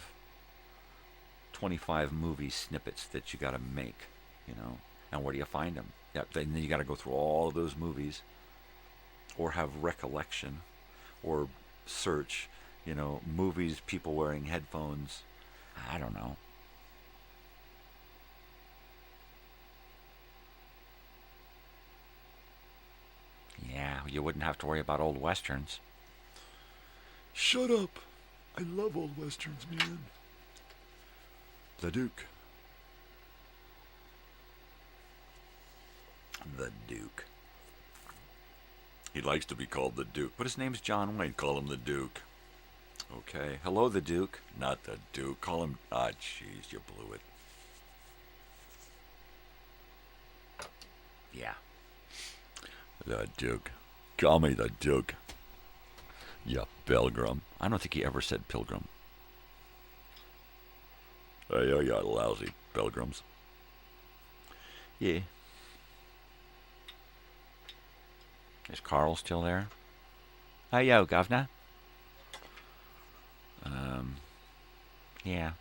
movie snippets that you got to make, you know. And where do you find them? Yeah, then you got to go through all of those movies, or have recollection, or search, you know, movies, people wearing headphones. I don't know. Yeah, you wouldn't have to worry about old westerns. Shut up. I love old westerns, man. The Duke. The Duke. He likes to be called the Duke, but his name's John Wayne. Call him the Duke. Okay. Hello, the Duke. Not the Duke. Call him... Ah, jeez, you blew it. Yeah. The Duke. Call me the Duke. Yeah, Pilgrim. I don't think he ever said Pilgrim. Oh, yeah, lousy Pilgrims. Yeah. Is Carl still there? Oh, yo, Governor. Yeah.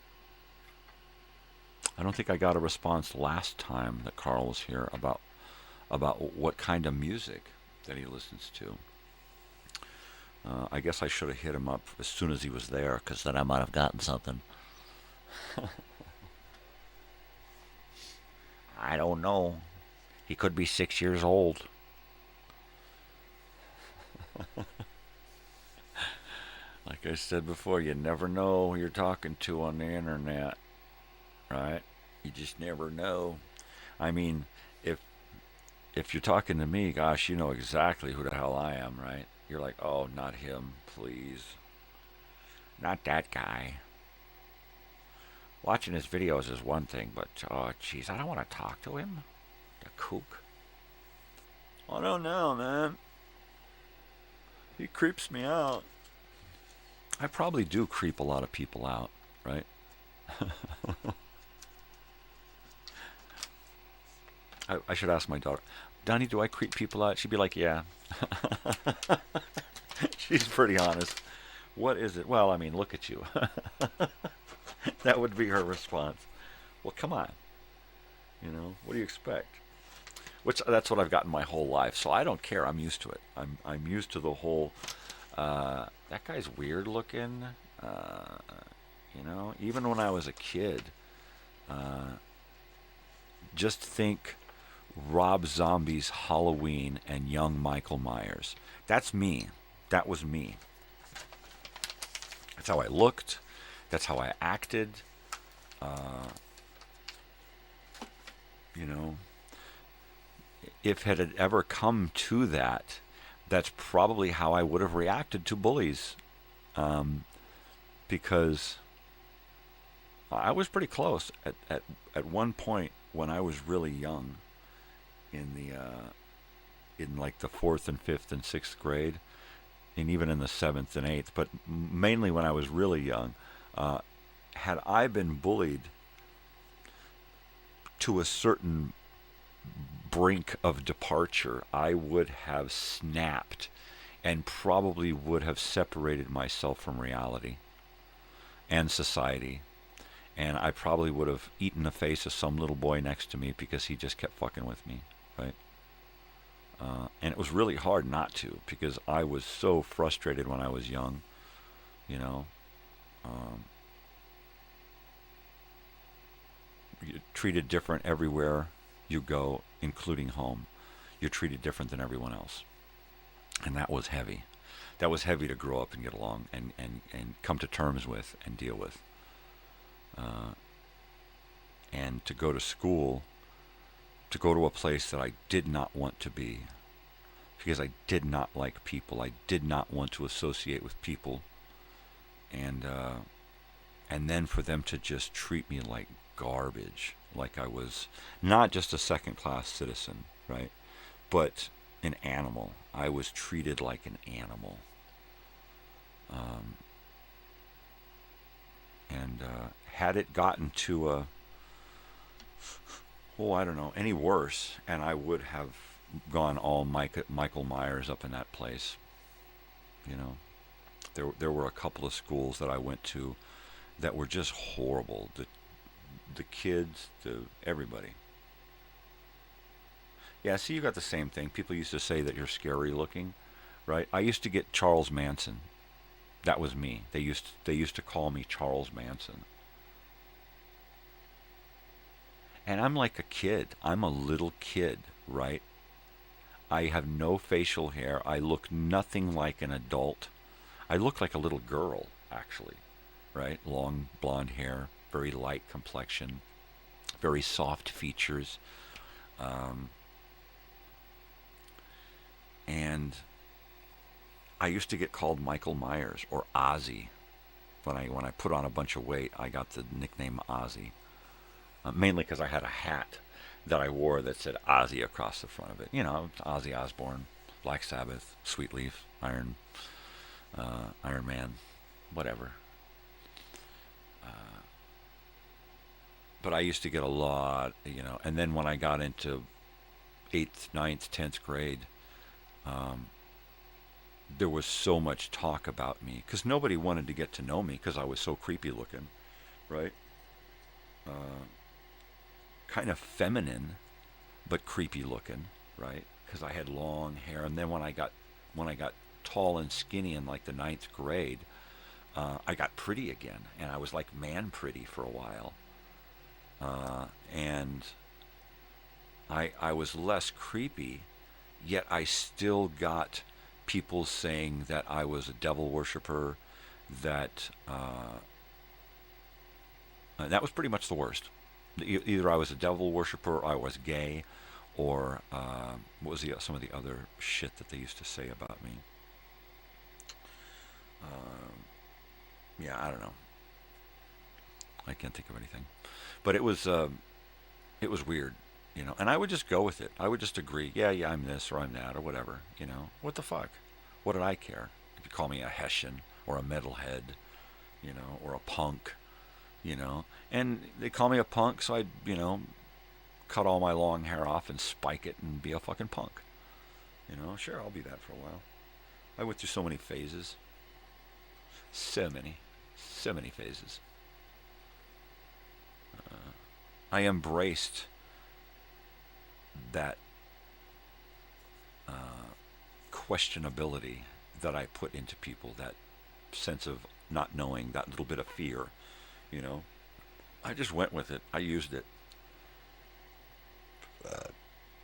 I don't think I got a response last time that Carl was here about what kind of music that he listens to. I guess I should have hit him up as soon as he was there, because then I might have gotten something. I don't know. He could be 6 years old. Like I said before, you never know who you're talking to on the internet, right? You just never know. I mean, if you're talking to me, gosh, you know exactly who the hell I am, right? You're like, oh, not him, please. Not that guy. Watching his videos is one thing, but, oh, jeez, I don't want to talk to him. The kook. I don't know, man. He creeps me out. I probably do creep a lot of people out, right? I should ask my daughter, Donnie, do I creep people out? She'd be like, yeah. She's pretty honest. What is it? Well, I mean, look at you. That would be her response. Well, come on. You know, what do you expect? That's what I've gotten my whole life, so I don't care. I'm used to it. I'm used to the whole, that guy's weird looking. You know, even when I was a kid, just think Rob Zombie's Halloween and young Michael Myers. That's me. That was me. That's how I looked. That's how I acted. You know, if it had ever come to that, that's probably how I would have reacted to bullies because I was pretty close at one point when I was really young, in like the 4th and 5th and 6th grade, and even in the 7th and 8th, but mainly when I was really young, had I been bullied to a certain brink of departure, I would have snapped and probably would have separated myself from reality and society. And I probably would have eaten the face of some little boy next to me because he just kept fucking with me, right? And it was really hard not to, because I was so frustrated when I was young, you know. You're treated different everywhere you go, including home. You're treated different than everyone else. And that was heavy. That was heavy to grow up and get along and come to terms with and deal with. And to go to school, to go to a place that I did not want to be, because I did not like people. I did not want to associate with people. And then for them to just treat me like garbage, like I was not just a second-class citizen, right, but an animal. I was treated like an animal. Had it gotten to I don't know, any worse, and I would have gone all Michael Myers up in that place. You know, there were a couple of schools that I went to that were just horrible. The kids, everybody. Yeah, see, you got the same thing. People used to say that you're scary looking, right? I used to get Charles Manson. That was me. They used to call me Charles Manson. And I'm like a kid. I'm a little kid, right? I have no facial hair. I look nothing like an adult. I look like a little girl, actually, right? Long blonde hair, very light complexion, very soft features. And I used to get called Michael Myers or Ozzy. When I put on a bunch of weight, I got the nickname Ozzy. Mainly because I had a hat that I wore that said Ozzy across the front of it. You know, Ozzy Osbourne, Black Sabbath, Sweetleaf, Iron Man, whatever. But I used to get a lot, you know. And then when I got into 8th, 9th, 10th grade, there was so much talk about me because nobody wanted to get to know me because I was so creepy looking, right? Kind of feminine, but creepy looking, right? Because I had long hair, and then when I got tall and skinny in like the 9th grade, I got pretty again, and I was like man pretty for a while, and I was less creepy, yet I still got people saying that I was a devil worshiper, that was pretty much the worst. Either I was a devil worshiper, or I was gay, or what was some of the other shit that they used to say about me? Yeah, I don't know. I can't think of anything, but it was weird, you know. And I would just go with it. I would just agree. Yeah, I'm this or I'm that or whatever. You know, what the fuck? What did I care? If you call me a Hessian or a metalhead, you know, or a punk. You know, and they call me a punk, so I'd, you know, cut all my long hair off and spike it and be a fucking punk. You know, sure, I'll be that for a while. I went through so many phases. So many phases. I embraced that questionability that I put into people, that sense of not knowing, that little bit of fear. You know, I just went with it. I used it.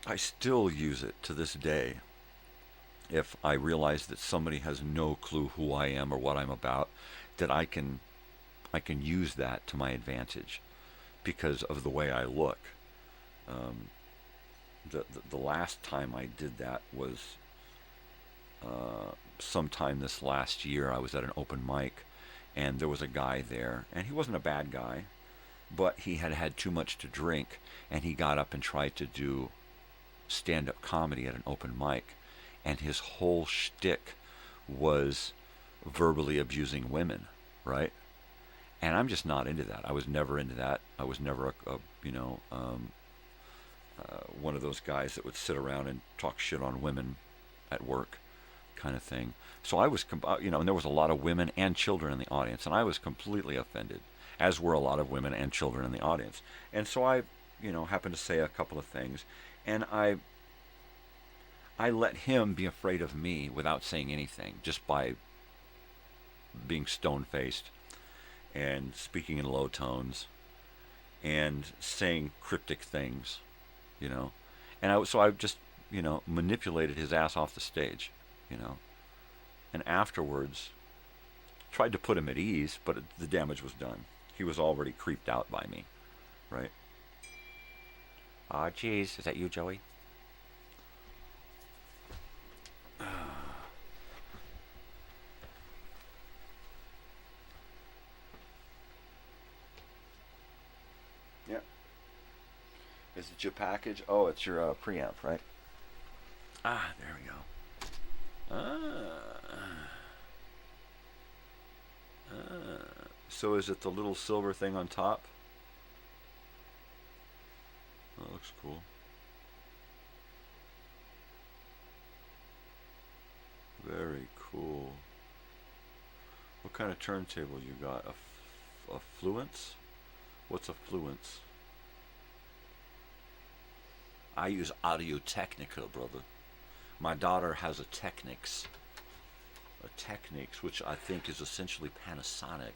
I still use it to this day. If I realize that somebody has no clue who I am or what I'm about, that I can use that to my advantage because of the way I look. The last time I did that was sometime this last year, I was at an open mic, and there was a guy there, and he wasn't a bad guy, but he had had too much to drink, and he got up and tried to do stand-up comedy at an open mic, and his whole shtick was verbally abusing women, right? And I'm just not into that. I was never into that. I was never one of those guys that would sit around and talk shit on women at work, kind of thing. So I was, and there was a lot of women and children in the audience, and I was completely offended, as were a lot of women and children in the audience. And so I, happened to say a couple of things, and I let him be afraid of me without saying anything, just by being stone-faced and speaking in low tones and saying cryptic things, And I just, manipulated his ass off the stage, And afterwards, tried to put him at ease, but the damage was done. He was already creeped out by me, right? Ah, geez, is that you, Joey? Yeah. Is it your package? Oh, it's your preamp, right? Ah, there we go. So is it the little silver thing on top? That looks cool. Very cool. What kind of turntable you got? A Fluence? What's a Fluence? I use Audio-Technica, brother. My daughter has a Technics. A Technics, which I think is essentially Panasonic.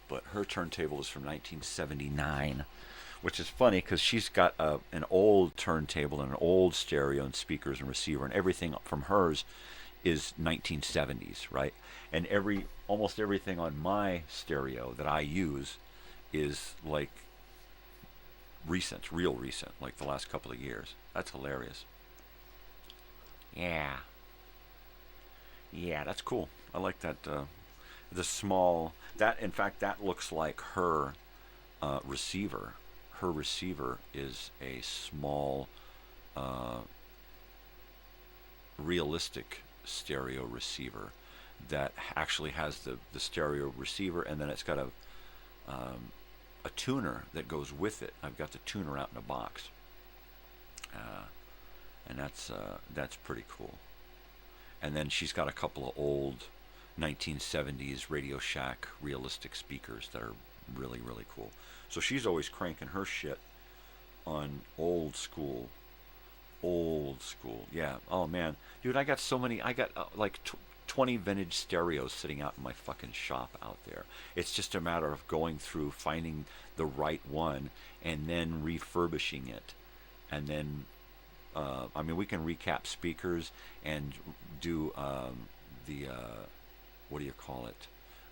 But her turntable is from 1979, which is funny because she's got an old turntable and an old stereo and speakers and receiver, and everything from hers is 1970s, right? And almost everything on my stereo that I use is like recent, real recent, like the last couple of years. That's hilarious. Yeah, that's cool. I like that. The small, in fact, that looks like her receiver. Her receiver is a small, realistic stereo receiver that actually has the stereo receiver, and then it's got a tuner that goes with it. I've got the tuner out in a box, and that's pretty cool. And then she's got a couple of old 1970s Radio Shack realistic speakers that are really, really cool. So she's always cranking her shit on old school. Yeah. Oh man, dude, I got so many. I got like 20 vintage stereos sitting out in my fucking shop out there. It's just a matter of going through, finding the right one, and then refurbishing it, and then we can recap speakers and do what do you call it?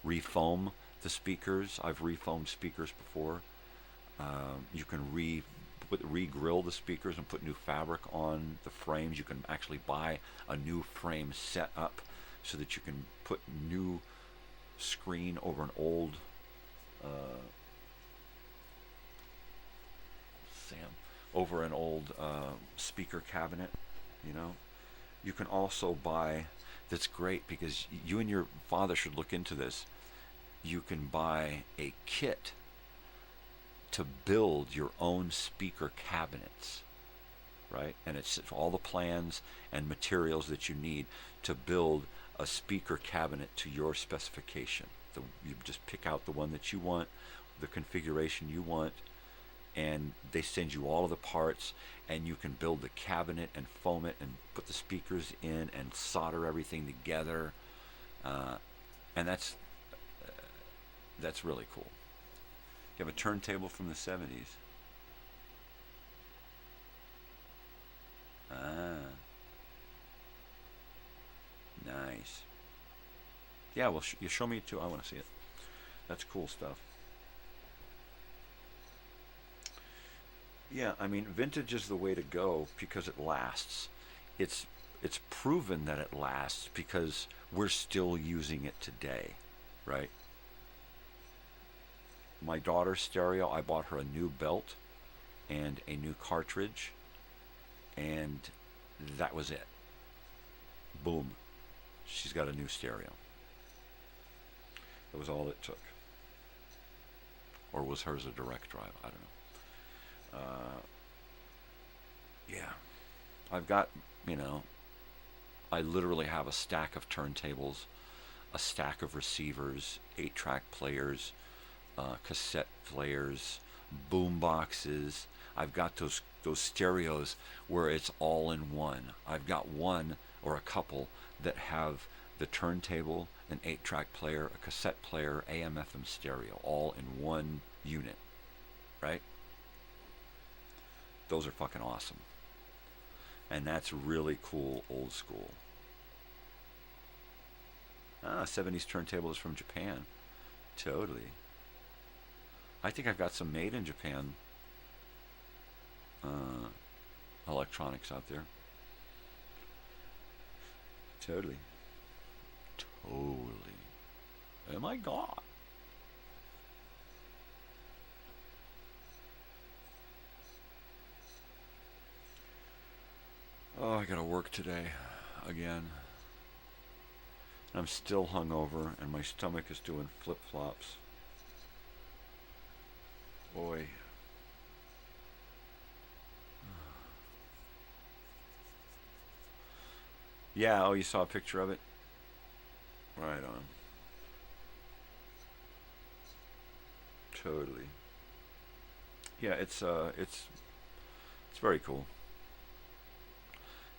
Refoam the speakers. I've refoamed speakers before. You can re-grill the speakers and put new fabric on the frames. You can actually buy a new frame set up so that you can put new screen over an old speaker cabinet. You can also buy, that's great because you and your father should look into this. You can buy a kit to build your own speaker cabinets, right? And it's all the plans and materials that you need to build a speaker cabinet to your specification. You just pick out the one that you want, the configuration you want, and they send you all of the parts, and you can build the cabinet and foam it and put the speakers in and solder everything together, and that's really cool. You have a turntable from the 70s. Nice. Yeah, well, you show me too. I want to see it. That's cool stuff. Yeah, vintage is the way to go because it lasts. It's it's proven that it lasts because we're still using it today, right? My daughter's stereo, I bought her a new belt and a new cartridge, and that was it. Boom. She's got a new stereo. That was all it took. Or was hers a direct drive? I don't know. Yeah. I've got, I literally have a stack of turntables, a stack of receivers, 8-track players, cassette players, boom boxes. I've got those stereos where it's all in one. I've got one or a couple that have the turntable, an 8-track player, a cassette player, AM/FM stereo, all in one unit, right? Those are fucking awesome. And that's really cool, old school. 70s turntables from Japan. Totally. I think I've got some made in Japan electronics out there. Totally. Totally. Oh my God. Oh, I gotta work today again. I'm still hungover and my stomach is doing flip-flops. Boy. Yeah, oh, you saw a picture of it? Right on. Totally. Yeah, it's very cool.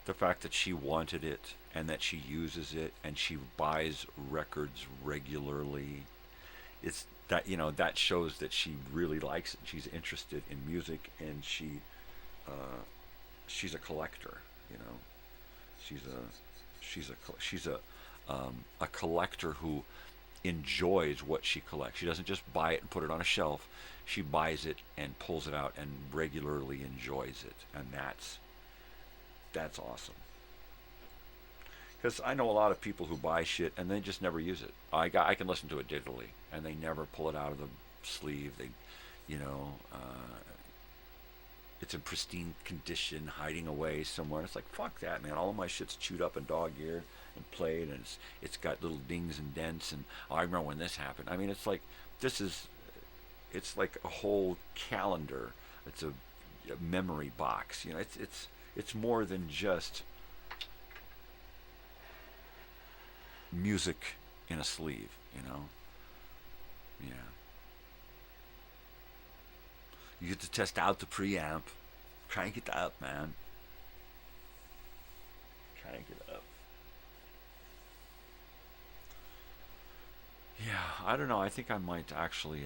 The fact that she wanted it and that she uses it and she buys records regularly, it's that, that shows that she really likes it. She's interested in music, and she's a collector. She's a collector who enjoys what she collects. She doesn't just buy it and put it on a shelf. She buys it and pulls it out and regularly enjoys it, and that's awesome. Because I know a lot of people who buy shit and they just never use it. I can listen to it digitally, and they never pull it out of the sleeve. They, it's in pristine condition, hiding away somewhere. It's like, fuck that, man. All of my shit's chewed up and dog-eared and played, and it's got little dings and dents. And I remember when this happened. I mean, it's like it's like a whole calendar. It's a memory box. It's more than just music in a sleeve, Yeah. You get to test out the preamp. Crank it up, man. Crank it up. Yeah, I don't know. I think I might actually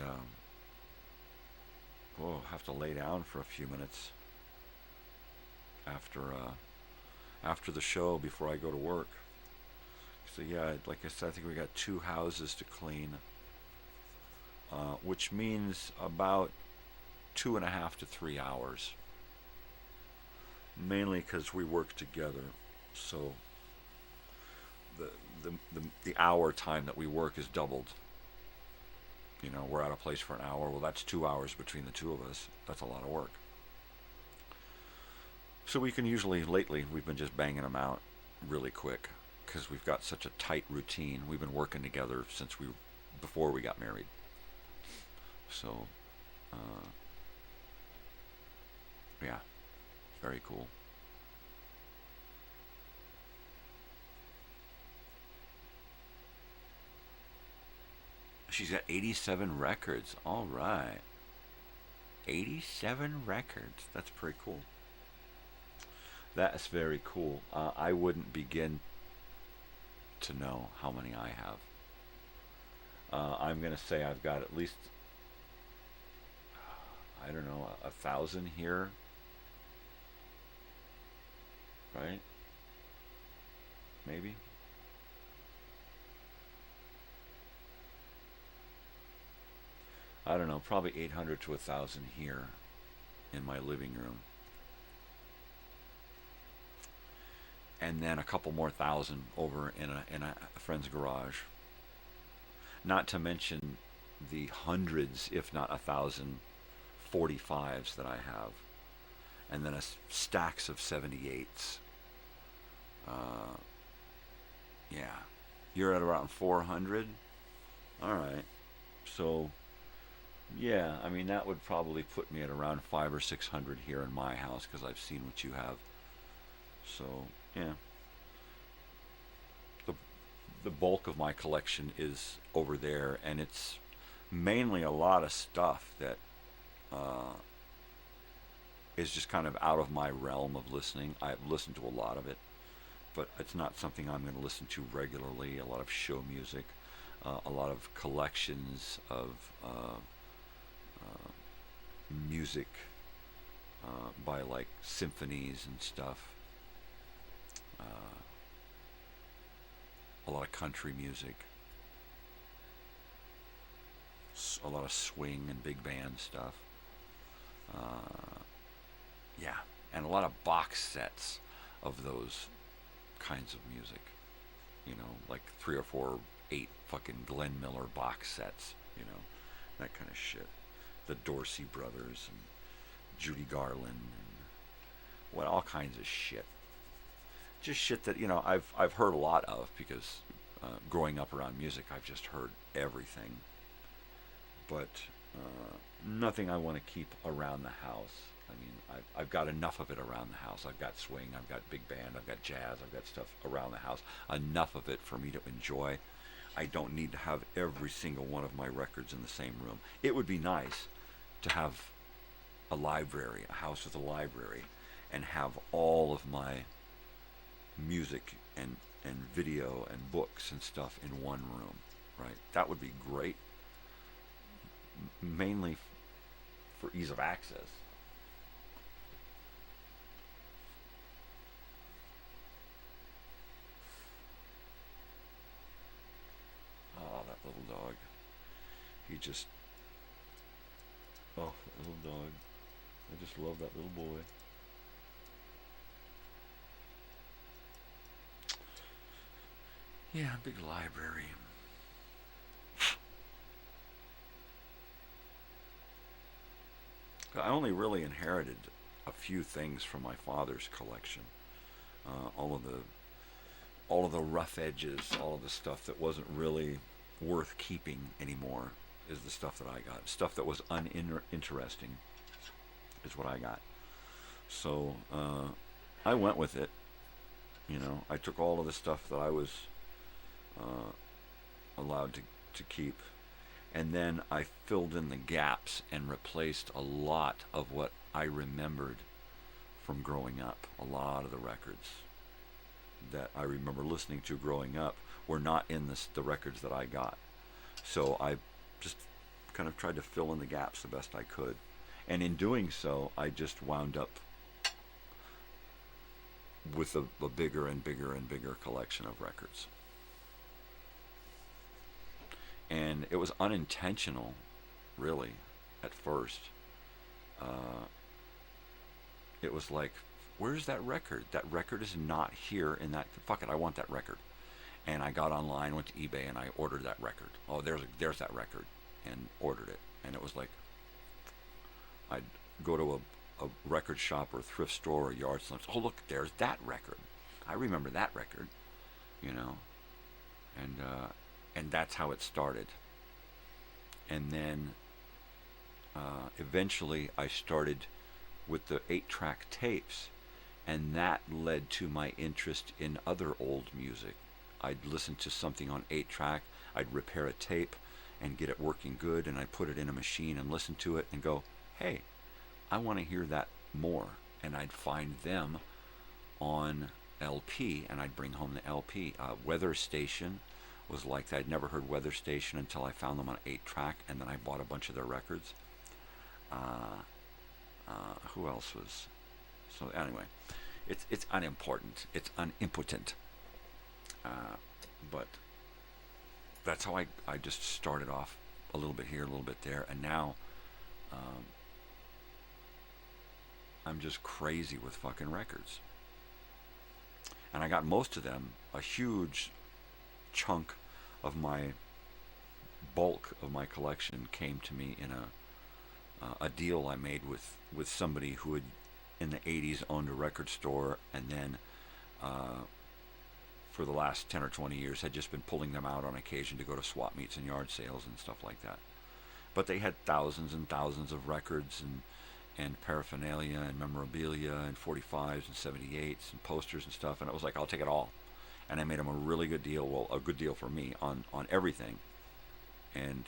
have to lay down for a few minutes after the show before I go to work. So yeah, like I said, I think we got 2 houses to clean, which means about 2.5 to 3 hours. Mainly because we work together, so the hour time that we work is doubled. We're out of place for an hour. Well, that's 2 hours between the two of us. That's a lot of work. So we can usually, lately, we've been just banging them out really quick because we've got such a tight routine. We've been working together since before we got married. So, yeah, very cool. She's got 87 records. All right. 87 records. That's pretty cool. That's very cool. I wouldn't begin to know how many I have. I'm going to say I've got at least, I don't know, 1,000 here. Right? Maybe. I don't know, probably 800 to 1,000 here in my living room. and then a couple more thousand over in a friend's garage. Not to mention the hundreds, if not 1,000, 45s that I have, and then stacks of 78s. Yeah, you're at around 400. All right, so yeah, I mean that would probably put me at around 500 or 600 here in my house because I've seen what you have. So yeah, the bulk of my collection is over there, and it's mainly a lot of stuff that is just kind of out of my realm of listening. I've listened to a lot of it, but it's not something I'm going to listen to regularly. A lot of show music, a lot of collections of music by like symphonies and stuff. A lot of country music, a lot of swing and big band stuff. Yeah, and a lot of box sets of those kinds of music. You know, like 3 or 4, 8 fucking Glenn Miller box sets. You know, that kind of shit. The Dorsey Brothers and Judy Garland and all kinds of shit. Just shit that, you know, I've heard a lot of because growing up around music, I've just heard everything. But nothing I want to keep around the house. I mean, I've got enough of it around the house. I've got swing, I've got big band, I've got jazz, I've got stuff around the house. Enough of it for me to enjoy. I don't need to have every single one of my records in the same room. It would be nice to have a library, a house with a library, and have all of my music and video and books and stuff in one room, right? That would be great, mainly for ease of access. Oh, that little dog. He just... Oh, that little dog. I just love that little boy. Yeah, big library. I only really inherited a few things from my father's collection. All of the rough edges, all of the stuff that wasn't really worth keeping anymore is the stuff that I got. Stuff that was uninteresting is what I got. So I went with it. You know, I took all of the stuff that I was allowed to keep, and then I filled in the gaps and replaced a lot of what I remembered from growing up. A lot of the records that I remember listening to growing up were not in the records that I got. So I just kind of tried to fill in the gaps the best I could. And in doing so, I just wound up with a bigger and bigger and bigger collection of records. And it was unintentional, really, at first. It was like, where's that record? That record is not here in that... Fuck it, I want that record. And I got online, went to eBay, and I ordered that record. Oh, there's that record. And ordered it. And it was like... I'd go to a record shop or a thrift store or a yard sale. Oh, look, there's that record. I remember that record. You know? And that's how it started. And then eventually I started with the 8-track tapes, and that led to my interest in other old music. I'd listen to something on 8-track, I'd repair a tape and get it working good, and I'd put it in a machine and listen to it and go, hey, I want to hear that more. And I'd find them on LP, and I'd bring home the LP. Weather Station was like that. I'd never heard Weather Station until I found them on 8-track, and then I bought a bunch of their records. Who else was... So anyway, it's unimportant. It's unimpotent. But that's how I just started off a little bit here, a little bit there, and now I'm just crazy with fucking records. And I got most of them. A huge chunk of my bulk of my collection came to me in a deal I made with somebody who had in the 80s owned a record store, and then for the last 10 or 20 years had just been pulling them out on occasion to go to swap meets and yard sales and stuff like that. But they had thousands and thousands of records and paraphernalia and memorabilia and 45s and 78s and posters and stuff, and it was like, I'll take it all. And I made them a really good deal, well, a good deal for me on everything, and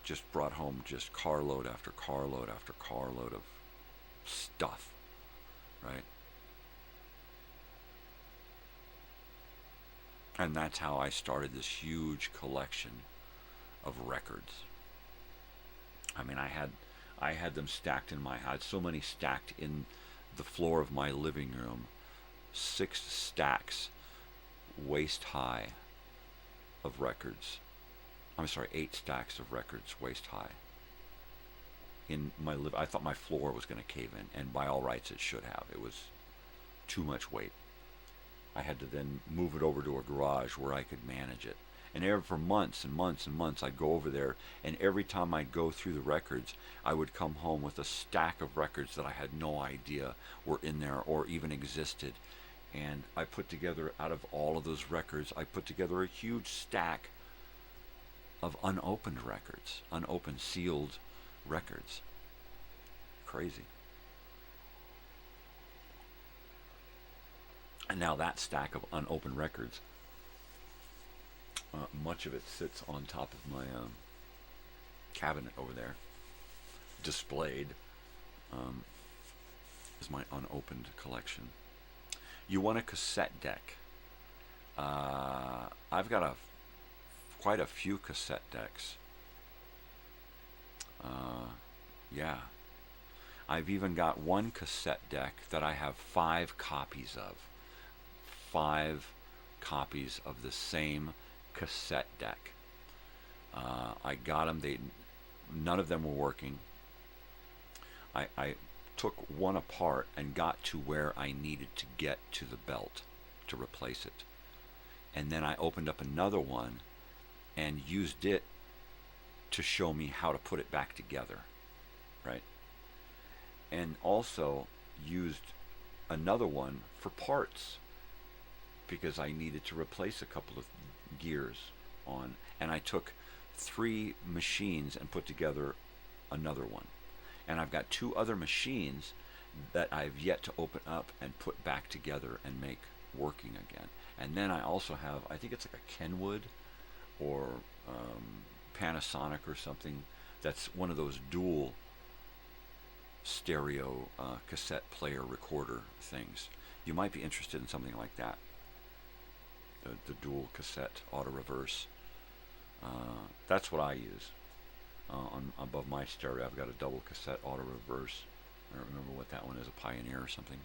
just brought home just carload after carload after carload of stuff, right? And that's how I started this huge collection of records. I mean, I had them stacked in I had so many stacked in the floor of my living room, 6 stacks waist high of records. I'm sorry, 8 stacks of records waist high. In my I thought my floor was going to cave in, and by all rights it should have. It was too much weight. I had to then move it over to a garage where I could manage it. And for months and months and months, I'd go over there, and every time I'd go through the records, I would come home with a stack of records that I had no idea were in there or even existed. And I put together, out of all of those records, I put together a huge stack of unopened records, unopened, sealed records. Crazy. And now that stack of unopened records, much of it sits on top of my cabinet over there, displayed, is my unopened collection. You want a cassette deck? I've got quite a few cassette decks. Yeah. I've even got one cassette deck that I have 5 copies of. 5 copies of the same cassette deck. I got them. None of them were working. I took one apart and got to where I needed to get to the belt to replace it. And then I opened up another one and used it to show me how to put it back together, right? And also used another one for parts because I needed to replace a couple of gears on, and I took 3 machines and put together another one. And I've got 2 other machines that I've yet to open up and put back together and make working again. And then I also have, I think it's like a Kenwood or Panasonic or something, that's one of those dual stereo cassette player recorder things. You might be interested in something like that. The dual cassette auto reverse. That's what I use. Above my stereo, I've got a double cassette auto reverse. I don't remember what that one is, a Pioneer or something.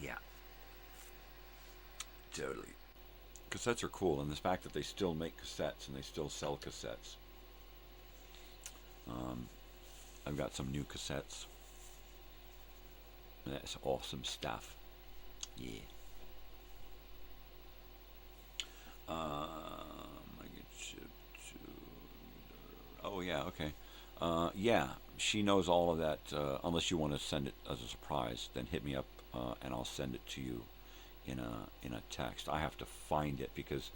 Yeah. Totally. Cassettes are cool, and the fact that they still make cassettes and they still sell cassettes. I've got some new cassettes. And that's awesome stuff. Yeah. Oh yeah, okay. Yeah, she knows all of that. Unless you want to send it as a surprise, then hit me up and I'll send it to you in a text. I have to find it because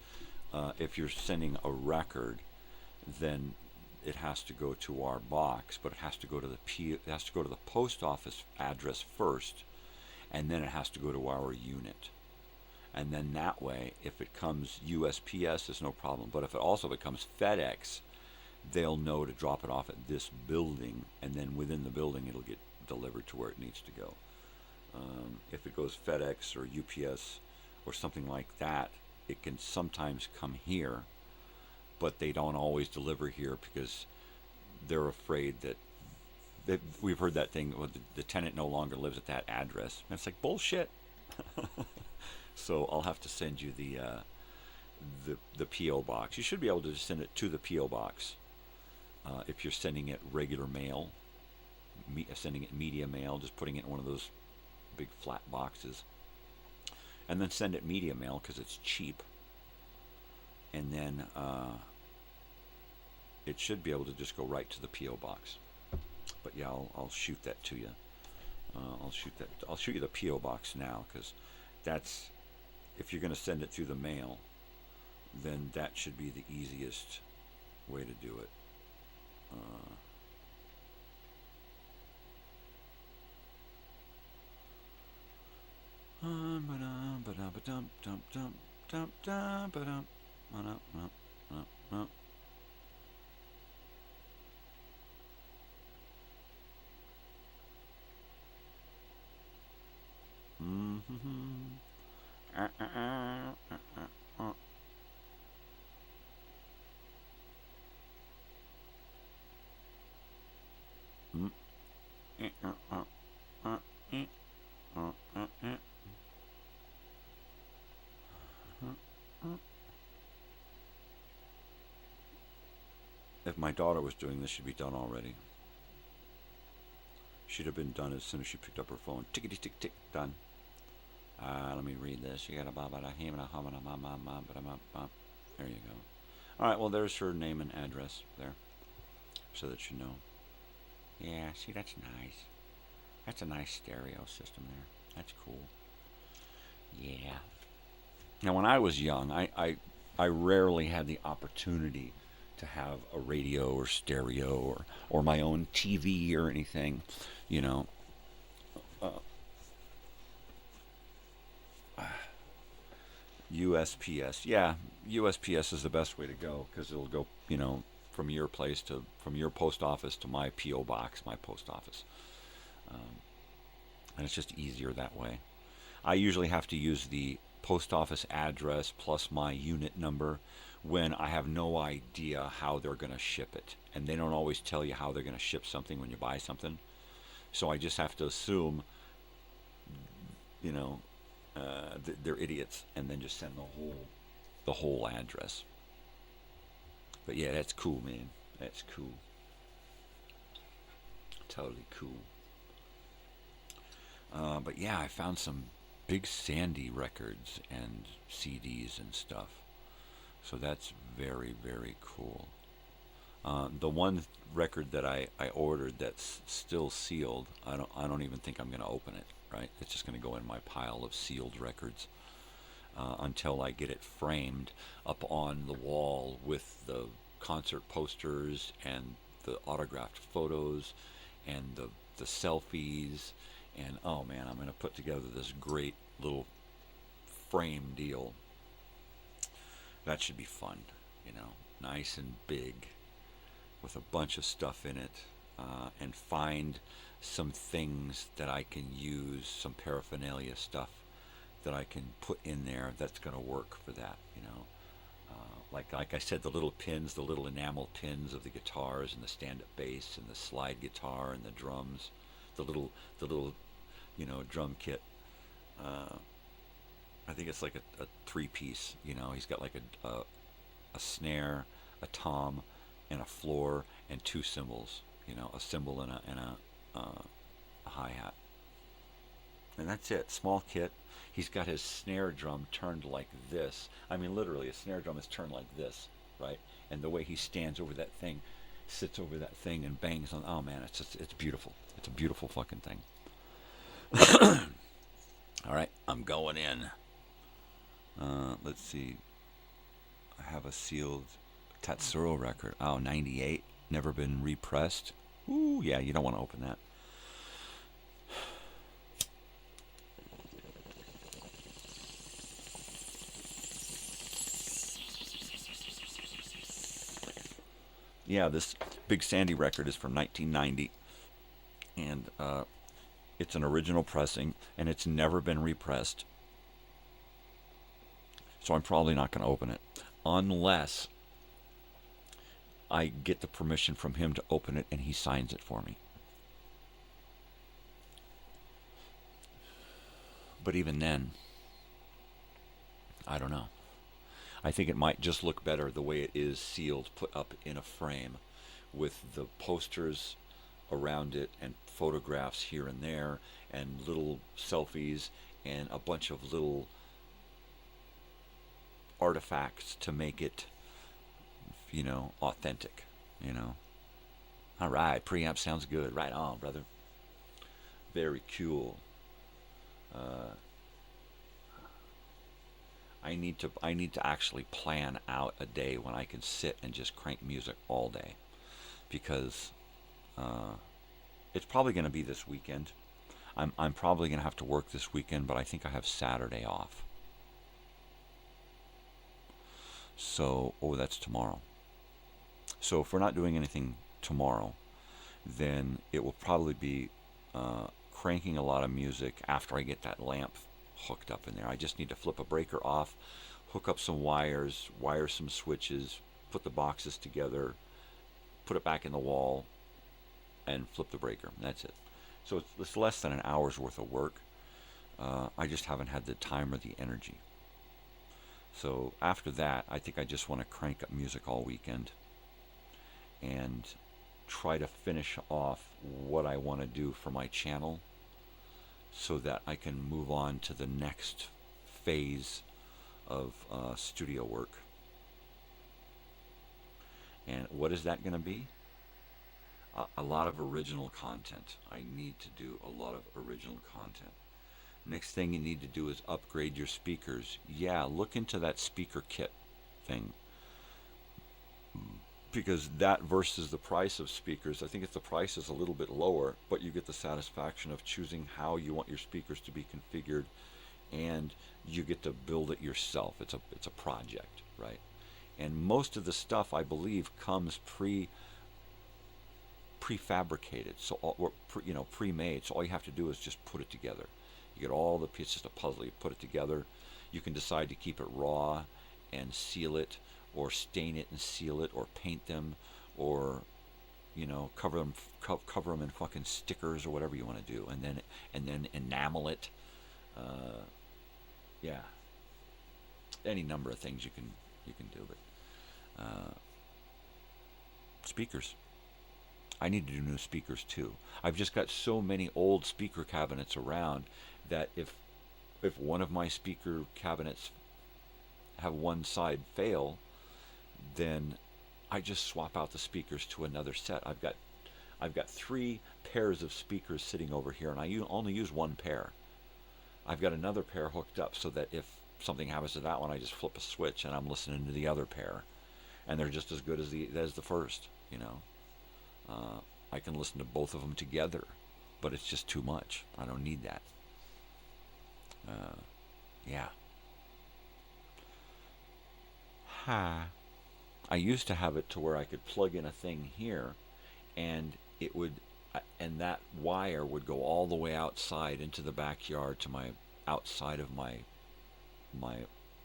if you're sending a record, then it has to go to our box, but it has to go to the post office address first, and then it has to go to our unit. And then that way, if it comes USPS, there's no problem. But if it comes FedEx, they'll know to drop it off at this building, and then within the building it'll get delivered to where it needs to go. If it goes FedEx or UPS or something like that, it can sometimes come here, but they don't always deliver here because they're afraid that we've heard that thing, well, the tenant no longer lives at that address. And it's like, bullshit. So I'll have to send you the P.O. box. You should be able to send it to the P.O. box if you're sending it regular mail, sending it media mail, just putting it in one of those big flat boxes. And then send it media mail because it's cheap. And then it should be able to just go right to the P.O. box. But yeah, I'll shoot that to you. I'll shoot you the P.O. box now, because that's, if you're going to send it through the mail, then that should be the easiest way to do it. If my daughter was doing this, she'd be done already. She'd have been done as soon as she picked up her phone. Tickety tick tick, done. Let me read this. You got a ba ba da him da hum da ma ma ma ba da ma ba. There you go. All right. Well, there's her name and address there, so that you know. Yeah. See, that's nice. That's a nice stereo system there. That's cool. Yeah. Now, when I was young, I rarely had the opportunity to have a radio or stereo or my own TV or anything, you know. USPS, yeah, USPS is the best way to go, because it'll go, you know, from your post office to my P.O. box, my post office, and it's just easier that way. I usually have to use the post office address plus my unit number when I have no idea how they're going to ship it, and they don't always tell you how they're going to ship something when you buy something. So I just have to assume, you know, they're idiots, and then just send the whole address. But yeah, that's cool, man. That's cool. Totally cool. But yeah, I found some Big Sandy records and CDs and stuff. So that's very, very cool. The one record that I ordered that's still sealed, I don't even think I'm going to open it. Right? It's just going to go in my pile of sealed records until I get it framed up on the wall with the concert posters and the autographed photos and the selfies. And oh man, I'm going to put together this great little frame deal. That should be fun, you know, nice and big with a bunch of stuff in it, and find some things that I can use, some paraphernalia stuff that I can put in there that's going to work for that, you know. Like I said, the little pins, the little enamel pins of the guitars and the stand-up bass and the slide guitar and the drums, the little you know, drum kit. I think it's like a three-piece, you know. He's got like a snare, a tom, and a floor, and two cymbals, you know, a cymbal and a hi-hat. And that's it. Small kit. He's got his snare drum turned like this. I mean, literally, a snare drum is turned like this, right? And the way he stands over that thing, sits over that thing and bangs on. Oh man, it's beautiful. It's a beautiful fucking thing. All right, I'm going in. Let's see. I have a sealed Tatsuro record. Oh, 98. Never been repressed. Ooh, yeah, you don't want to open that. Yeah, this Big Sandy record is from 1990, and it's an original pressing, and it's never been repressed. So I'm probably not going to open it, unless I get the permission from him to open it and he signs it for me. But even then, I don't know. I think it might just look better the way it is sealed, put up in a frame with the posters around it and photographs here and there, and little selfies, and a bunch of little artifacts to make it, authentic, All right, preamp sounds good. Right on, brother. Very cool. I need to actually plan out a day when I can sit and just crank music all day, because it's probably going to be this weekend. I'm probably going to have to work this weekend, but I think I have Saturday off. So, that's tomorrow. So if we're not doing anything tomorrow, then it will probably be cranking a lot of music after I get that lamp hooked up in there. I just need to flip a breaker off, hook up some wires, wire some switches, put the boxes together, put it back in the wall, and flip the breaker. That's it. So it's less than an hour's worth of work. I just haven't had the time or the energy. So after that, I think I just want to crank up music all weekend and try to finish off what I want to do for my channel, so that I can move on to the next phase of studio work. And what is that going to be? A lot of original content. I need to do a lot of original content. Next thing you need to do is upgrade your speakers. Yeah, look into that speaker kit thing, because that versus the price of speakers, I think the price is a little bit lower, but you get the satisfaction of choosing how you want your speakers to be configured, and you get to build it yourself. It's a project, right? And most of the stuff, I believe, comes prefabricated, or pre-made. So all you have to do is just put it together. You get all the pieces, just a puzzle. You put it together. You can decide to keep it raw and seal it, or stain it and seal it, or paint them, or cover them in fucking stickers or whatever you want to do, and then enamel it. Yeah, any number of things you can do. But speakers, I need to do new speakers too. I've just got so many old speaker cabinets around that if one of my speaker cabinets have one side fail, then I just swap out the speakers to another set. I've got 3 pairs of speakers sitting over here, and I only use one pair. I've got another pair hooked up so that if something happens to that one, I just flip a switch and I'm listening to the other pair, and they're just as good as the first. I can listen to both of them together, but it's just too much. I don't need that. Yeah. I used to have it to where I could plug in a thing here, and that wire would go all the way outside into the backyard to my outside of my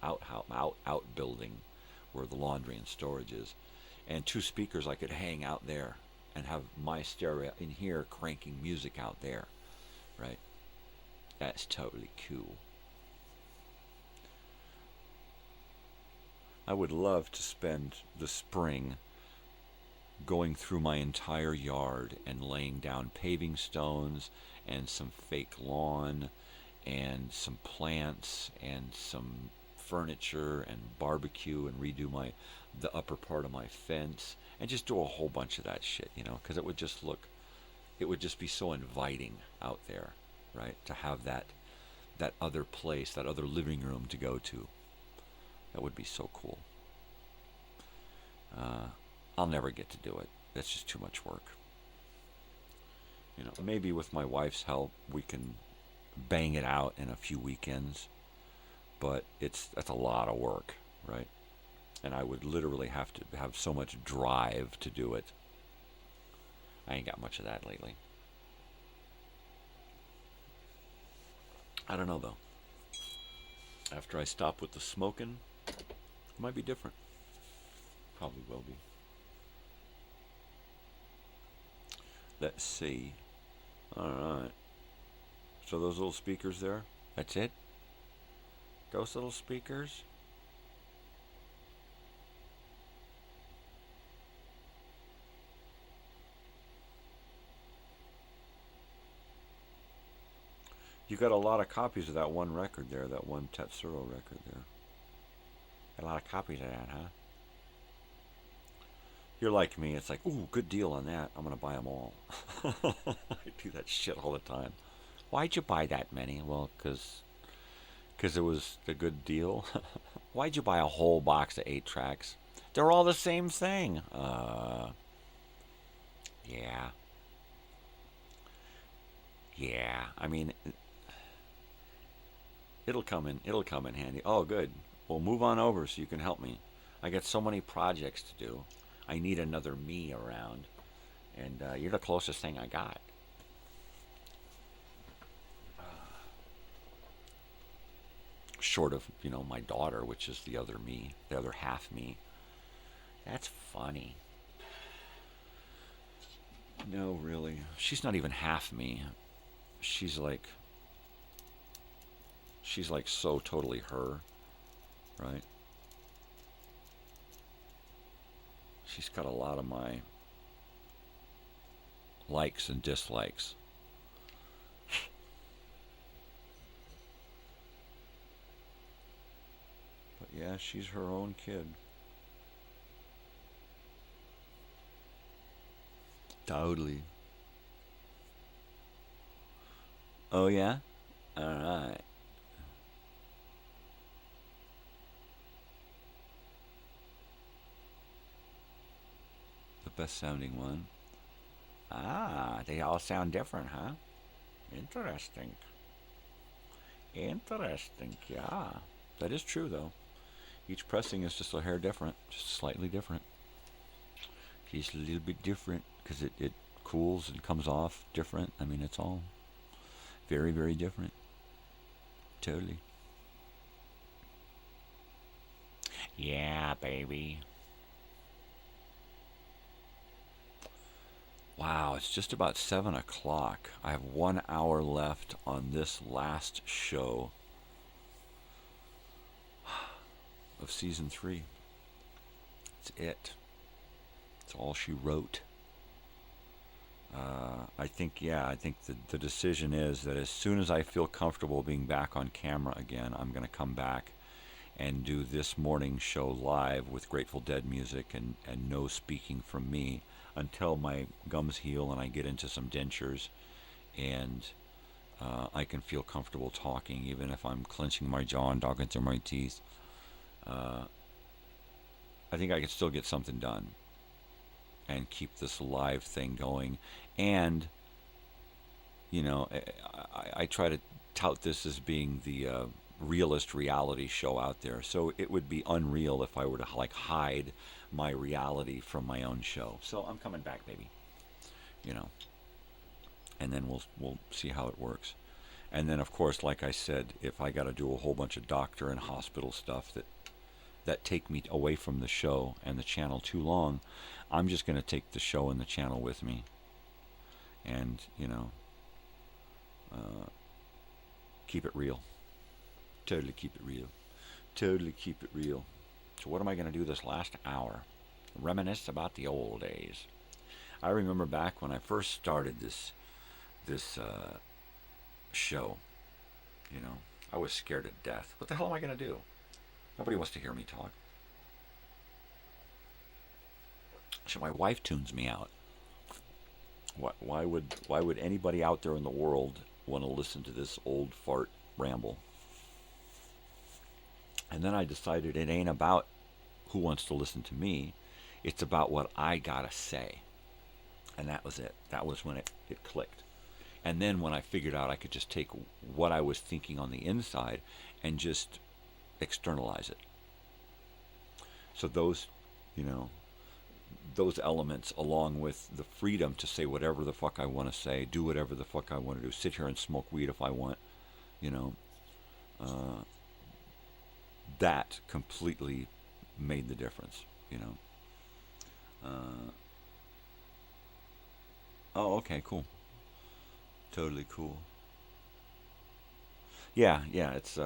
outbuilding where the laundry and storage is, and 2 speakers I could hang out there and have my stereo in here cranking music out there, right? That's totally cool. I would love to spend the spring going through my entire yard and laying down paving stones and some fake lawn and some plants and some furniture and barbecue and redo the upper part of my fence and just do a whole bunch of that shit, because it would just be so inviting out there, right? To have that other place, that other living room to go to. That would be so cool. I'll never get to do it. That's just too much work. Maybe with my wife's help we can bang it out in a few weekends, but that's a lot of work, right? And I would literally have to have so much drive to do it. I ain't got much of that lately. I don't know, though. After I stop with the smoking, it might be different. Probably will be. Let's see. Alright. So those little speakers there, that's it? Those little speakers? You got a lot of copies of that one record there, that one Tetsuro record there. Got a lot of copies of that, huh? You're like me. It's like, ooh, good deal on that. I'm going to buy them all. I do that shit all the time. Why'd you buy that many? Well, because it was a good deal. Why'd you buy a whole box of 8 tracks? They're all the same thing. Yeah. Yeah. I mean, it'll come in handy. Oh, good. Well, move on over so you can help me. I got so many projects to do. I need another me around. And you're the closest thing I got. Short of, my daughter, which is the other me, the other half me. That's funny. No, really. She's not even half me. She's like so totally her, right? She's got a lot of my likes and dislikes. But yeah, she's her own kid. Totally. Oh yeah? Alright. The best sounding one. Ah, they all sound different, huh? Interesting. Interesting, yeah. That is true, though. Each pressing is just a hair different, just slightly different. Just a little bit different, because it cools and comes off different. I mean, it's all very, very different. Totally. Yeah, baby. Wow, it's just about 7 o'clock. I have 1 hour left on this last show of season 3. It's it. It's all she wrote. I think the decision is that as soon as I feel comfortable being back on camera again, I'm going to come back and do this morning's show live with Grateful Dead music and no speaking from me until my gums heal and I get into some dentures and I can feel comfortable talking even if I'm clenching my jaw and talking through my teeth. I think I can still get something done and keep this live thing going. And, I try to tout this as being the realest reality show out there. So it would be unreal if I were to hide my reality from my own show. So I'm coming back, baby. And then we'll see how it works. And then, of course, like I said, if I got to do a whole bunch of doctor and hospital stuff that take me away from the show and the channel too long, I'm just going to take the show and the channel with me. And, keep it real. Totally keep it real. Totally keep it real. So what am I going to do this last hour? Reminisce about the old days. I remember back when I first started this show, I was scared to death. What the hell am I going to do? Nobody wants to hear me talk. So my wife tunes me out. Why would anybody out there in the world want to listen to this old fart ramble? And then I decided it ain't about who wants to listen to me. It's about what I gotta say. And that was it. That was when it clicked. And then when I figured out I could just take what I was thinking on the inside and just externalize it. So those elements, along with the freedom to say whatever the fuck I want to say, do whatever the fuck I want to do, sit here and smoke weed if I want, that completely made the difference, oh, okay, cool. Totally cool. Yeah, it's,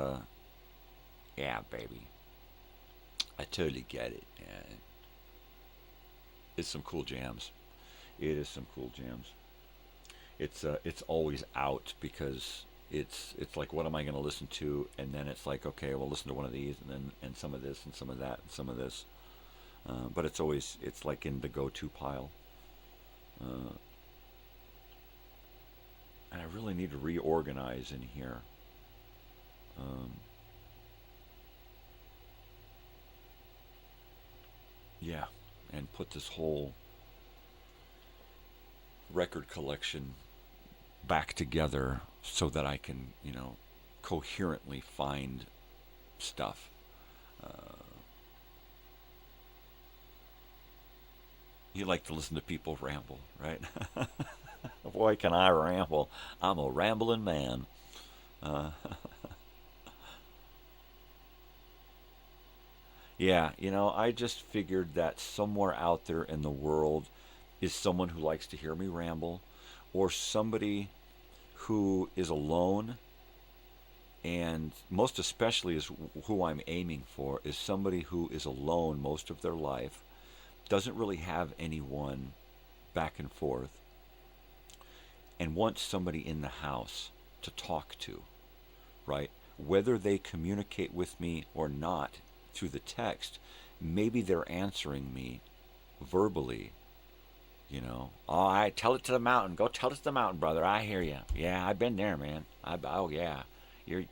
yeah, baby. I totally get it. Yeah. It's some cool jams. It is some cool jams. It's always out because, it's like, what am I going to listen to? And then it's like, okay, well, listen to one of these, and some of this, and some of that, and some of this. But it's like in the go-to pile. And I really need to reorganize in here. Yeah, and put this whole record collection back together so that I can, coherently find stuff. You like to listen to people ramble, right? Boy, can I ramble. I'm a rambling man. Yeah, I just figured that somewhere out there in the world is someone who likes to hear me ramble, or somebody who is alone, and most especially is who I'm aiming for, is somebody who is alone most of their life, doesn't really have anyone back and forth, and wants somebody in the house to talk to, right? Whether they communicate with me or not through the text, maybe they're answering me verbally, Oh, I tell it to the mountain. Go tell it to the mountain, brother. I hear you. Yeah, I've been there, man. Oh yeah, you're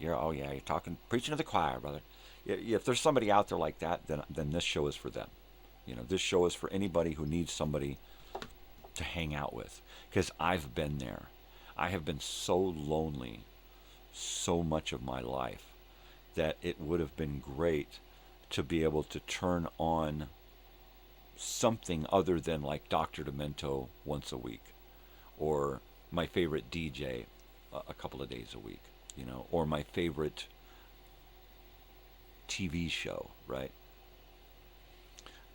talking, preaching to the choir, brother. If there's somebody out there like that, then this show is for them. This show is for anybody who needs somebody to hang out with, because I've been there. I have been so lonely so much of my life that it would have been great to be able to turn on something other than like Dr. Demento once a week, or my favorite DJ a couple of days a week, or my favorite TV show, right?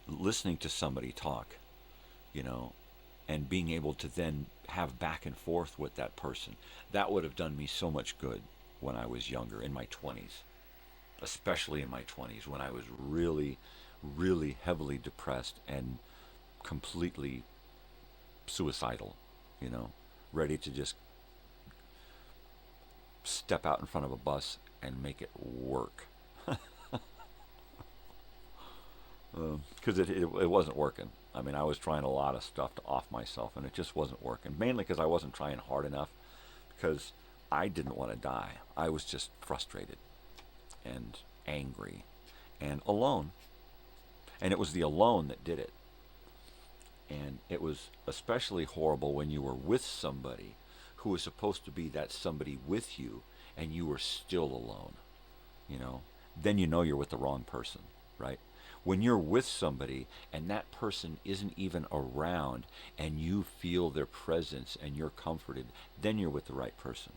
Listening to somebody talk, and being able to then have back and forth with that person. That would have done me so much good when I was younger, in my 20s, especially in my 20s, when I was really, really heavily depressed and completely suicidal, ready to just step out in front of a bus and make it work. Because it wasn't working. I mean, I was trying a lot of stuff to off myself, and it just wasn't working. Mainly because I wasn't trying hard enough, because I didn't want to die. I was just frustrated and angry and alone. And it was the alone that did it. And it was especially horrible when you were with somebody who was supposed to be that somebody with you, and you were still alone. Then you're with the wrong person, right? When you're with somebody and that person isn't even around, and you feel their presence and you're comforted, then you're with the right person,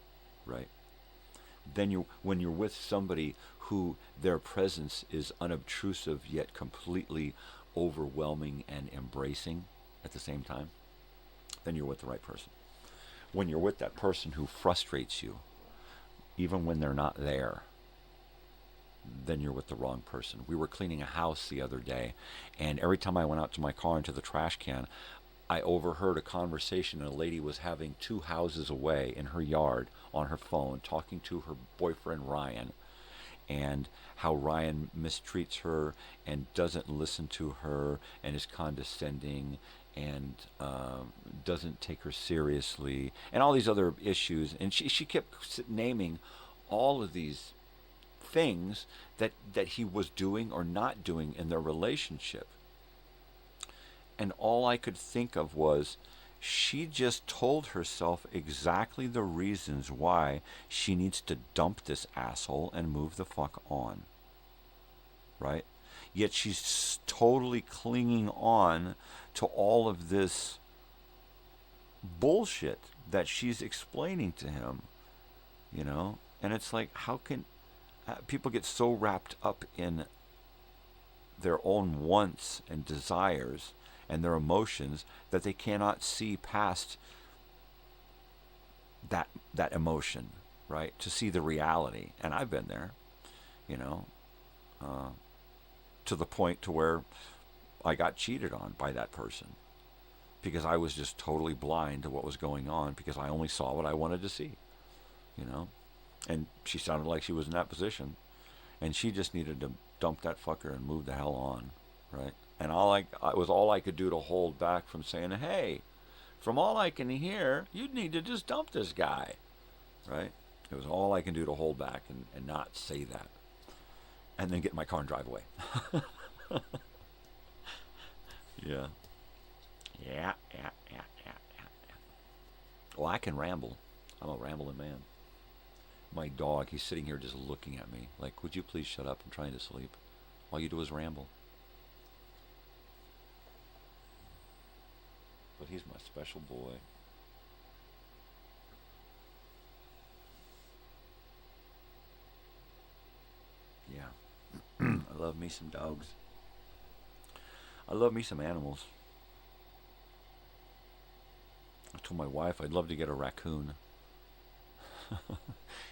right? Then when you're with somebody who their presence is unobtrusive yet completely overwhelming and embracing at the same time, then you're with the right person. When you're with that person who frustrates you, even when they're not there, then you're with the wrong person. We were cleaning a house the other day, and every time I went out to my car into the trash can, I overheard a conversation a lady was having 2 houses away in her yard on her phone, talking to her boyfriend Ryan, and how Ryan mistreats her and doesn't listen to her and is condescending and doesn't take her seriously, and all these other issues. And she kept naming all of these things that he was doing or not doing in their relationship. And all I could think of was, she just told herself exactly the reasons why she needs to dump this asshole and move the fuck on. Right? Yet she's totally clinging on to all of this bullshit that she's explaining to him. And it's like, how can people get so wrapped up in their own wants and desires and their emotions that they cannot see past that emotion, right? To see the reality. And I've been there, to the point to where I got cheated on by that person, because I was just totally blind to what was going on, because I only saw what I wanted to see, And she sounded like she was in that position. And she just needed to dump that fucker and move the hell on, right? And it was all I could do to hold back from saying, hey, from all I can hear, you'd need to just dump this guy, right? It was all I can do to hold back and not say that. And then get in my car and drive away. Yeah. Yeah. Well, I can ramble. I'm a rambling man. My dog, he's sitting here just looking at me like, would you please shut up? I'm trying to sleep. All you do is ramble. But he's my special boy. Yeah. I love me some dogs. I love me some animals. I told my wife I'd love to get a raccoon.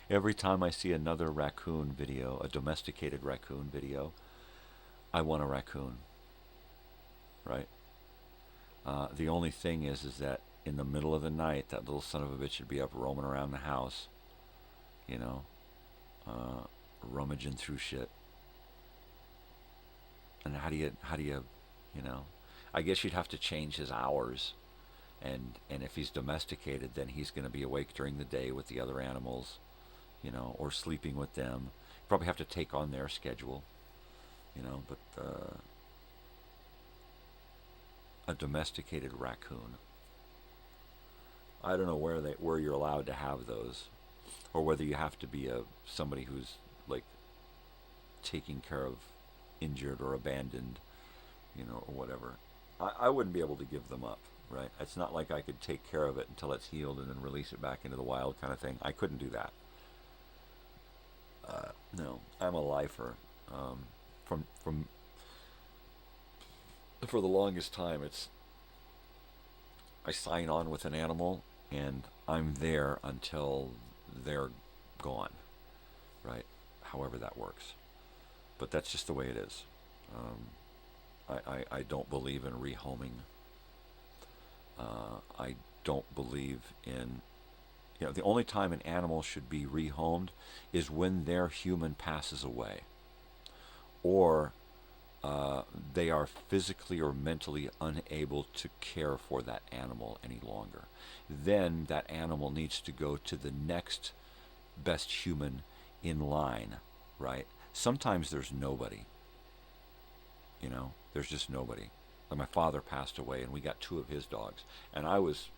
Every time I see another raccoon video, a domesticated raccoon video, I want a raccoon. Right? The only thing is that in the middle of the night, that little son of a bitch should be up roaming around the house, you know, rummaging through shit. And how do you, you know, I guess you'd have to change his hours. And if he's domesticated, then he's going to be awake during the day with the other animals, you know, or sleeping with them. Probably have to take on their schedule, you know, but a domesticated raccoon. I don't know where you're allowed to have those, or whether you have to be somebody who's like taking care of injured or abandoned, you know, or whatever. I wouldn't be able to give them up, right? It's not like I could take care of it until it's healed and then release it back into the wild kind of thing. I couldn't do that. No, I'm a lifer. For the longest time, I sign on with an animal and I'm there until they're gone, right? However that works. But that's just the way it is. I don't believe in rehoming. I don't believe in, you know, the only time an animal should be rehomed is when their human passes away, or they are physically or mentally unable to care for that animal any longer. Then that animal needs to go to the next best human in line, right? Sometimes there's nobody, you know, there's just nobody. Like my father passed away and we got 2 of his dogs, and I was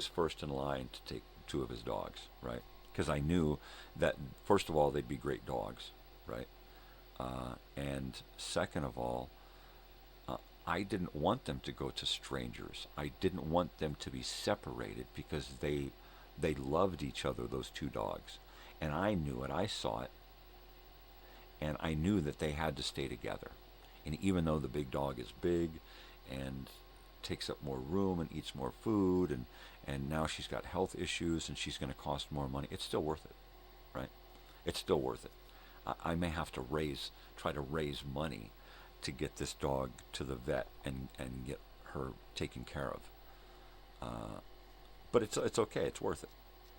first in line to take 2 of his dogs, right? Because I knew that, first of all, they'd be great dogs, right? And second of all, I didn't want them to go to strangers. I didn't want them to be separated because they loved each other, those 2 dogs. And I knew it, I saw it, and I knew that they had to stay together. And even though the big dog is big and takes up more room and eats more food, and now she's got health issues and she's going to cost more money, it's still worth it, right? It's still worth it. I may have to try to raise money to get this dog to the vet and get her taken care of. But it's okay. It's worth it.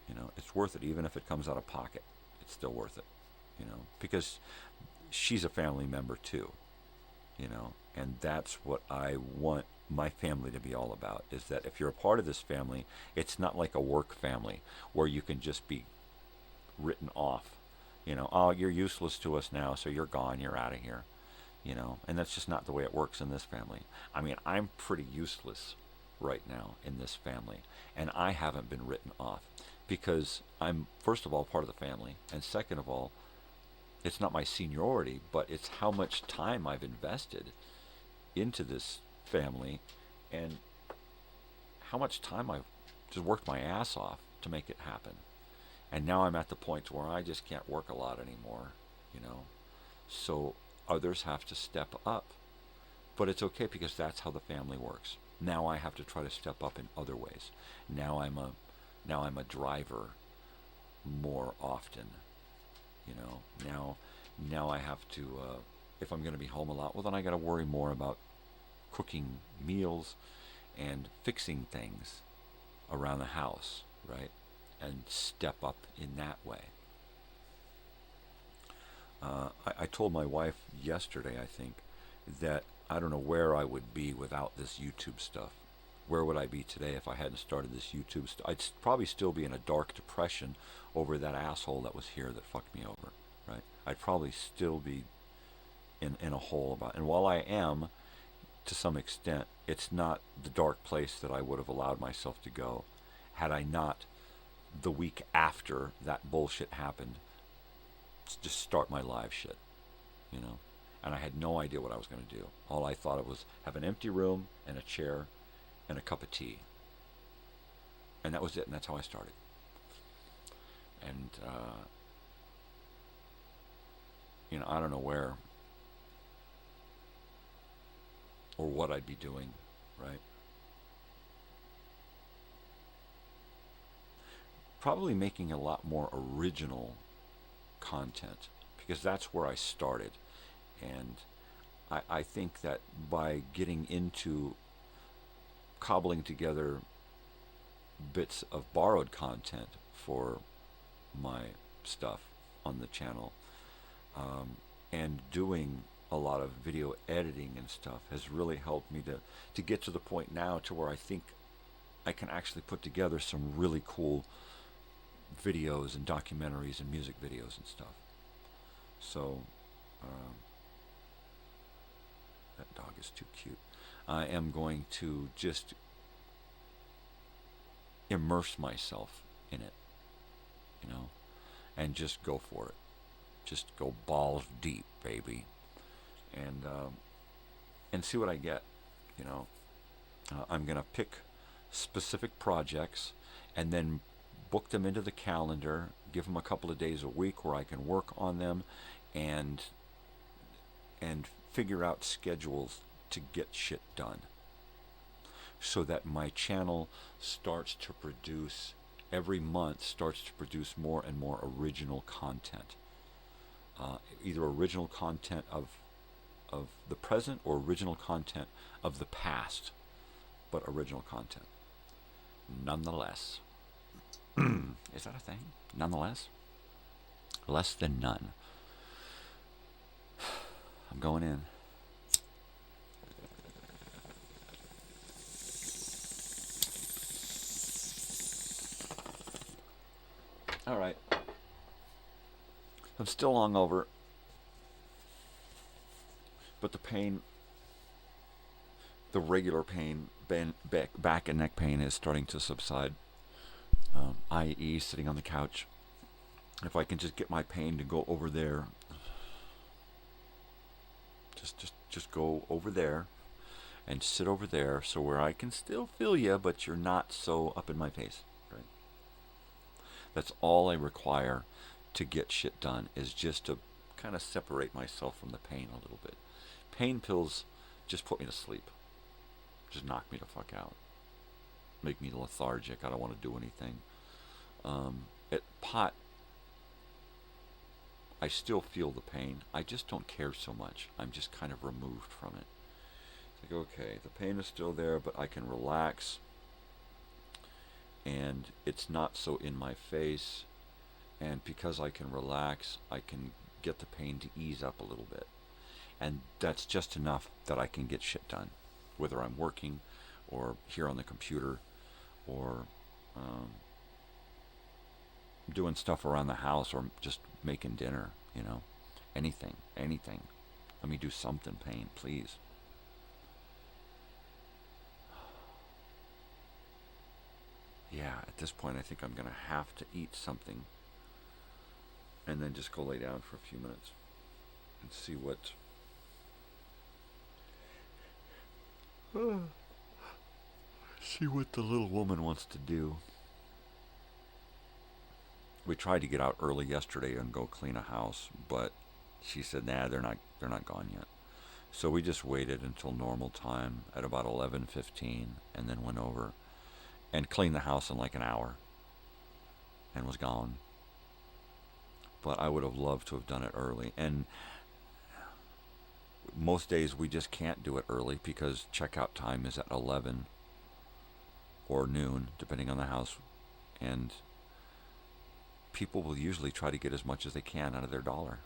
You know, it's worth it even if it comes out of pocket. It's still worth it. You know, because she's a family member too. You know, and that's what I want my family to be all about, is that if you're a part of this family, it's not like a work family where you can just be written off. You know, oh, you're useless to us now, so you're gone, you're out of here. You know, and that's just not the way it works in this family. I mean, I'm pretty useless right now in this family, and I haven't been written off because I'm, first of all, part of the family, and second of all, it's not my seniority, but it's how much time I've invested into this family and how much time I've just worked my ass off to make it happen. And now I'm at the point where I just can't work a lot anymore, you know. So others have to step up. But it's okay because that's how the family works. Now I have to try to step up in other ways. Now I'm a driver more often. You know, now I have to, if I'm going to be home a lot, well, then I got to worry more about cooking meals and fixing things around the house, right? And step up in that way. I told my wife yesterday, I think, that I don't know where I would be without this YouTube stuff. Where would I be today if I hadn't started this YouTube stuff? I'd probably still be in a dark depression over that asshole that was here that fucked me over, right? I'd probably still be in a hole about it. And while I am, to some extent, it's not the dark place that I would have allowed myself to go had I not, the week after that bullshit happened, just start my live shit, you know? And I had no idea what I was going to do. All I thought of was have an empty room and a chair and a cup of tea. And that was it, and that's how I started. And, you know, I don't know where or what I'd be doing, right? Probably making a lot more original content, because that's where I started. And I think that by getting into cobbling together bits of borrowed content for my stuff on the channel, and doing a lot of video editing and stuff has really helped me to get to the point now to where I think I can actually put together some really cool videos and documentaries and music videos and stuff. So that dog is too cute. I am going to just immerse myself in it, you know, and just go for it. Just go balls deep, baby, and see what I get, you know. I'm gonna pick specific projects and then book them into the calendar, give them a couple of days a week where I can work on them, and figure out schedules to get shit done, so that my channel starts to produce, every month starts to produce more and more original content. Either original content of the present or original content of the past, but original content nonetheless. Is that a thing? Nonetheless? Less than none. I'm going in. All right. I'm still hungover, but the pain, the regular pain, back and neck pain is starting to subside. I.e., sitting on the couch. If I can just get my pain to go over there, just go over there and sit over there, so where I can still feel you, but you're not so up in my face, right? That's all I require to get shit done, is just to kind of separate myself from the pain a little bit. Pain pills just put me to sleep. Just knock me the fuck out. Make me lethargic. I don't want to do anything. Pot, I still feel the pain. I just don't care so much. I'm just kind of removed from it. It's like, okay, the pain is still there, but I can relax. And it's not so in my face. And because I can relax, I can get the pain to ease up a little bit. And that's just enough that I can get shit done. Whether I'm working, or here on the computer, or doing stuff around the house, or just making dinner, you know. Anything. Let me do something, pain, please. Yeah, at this point I think I'm going to have to eat something and then just go lay down for a few minutes and see what the little woman wants to do. We tried to get out early yesterday and go clean a house, but she said, nah, they're not gone yet. So we just waited until normal time at about 11:15 and then went over and cleaned the house in like an hour and was gone. But I would have loved to have done it early. And most days we just can't do it early because checkout time is at 11 or noon, depending on the house. And people will usually try to get as much as they can out of their dollar.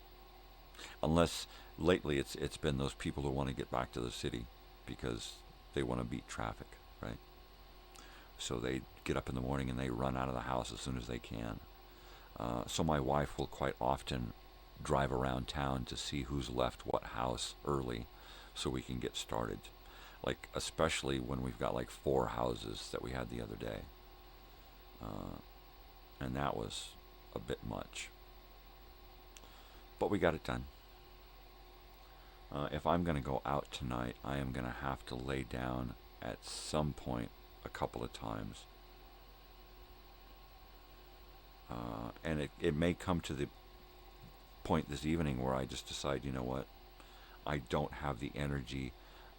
Unless lately it's been those people who want to get back to the city because they want to beat traffic, right? So they get up in the morning and they run out of the house as soon as they can. So my wife will quite often drive around town to see who's left what house early so we can get started. Like, especially when we've got like 4 houses that we had the other day. And that was a bit much. But we got it done. If I'm going to go out tonight, I am going to have to lay down at some point a couple of times. And it may come to the point this evening where I just decide, you know what, I don't have the energy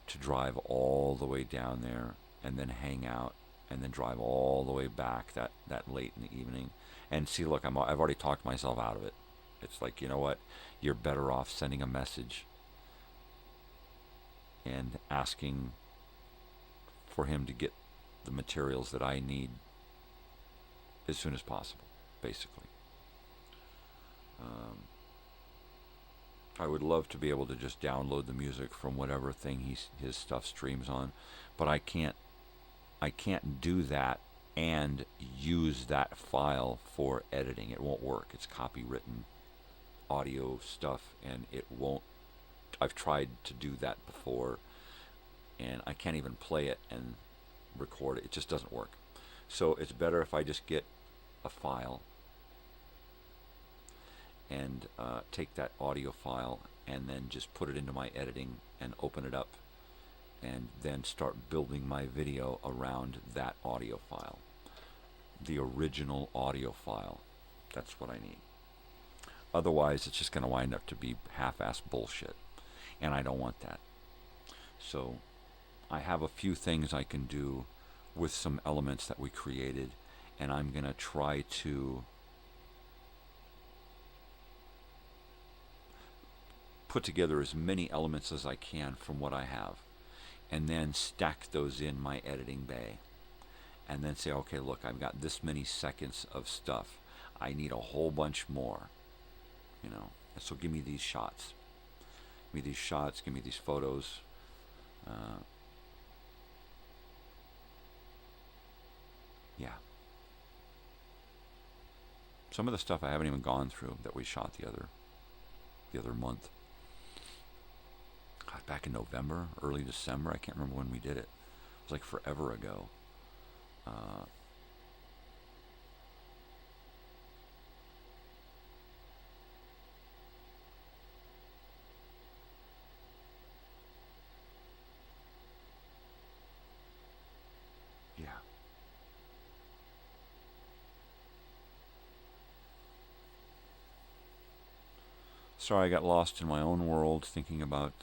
to drive all the way down there and then hang out and then drive all the way back that late in the evening. And see, look, I've already talked myself out of it. It's like, you know what, you're better off sending a message and asking for him to get the materials that I need as soon as possible, basically. I would love to be able to just download the music from whatever thing his stuff streams on, but I can't do that and use that file for editing. It won't work. It's copywritten audio stuff, and it won't. I've tried to do that before, and I can't even play it and record it. It just doesn't work. So it's better if I just get a file and take that audio file and then just put it into my editing and open it up and then start building my video around that audio file. The original audio file. That's what I need. Otherwise, it's just going to wind up to be half-assed bullshit. And I don't want that. So I have a few things I can do with some elements that we created, and I'm going to try to put together as many elements as I can from what I have, and then stack those in my editing bay, and then say, okay, look, I've got this many seconds of stuff. I need a whole bunch more, you know. So give me these shots. Give me these shots, give me these photos. Yeah. Some of the stuff I haven't even gone through that we shot the other month. God, back in November, early December, I can't remember when we did it. It was like forever ago. Yeah. Sorry, I got lost in my own world thinking about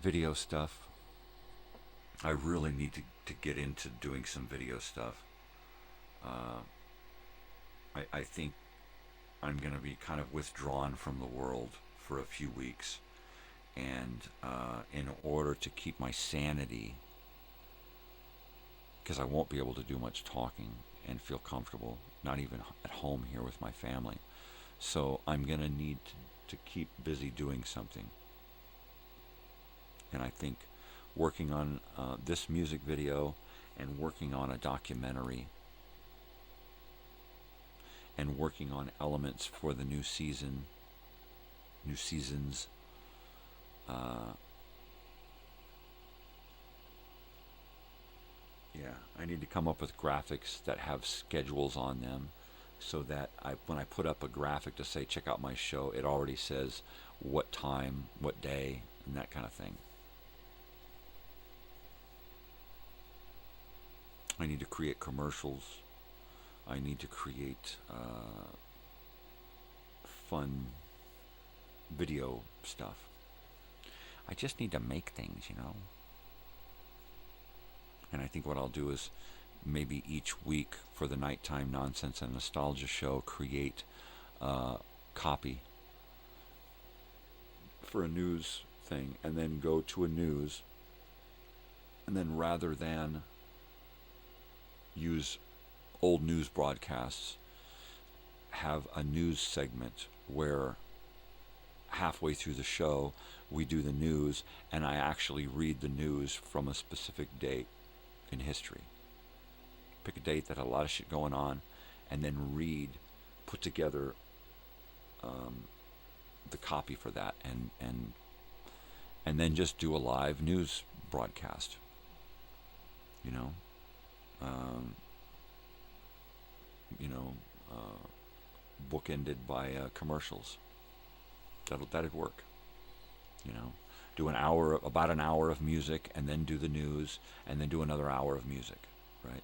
video stuff. I really need to get into doing some video stuff. I think I'm going to be kind of withdrawn from the world for a few weeks. And in order to keep my sanity, because I won't be able to do much talking and feel comfortable, not even at home here with my family. So I'm going to need to keep busy doing something. And I think working on this music video and working on a documentary and working on elements for the new seasons. Yeah, I need to come up with graphics that have schedules on them so that when I put up a graphic to say, check out my show, it already says what time, what day, and that kind of thing. I need to create commercials. I need to create fun video stuff. I just need to make things, you know. And I think what I'll do is maybe each week for the Nighttime Nonsense and Nostalgia show, create copy for a news thing, and then go to a news, and then rather than use old news broadcasts, have a news segment where halfway through the show we do the news, and I actually read the news from a specific date in history. Pick a date that had a lot of shit going on, and then put together the copy for that, and then just do a live news broadcast. Bookended by commercials. That'd work. Do about an hour of music, and then do the news, and then do another hour of music, right?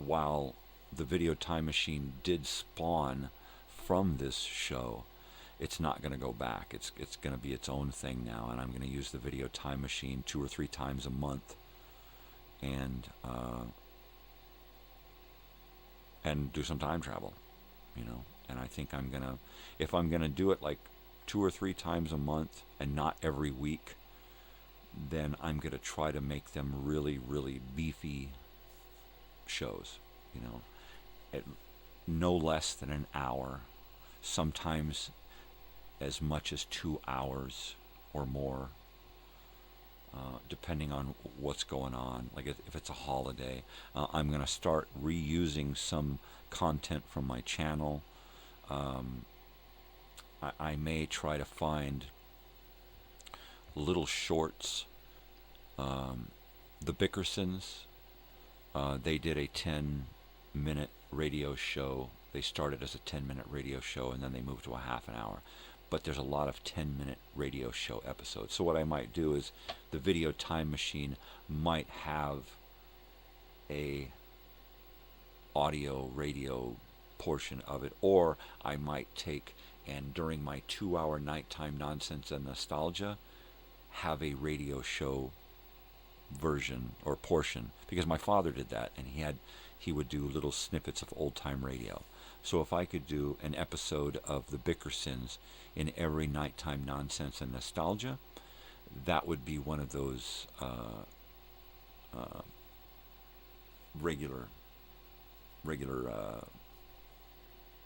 While the video time machine did spawn from this show, it's not going to go back. It's going to be its own thing now, and I'm going to use the video time machine 2 or 3 times a month, and do some time travel, And I think if I'm gonna do it like 2 or 3 times a month and not every week, then I'm gonna try to make them really, really beefy shows, at no less than an hour, sometimes as much as 2 hours or more, depending on what's going on. Like if it's a holiday, I'm going to start reusing some content from my channel. I may try to find little shorts. The Bickersons, they did a 10-minute radio show. They started as a 10-minute radio show, and then they moved to a half an hour. But there's a lot of 10-minute radio show episodes. So what I might do is the video time machine might have a audio radio portion of it, or I might take and during my 2-hour nighttime nonsense and nostalgia have a radio show version or portion, because my father did that, and he would do little snippets of old time radio. So if I could do an episode of the Bickersons in every nighttime nonsense and nostalgia, that would be one of those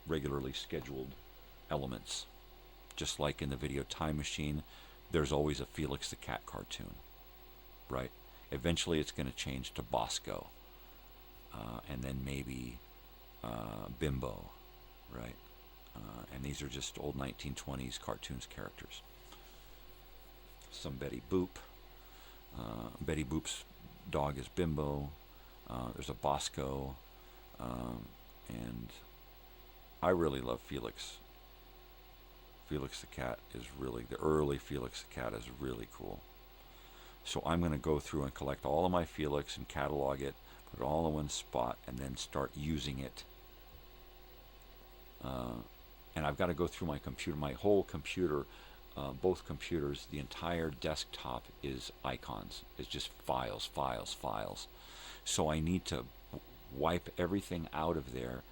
regularly scheduled elements. Just like in the video time machine, there's always a Felix the Cat cartoon, right? Eventually it's going to change to Bosco, and then maybe Bimbo, right? And these are just old 1920s cartoons characters. Some Betty Boop. Betty Boop's dog is Bimbo. There's a Bosco. And I really love Felix. Felix the Cat is really, the early Felix the Cat is really cool. So I'm going to go through and collect all of my Felix and catalog it, put it all in one spot, and then start using it. And I've got to go through my computer, my whole computer, both computers, the entire desktop is icons. It's just files, files, files. So I need to wipe everything out of there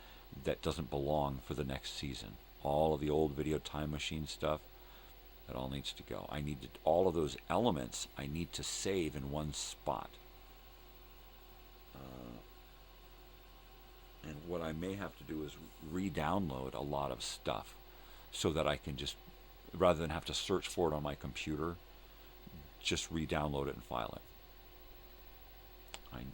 that doesn't belong for the next season. All of the old video time machine stuff, that all needs to go. I need to, all of those elements I need to save in one spot. And what I may have to do is re-download a lot of stuff so that I can just, rather than have to search for it on my computer, just re-download it and file it.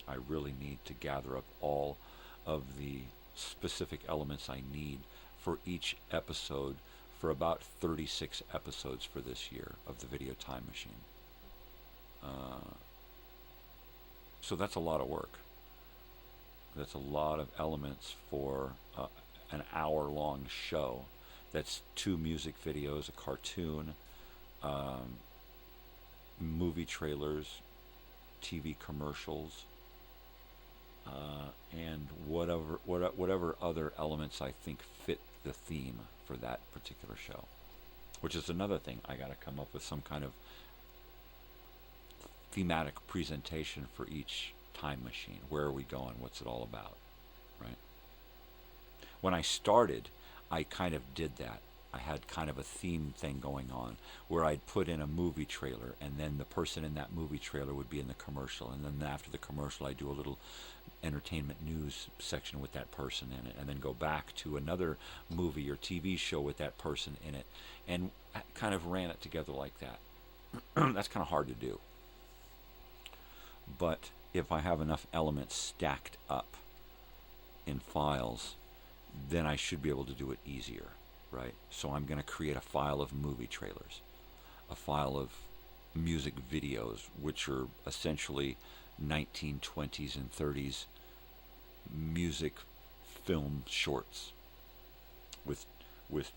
I really need to gather up all of the specific elements I need for each episode, for about 36 episodes for this year of the video time machine. So that's a lot of work. That's a lot of elements for an hour-long show. That's 2 music videos, a cartoon, movie trailers, TV commercials, and whatever other elements I think fit the theme for that particular show. Which is another thing. I got to come up with some kind of thematic presentation for each time machine. Where are we going? What's it all about? Right? When I started, I kind of did that. I had kind of a theme thing going on where I'd put in a movie trailer, and then the person in that movie trailer would be in the commercial, and then after the commercial I'd do a little entertainment news section with that person in it, and then go back to another movie or TV show with that person in it, and kind of ran it together like that. That's kind of hard to do. But if I have enough elements stacked up in files, then I should be able to do it easier, right? So I'm going to create a file of movie trailers, a file of music videos, which are essentially 1920s and 30s music film shorts with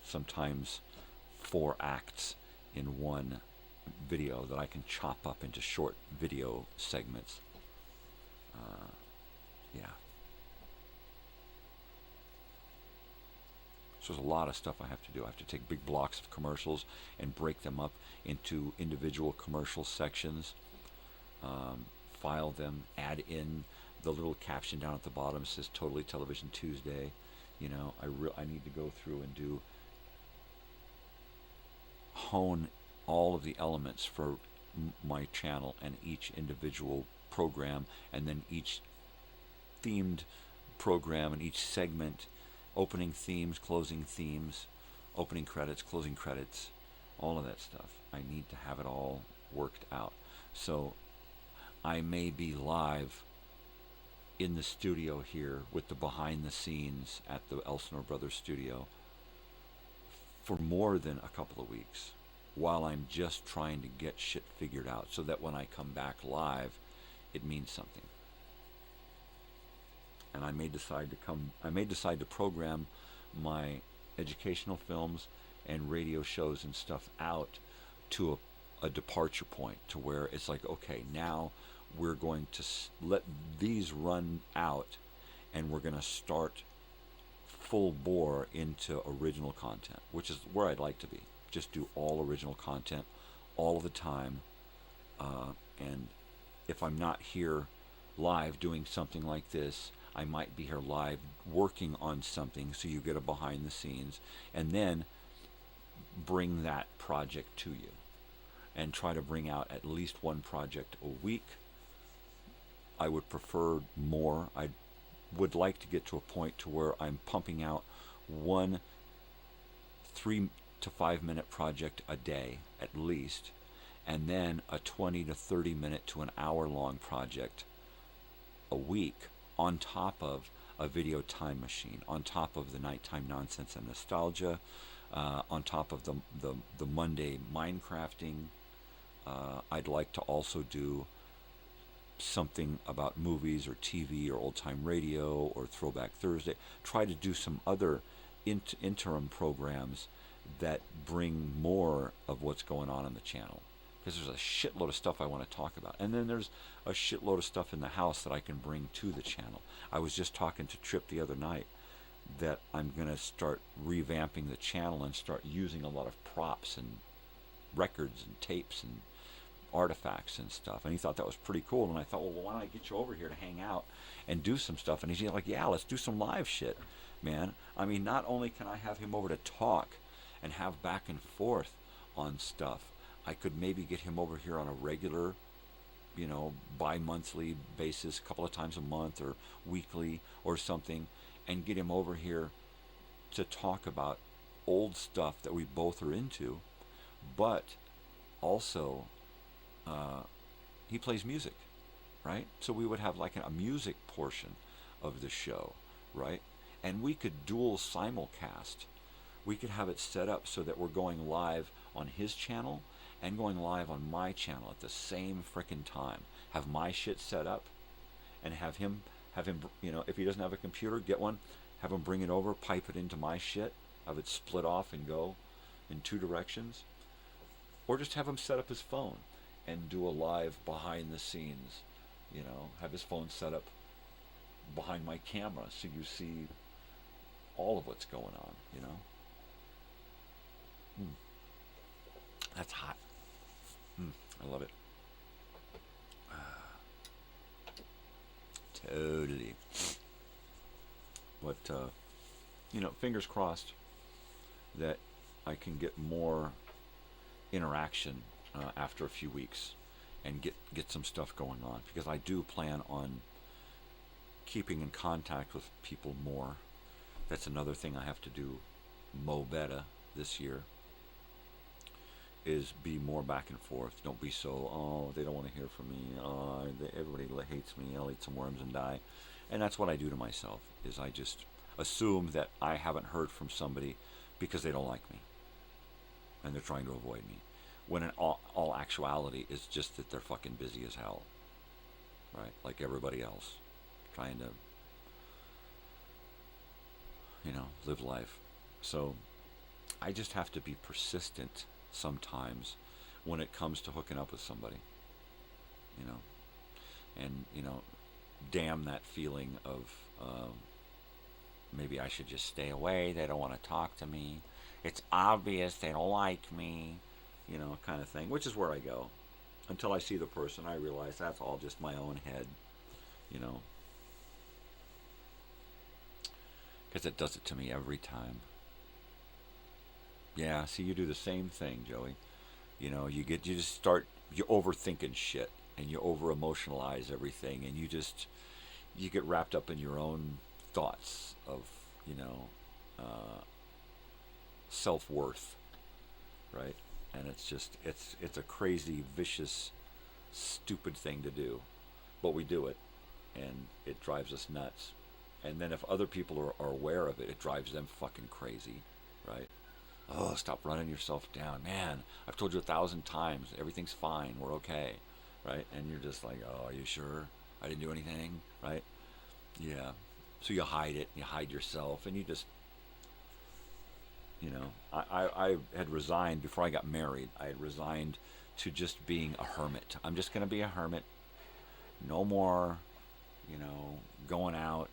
sometimes 4 acts in one video that I can chop up into short video segments. Yeah. So there's a lot of stuff I have to do. I have to take big blocks of commercials and break them up into individual commercial sections, file them, add in the little caption down at the bottom that says Totally Television Tuesday. You know, I need to go through and hone all of the elements for my channel and each individual program, and then each themed program and each segment, opening themes, closing themes, opening credits, closing credits, all of that stuff. I need to have it all worked out. So I may be live in the studio here with the behind the scenes at the Elsinore Brothers studio for more than a couple of weeks, while I'm just trying to get shit figured out, so that when I come back live, it means something. And I may decide to program my educational films and radio shows and stuff out to a departure point, to where it's like, okay, now we're going to let these run out, and we're going to start full bore into original content, which is where I'd like to be. Just do all original content all the time. And if I'm not here live doing something like this, I might be here live working on something, so you get a behind the scenes, and then bring that project to you and try to bring out at least one project a week. I would prefer more. I would like to get to a point to where I'm pumping out one 3 to 5 minute project a day at least, and then a 20 to 30 minute to an hour long project a week, on top of a video time machine, on top of the nighttime nonsense and nostalgia, on top of the Monday Minecrafting. I'd like to also do something about movies or TV or old-time radio or Throwback Thursday. Try to do some other interim programs that bring more of what's going on the channel, because there's a shitload of stuff I want to talk about, and then there's a shitload of stuff in the house that I can bring to the channel. I was just talking to Trip the other night that I'm going to start revamping the channel and start using a lot of props and records and tapes and artifacts and stuff, and he thought that was pretty cool. And I thought, well, why don't I get you over here to hang out and do some stuff? And he's like, yeah, let's do some live shit, man. I mean, not only can I have him over to talk and have back and forth on stuff, I could maybe get him over here on a regular, you know, bi-monthly basis, a couple of times a month or weekly or something, and get him over here to talk about old stuff that we both are into. But also he plays music, right? So we would have like a music portion of the show, right? And we could dual simulcast. We could have it set up so that we're going live on his channel and going live on my channel at the same frickin' time. Have my shit set up and have him, you know, if he doesn't have a computer, get one, have him bring it over, pipe it into my shit, have it split off and go in 2 directions. Or just have him set up his phone and do a live behind the scenes, you know, have his phone set up behind my camera so you see all of what's going on, you know. That's hot. I love it. Totally. But, you know, fingers crossed that I can get more interaction after a few weeks and get some stuff going on, because I do plan on keeping in contact with people more. That's another thing I have to do better this year, is be more back and forth. Don't be so, oh, they don't want to hear from me. Oh, everybody hates me. I'll eat some worms and die. And that's what I do to myself, is I just assume that I haven't heard from somebody because they don't like me and they're trying to avoid me. When in all actuality, it's just that they're fucking busy as hell. Right? Like everybody else. Trying to, live life. So I just have to be persistent sometimes when it comes to hooking up with somebody. And, damn that feeling of maybe I should just stay away. They don't want to talk to me. It's obvious they don't like me, kind of thing, which is where I go. Until I see the person, I realize that's all just my own head, because it does it to me every time. Yeah, see, you do the same thing, Joey. You overthinking shit, and you over emotionalize everything, and you get wrapped up in your own thoughts of, self-worth, right? And it's a crazy, vicious, stupid thing to do, but we do it, and it drives us nuts. And then if other people are aware of it, it drives them fucking crazy, right? Oh, stop running yourself down, man. I've told you 1,000 times, everything's fine, we're okay, right? And you're just like, oh, are you sure? I didn't do anything, right? Yeah. So you hide it, you hide yourself, and you just, I had resigned before I got married. I had resigned to just being a hermit. I'm just going to be a hermit. No more, going out.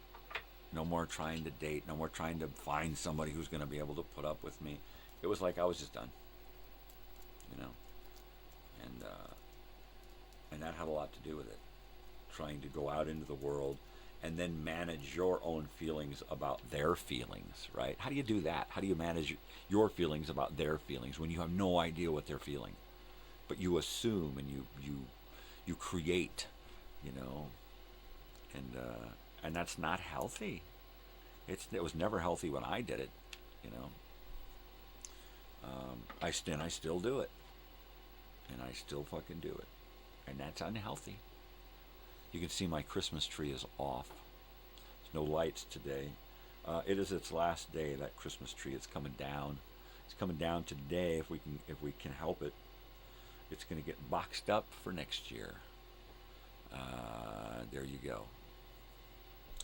No more trying to date. No more trying to find somebody who's going to be able to put up with me. It was like I was just done. And that had a lot to do with it. Trying to go out into the world and then manage your own feelings about their feelings, right? How do you do that? How do you manage your feelings about their feelings when you have no idea what they're feeling? But you assume and you create, and that's not healthy. It was never healthy when I did it, I still do it, and I still fucking do it, and that's unhealthy. You can see my Christmas tree is off. There's no lights today. It is its last day. That Christmas tree. It's coming down. It's coming down today. If we can help it, it's going to get boxed up for next year. There you go.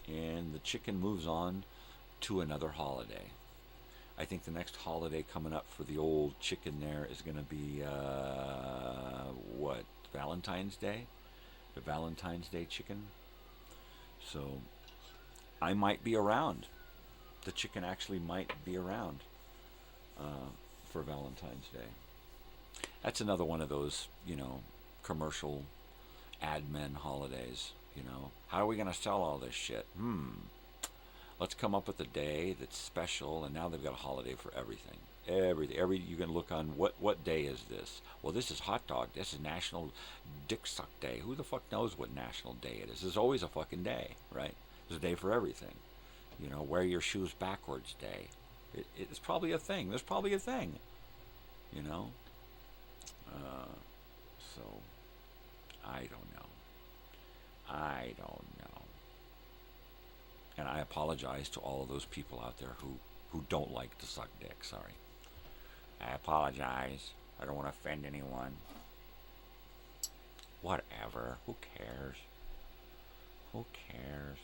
And the chicken moves on to another holiday. I think the next holiday coming up for the old chicken there is going to be Valentine's Day. The Valentine's Day chicken. So I might be around. The chicken actually might be around for Valentine's Day. That's another one of those, commercial ad men holidays. How are we going to sell all this shit? Let's come up with a day that's special, and now they've got a holiday for everything. You can look on what day is this? Well, this is hot dog. This is National Dick Suck Day. Who the fuck knows what national day it is? There's always a fucking day, right? There's a day for everything. Wear your shoes backwards day. It's probably a thing. There's probably a thing. So I don't know. And I apologize to all of those people out there who don't like to suck dick. Sorry. I apologize. I don't want to offend anyone. Whatever. Who cares? Who cares?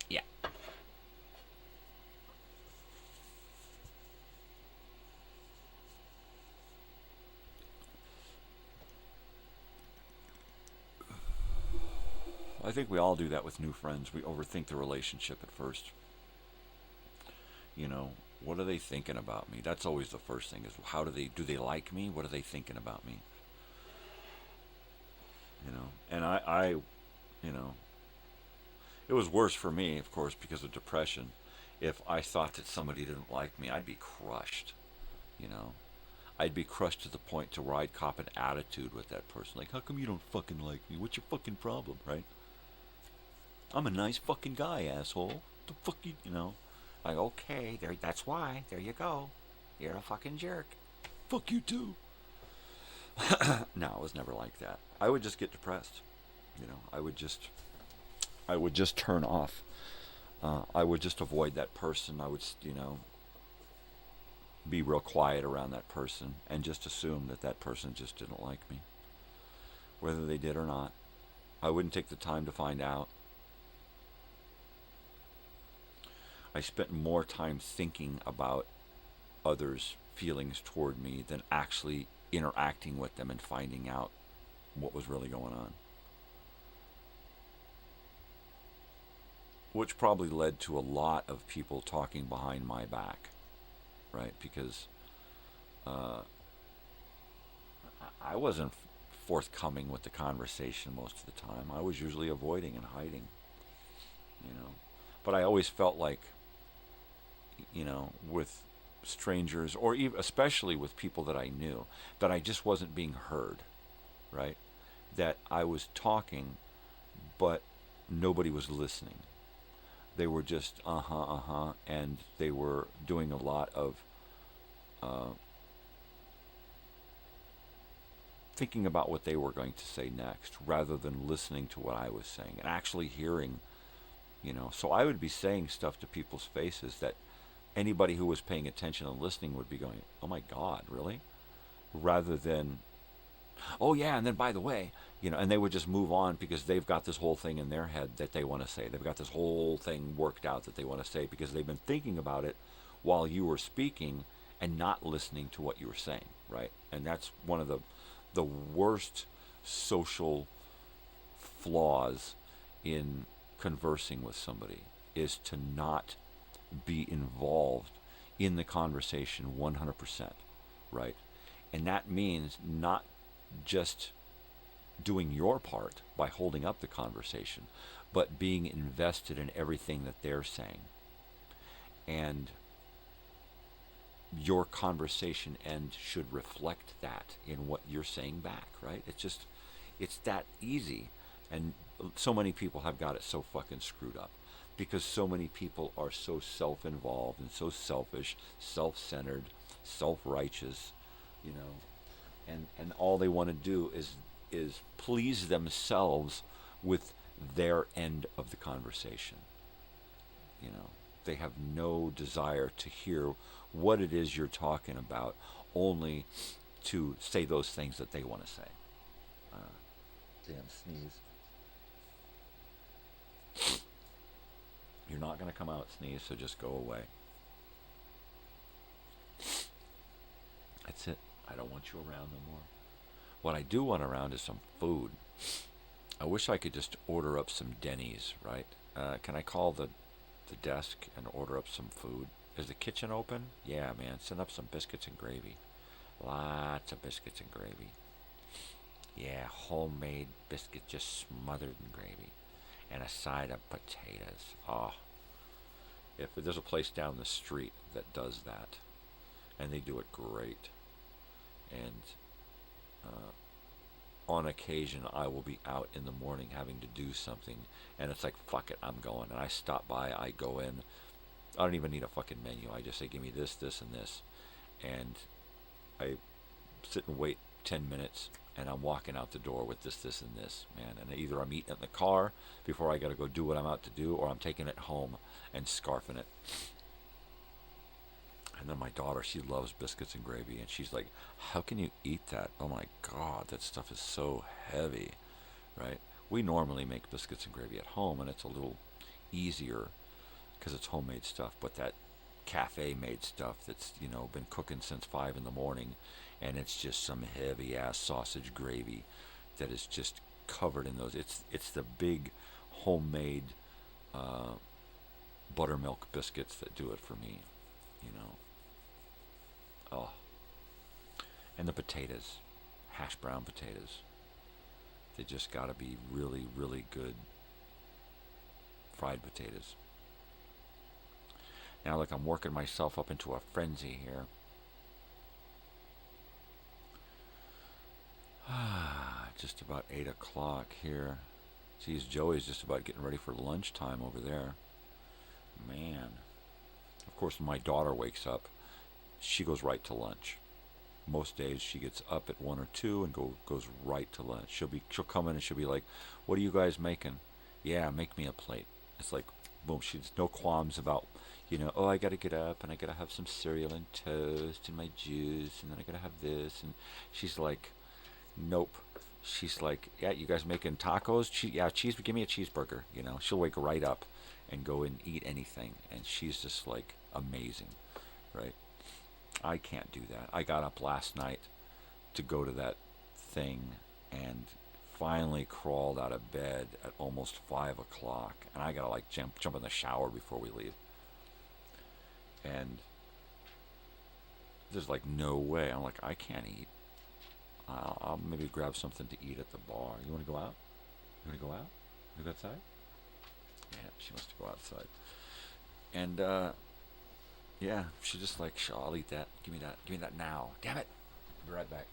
Yeah. I think we all do that with new friends. We overthink the relationship at first. What are they thinking about me? That's always the first thing, is do they like me? What are they thinking about me? And I it was worse for me, of course, because of depression. If I thought that somebody didn't like me, I'd be crushed, you know. I'd be crushed to the point to where I'd cop an attitude with that person. Like, how come you don't fucking like me? What's your fucking problem, right? I'm a nice fucking guy, asshole. The fuck you know? Like, okay, that's why. There you go. You're a fucking jerk. Fuck you too. No, I was never like that. I would just get depressed. You know, I would just turn off. I would just avoid that person. I would, you know, be real quiet around that person and just assume that that person just didn't like me, whether they did or not. I wouldn't take the time to find out. I spent more time thinking about others' feelings toward me than actually interacting with them and finding out what was really going on. Which probably led to a lot of people talking behind my back, right? Because I wasn't forthcoming with the conversation most of the time. I was usually avoiding and hiding, you know. But I always felt like, you know, with strangers, or even especially with people that I knew, that I just wasn't being heard, right? That I was talking, but nobody was listening. They were just and they were doing a lot of thinking about what they were going to say next, rather than listening to what I was saying and actually hearing, you know. So I would be saying stuff to people's faces that anybody who was paying attention and listening would be going, oh my God, really? Rather than, oh yeah, and then by the way, you know, and they would just move on because they've got this whole thing in their head that they want to say. They've got this whole thing worked out that they want to say because they've been thinking about it while you were speaking and not listening to what you were saying, right? And that's one of the worst social flaws in conversing with somebody, is to not be involved in the conversation 100%, right? And that means not just doing your part by holding up the conversation, but being invested in everything that they're saying. And your conversation end should reflect that in what you're saying back, right? It's that easy. And so many people have got it so fucking screwed up because so many people are so self-involved and so selfish, self-centered, self-righteous, you know, and all they want to do is please themselves with their end of the conversation. You know, they have no desire to hear what it is you're talking about, only to say those things that they want to say. Damn sneeze. You're not going to come out sneeze, so just go away. That's it. I don't want you around no more. What I do want around is some food. I wish I could just order up some Denny's, right? Can I call the desk and order up some food? Is the kitchen open? Yeah, man. Send up some biscuits and gravy. Lots of biscuits and gravy. Yeah, homemade biscuit just smothered in gravy. And a side of potatoes. Oh. If there's a place down the street that does that, and they do it great. And on occasion, I will be out in the morning having to do something, and it's like, fuck it, I'm going. And I stop by, I go in. I don't even need a fucking menu. I just say, give me this, this, and this. And I sit and wait 10 minutes, and I'm walking out the door with this, this, and this, man. And either I'm eating it in the car before I got to go do what I'm out to do, or I'm taking it home and scarfing it. And then my daughter, she loves biscuits and gravy, and she's like, how can you eat that? Oh my God, that stuff is so heavy, right? We normally make biscuits and gravy at home, and it's a little easier because it's homemade stuff, but that cafe-made stuff that's, you know, been cooking since 5 in the morning, and it's just some heavy-ass sausage gravy that is just covered in those. It's the big homemade buttermilk biscuits that do it for me, you know. Oh. And the potatoes, hash brown potatoes. They just got to be really, really good fried potatoes. Now, look, I'm working myself up into a frenzy here. Just about 8 o'clock here. Geez, Joey's just about getting ready for lunchtime over there. Man. Of course, when my daughter wakes up, she goes right to lunch. Most days she gets up at 1 or 2 and goes right to lunch. She'll come in and she'll be like, "What are you guys making?" "Yeah, make me a plate." It's like, boom, she's no qualms about, oh, I gotta get up and I gotta have some cereal and toast and my juice and then I gotta have this, and she's like, nope. She's like, "Yeah, you guys making tacos? Yeah, give me a cheeseburger." She'll wake right up and go and eat anything, and she's just like amazing, right? I can't do that. I got up last night to go to that thing and finally crawled out of bed at almost 5 o'clock, and I gotta like jump in the shower before we leave. And there's like no way. I'm like, I can't eat. I'll maybe grab something to eat at the bar. You want to go out? You want to go out? You go outside? Yeah, she wants to go outside. And, yeah, she's just like, sure, I'll eat that. Give me that. Give me that now. Damn it. I'll be right back.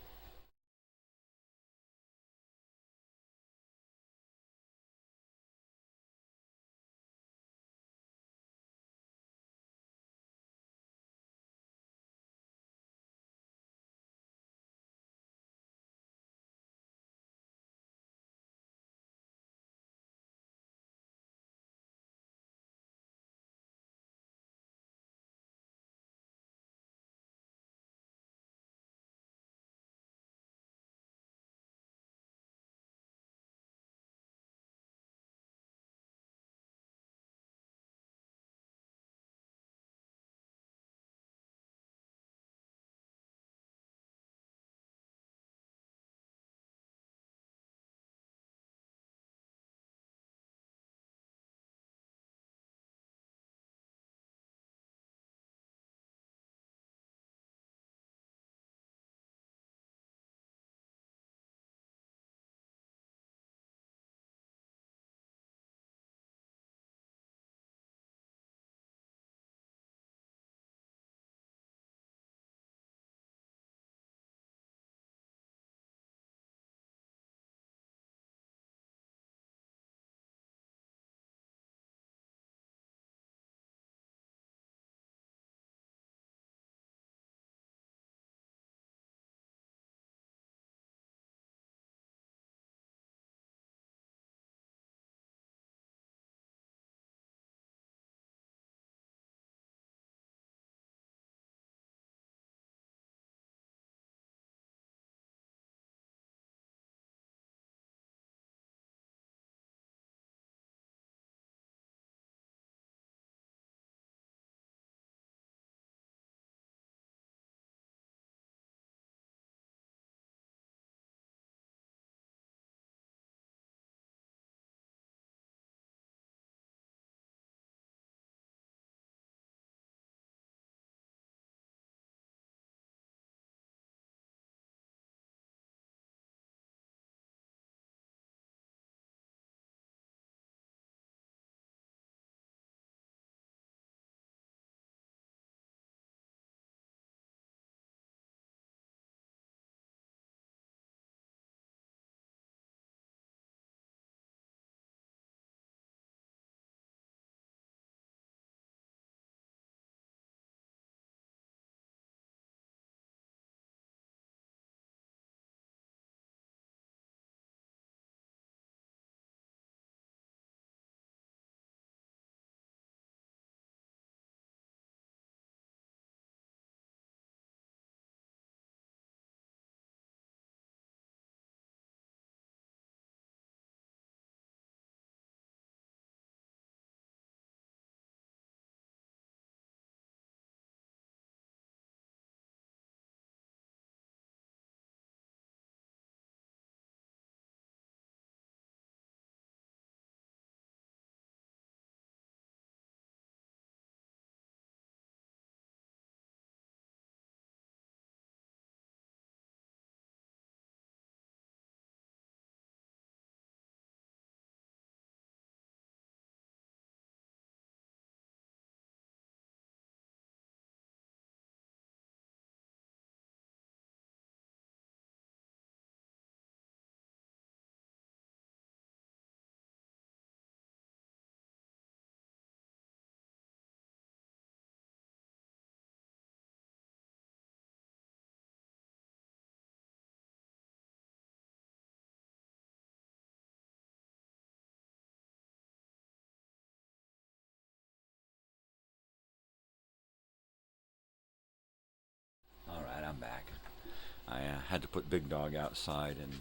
had to put Big Dog outside, and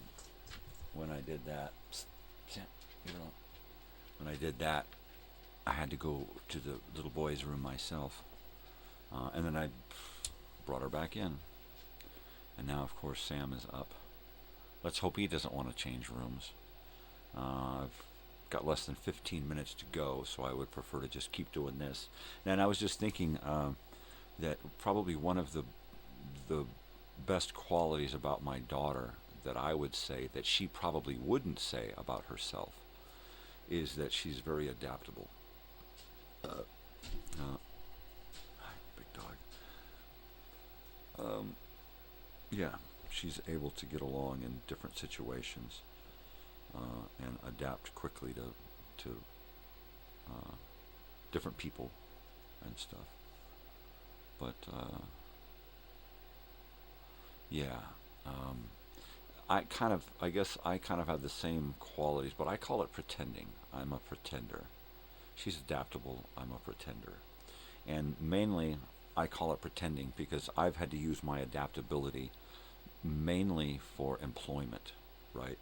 when I did that, when I did that, I had to go to the little boy's room myself, and then I brought her back in, and now of course Sam is up. Let's hope he doesn't want to change rooms. I've got less than 15 minutes to go, so I would prefer to just keep doing this. And I was just thinking that probably one of the best qualities about my daughter that I would say that she probably wouldn't say about herself is that she's very adaptable. Big Dog. Yeah, she's able to get along in different situations and adapt quickly to different people and stuff. But yeah, I guess I kind of have the same qualities, but I call it pretending. I'm a pretender. She's adaptable. I'm a pretender. And mainly, I call it pretending because I've had to use my adaptability mainly for employment, right?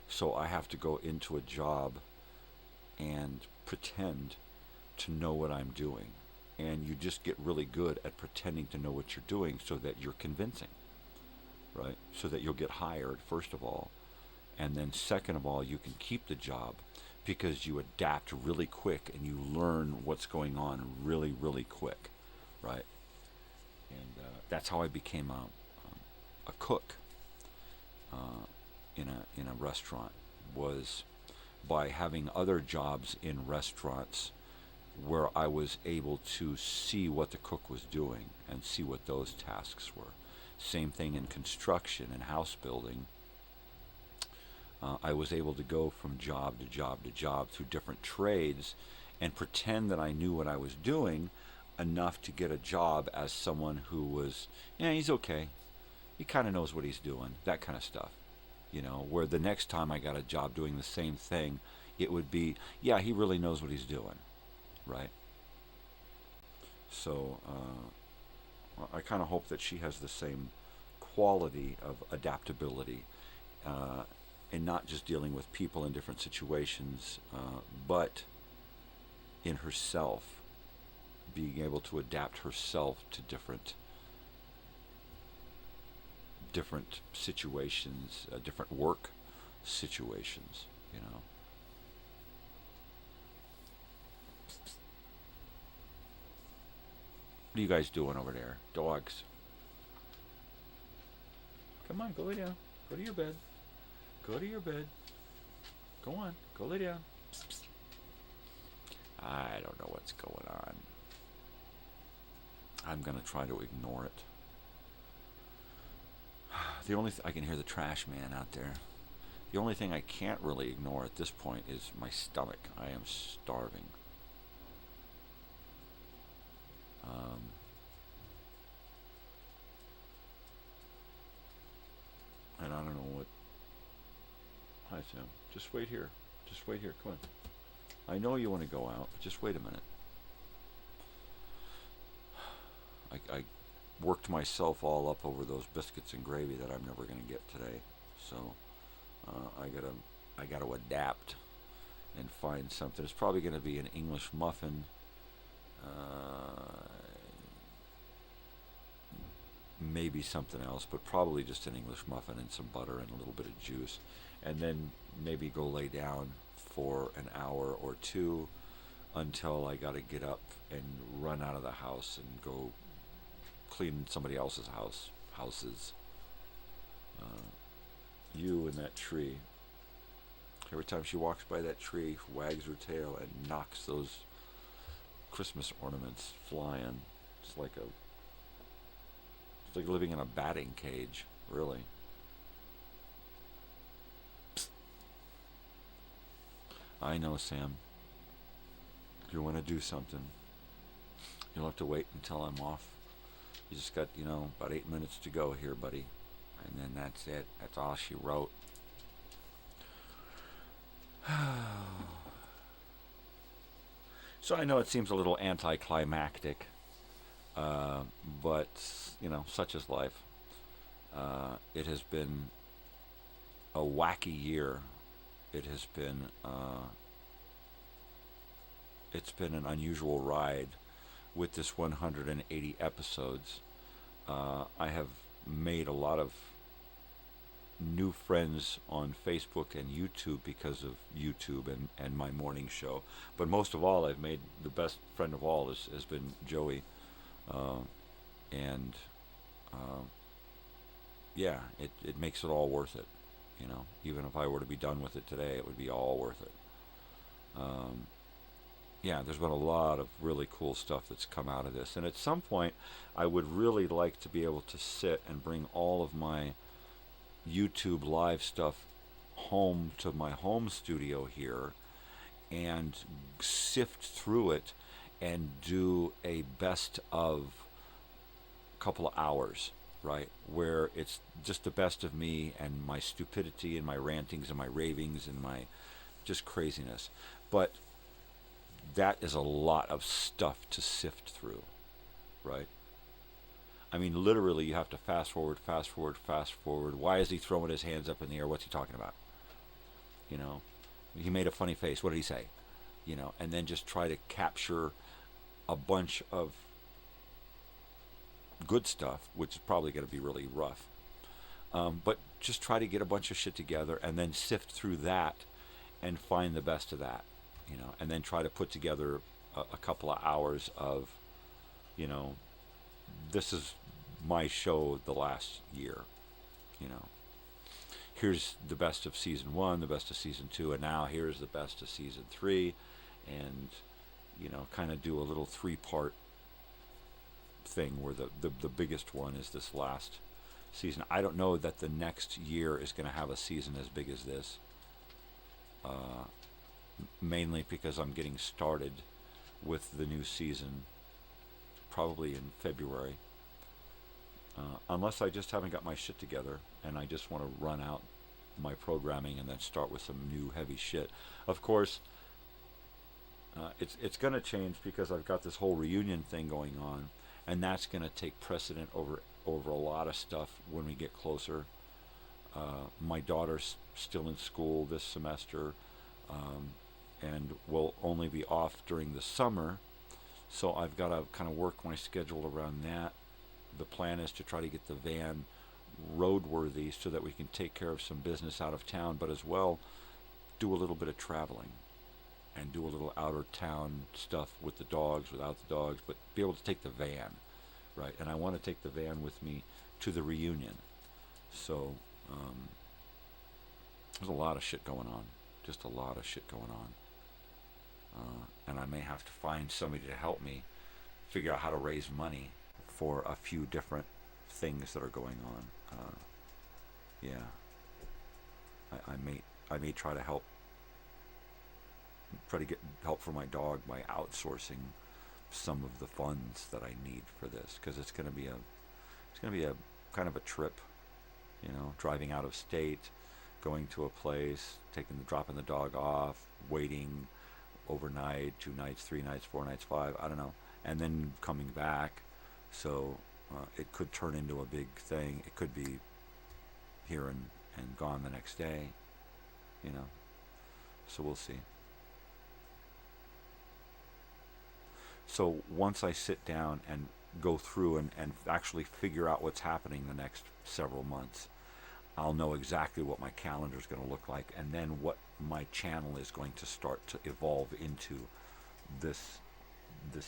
So I have to go into a job and pretend to know what I'm doing. And you just get really good at pretending to know what you're doing so that you're convincing, right? So that you'll get hired, first of all. And then second of all, you can keep the job because you adapt really quick and you learn what's going on really, really quick, right? And that's how I became a cook in a restaurant, was by having other jobs in restaurants where I was able to see what the cook was doing and see what those tasks were. Same thing in construction and house building. I was able to go from job to job to job through different trades and pretend that I knew what I was doing enough to get a job as someone who was, yeah, he's okay. He kind of knows what he's doing, that kind of stuff. You know, where the next time I got a job doing the same thing, it would be, yeah, he really knows what he's doing, right? So I kind of hope that she has the same quality of adaptability and not just dealing with people in different situations, but in herself, being able to adapt herself to different situations, different work situations, you know. What are you guys doing over there? Dogs. Come on, go lay down. Go to your bed. Go to your bed. Go on, go lay down. I don't know what's going on. I'm going to try to ignore it. The only I can hear the trash man out there. The only thing I can't really ignore at this point is my stomach. I am starving. And I don't know what. Hi, Sam. Just wait here. Just wait here. Come on. I know you want to go out, but just wait a minute. I worked myself all up over those biscuits and gravy that I'm never going to get today. So I gotta adapt and find something. It's probably going to be an English muffin. Maybe something else, but probably just an English muffin and some butter and a little bit of juice, and then maybe go lay down for an hour or two until I got to get up and run out of the house and go clean somebody else's houses. You and that tree. Every time she walks by that tree, wags her tail and knocks those Christmas ornaments flying. It's like living in a batting cage, really. Psst. I know, Sam. If you want to do something, you'll have to wait until I'm off. You just got, about 8 minutes to go here, buddy. And then that's it. That's all she wrote. So I know it seems a little anticlimactic, but, such is life. It has been a wacky year. It has been it's been an unusual ride with this 180 episodes. I have made a lot of new friends on Facebook and YouTube because of YouTube and my morning show. But most of all, I've made the best friend of all has been Joey. Yeah, it makes it all worth it. You know, even if I were to be done with it today, it would be all worth it. Yeah, there's been a lot of really cool stuff that's come out of this. And at some point, I would really like to be able to sit and bring all of my YouTube live stuff home to my home studio here and sift through it and do a best of couple of hours, right, where it's just the best of me and my stupidity and my rantings and my ravings and my just craziness. But that is a lot of stuff to sift through, right? I mean, literally, you have to fast forward. Why is he throwing his hands up in the air? What's he talking about? You know, he made a funny face. What did he say? You know, and then just try to capture a bunch of good stuff, which is probably going to be really rough. But just try to get a bunch of shit together and then sift through that and find the best of that, you know, and then try to put together a couple of hours of, you know, this is my show the last year, you know. Here's the best of season 1, the best of season 2, and now here's the best of season 3, and, you know, kind of do a little 3-part thing where the biggest one is this last season. I don't know that the next year is going to have a season as big as this, mainly because I'm getting started with the new season probably in February, unless I just haven't got my shit together and I just want to run out my programming and then start with some new heavy shit. Of course, it's going to change because I've got this whole reunion thing going on, and that's going to take precedent over a lot of stuff when we get closer. My daughter's still in school this semester, and will only be off during the summer, so I've got to kind of work my schedule around that. The plan is to try to get the van roadworthy so that we can take care of some business out of town, but as well do a little bit of traveling and do a little outer town stuff with the dogs, without the dogs, but be able to take the van, right? And I want to take the van with me to the reunion. So there's a lot of shit going on, just a lot of shit going on. And I may have to find somebody to help me figure out how to raise money for a few different things that are going on. Yeah, I may try to get help for my dog by outsourcing some of the funds that I need for this, because it's going to be a kind of a trip, you know, driving out of state, going to a place, dropping the dog off, waiting overnight, 2 nights, 3 nights, 4 nights, 5, I don't know, and then coming back. So it could turn into a big thing. It could be here and gone the next day, you know. So we'll see. So once I sit down and go through and actually figure out what's happening the next several months, I'll know exactly what my calendar is going to look like, and then what my channel is going to start to evolve into this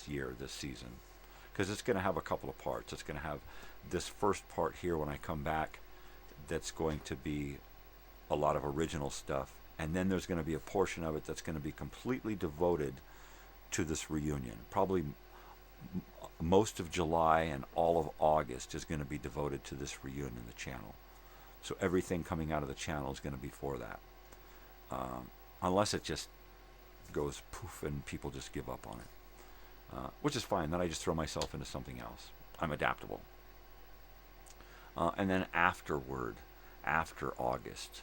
year, this season. Because it's going to have a couple of parts. It's going to have this first part here when I come back that's going to be a lot of original stuff. And then there's going to be a portion of it that's going to be completely devoted to this reunion. Probably most of July and all of August is going to be devoted to this reunion, the channel. So everything coming out of the channel is going to be for that. Unless it just goes poof and people just give up on it. Which is fine. Then I just throw myself into something else. I'm adaptable. And then afterward, after August,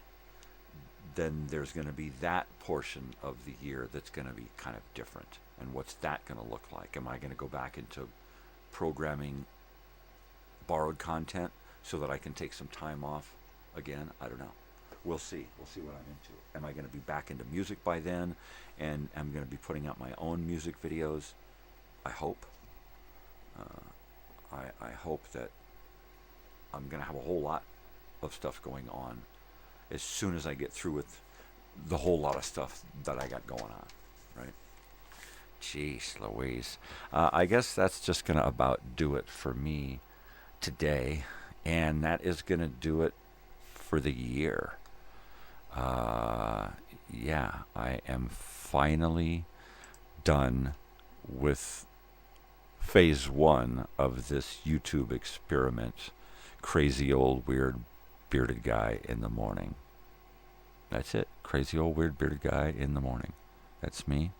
then there's going to be that portion of the year that's going to be kind of different. And what's that going to look like? Am I going to go back into programming borrowed content so that I can take some time off again. I don't know. We'll see. We'll see what I'm into. Am I going to be back into music by then? And I'm going to be putting out my own music videos? I hope. I hope that I'm going to have a whole lot of stuff going on as soon as I get through with the whole lot of stuff that I got going on, right? Jeez Louise. I guess that's just going to about do it for me today, and that is going to do it for the year. Yeah, I am finally done with phase 1 of this YouTube experiment, Crazy Old Weird Bearded Guy in the Morning. That's it. Crazy Old Weird Bearded Guy in the Morning. That's me.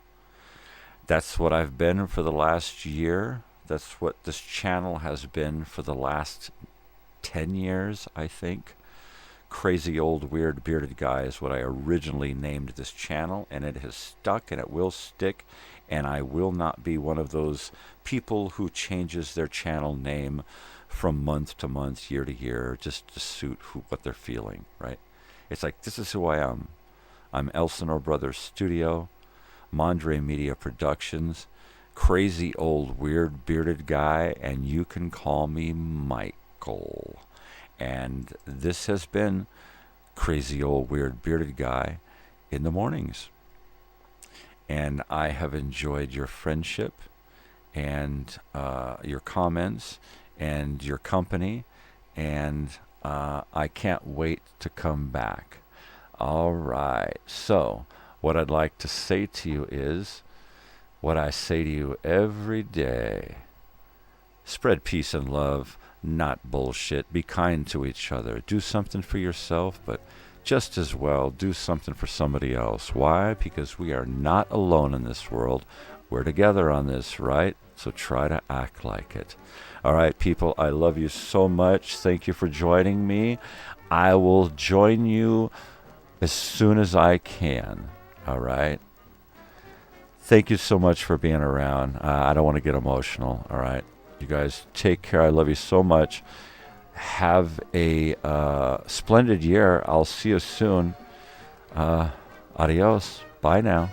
That's what I've been for the last year. That's what this channel has been for the last 10 years, I think. Crazy Old Weird Bearded Guy is what I originally named this channel, and it has stuck and it will stick, and I will not be one of those people who changes their channel name from month to month, year to year, just to suit what they're feeling, right? It's like, this is who I am. I'm Elsinore Brothers Studio, Mondre Media Productions, Crazy Old Weird Bearded Guy, and you can call me Michael. And this has been Crazy Old Weird Bearded Guy in the Mornings. And I have enjoyed your friendship and your comments and your company, and I can't wait to come back. All right. So what I'd like to say to you is what I say to you every day. Spread peace and love, not bullshit. Be kind to each other. Do something for yourself, but just as well do something for somebody else. Why? Because we are not alone in this world. We're together on this, right? So try to act like it. All right, people, I love you so much. Thank you for joining me. I will join you as soon as I can. All right? Thank you so much for being around. I don't want to get emotional. All right? You guys take care. I love you so much. Have a splendid year. I'll see you soon. Adios. Bye now.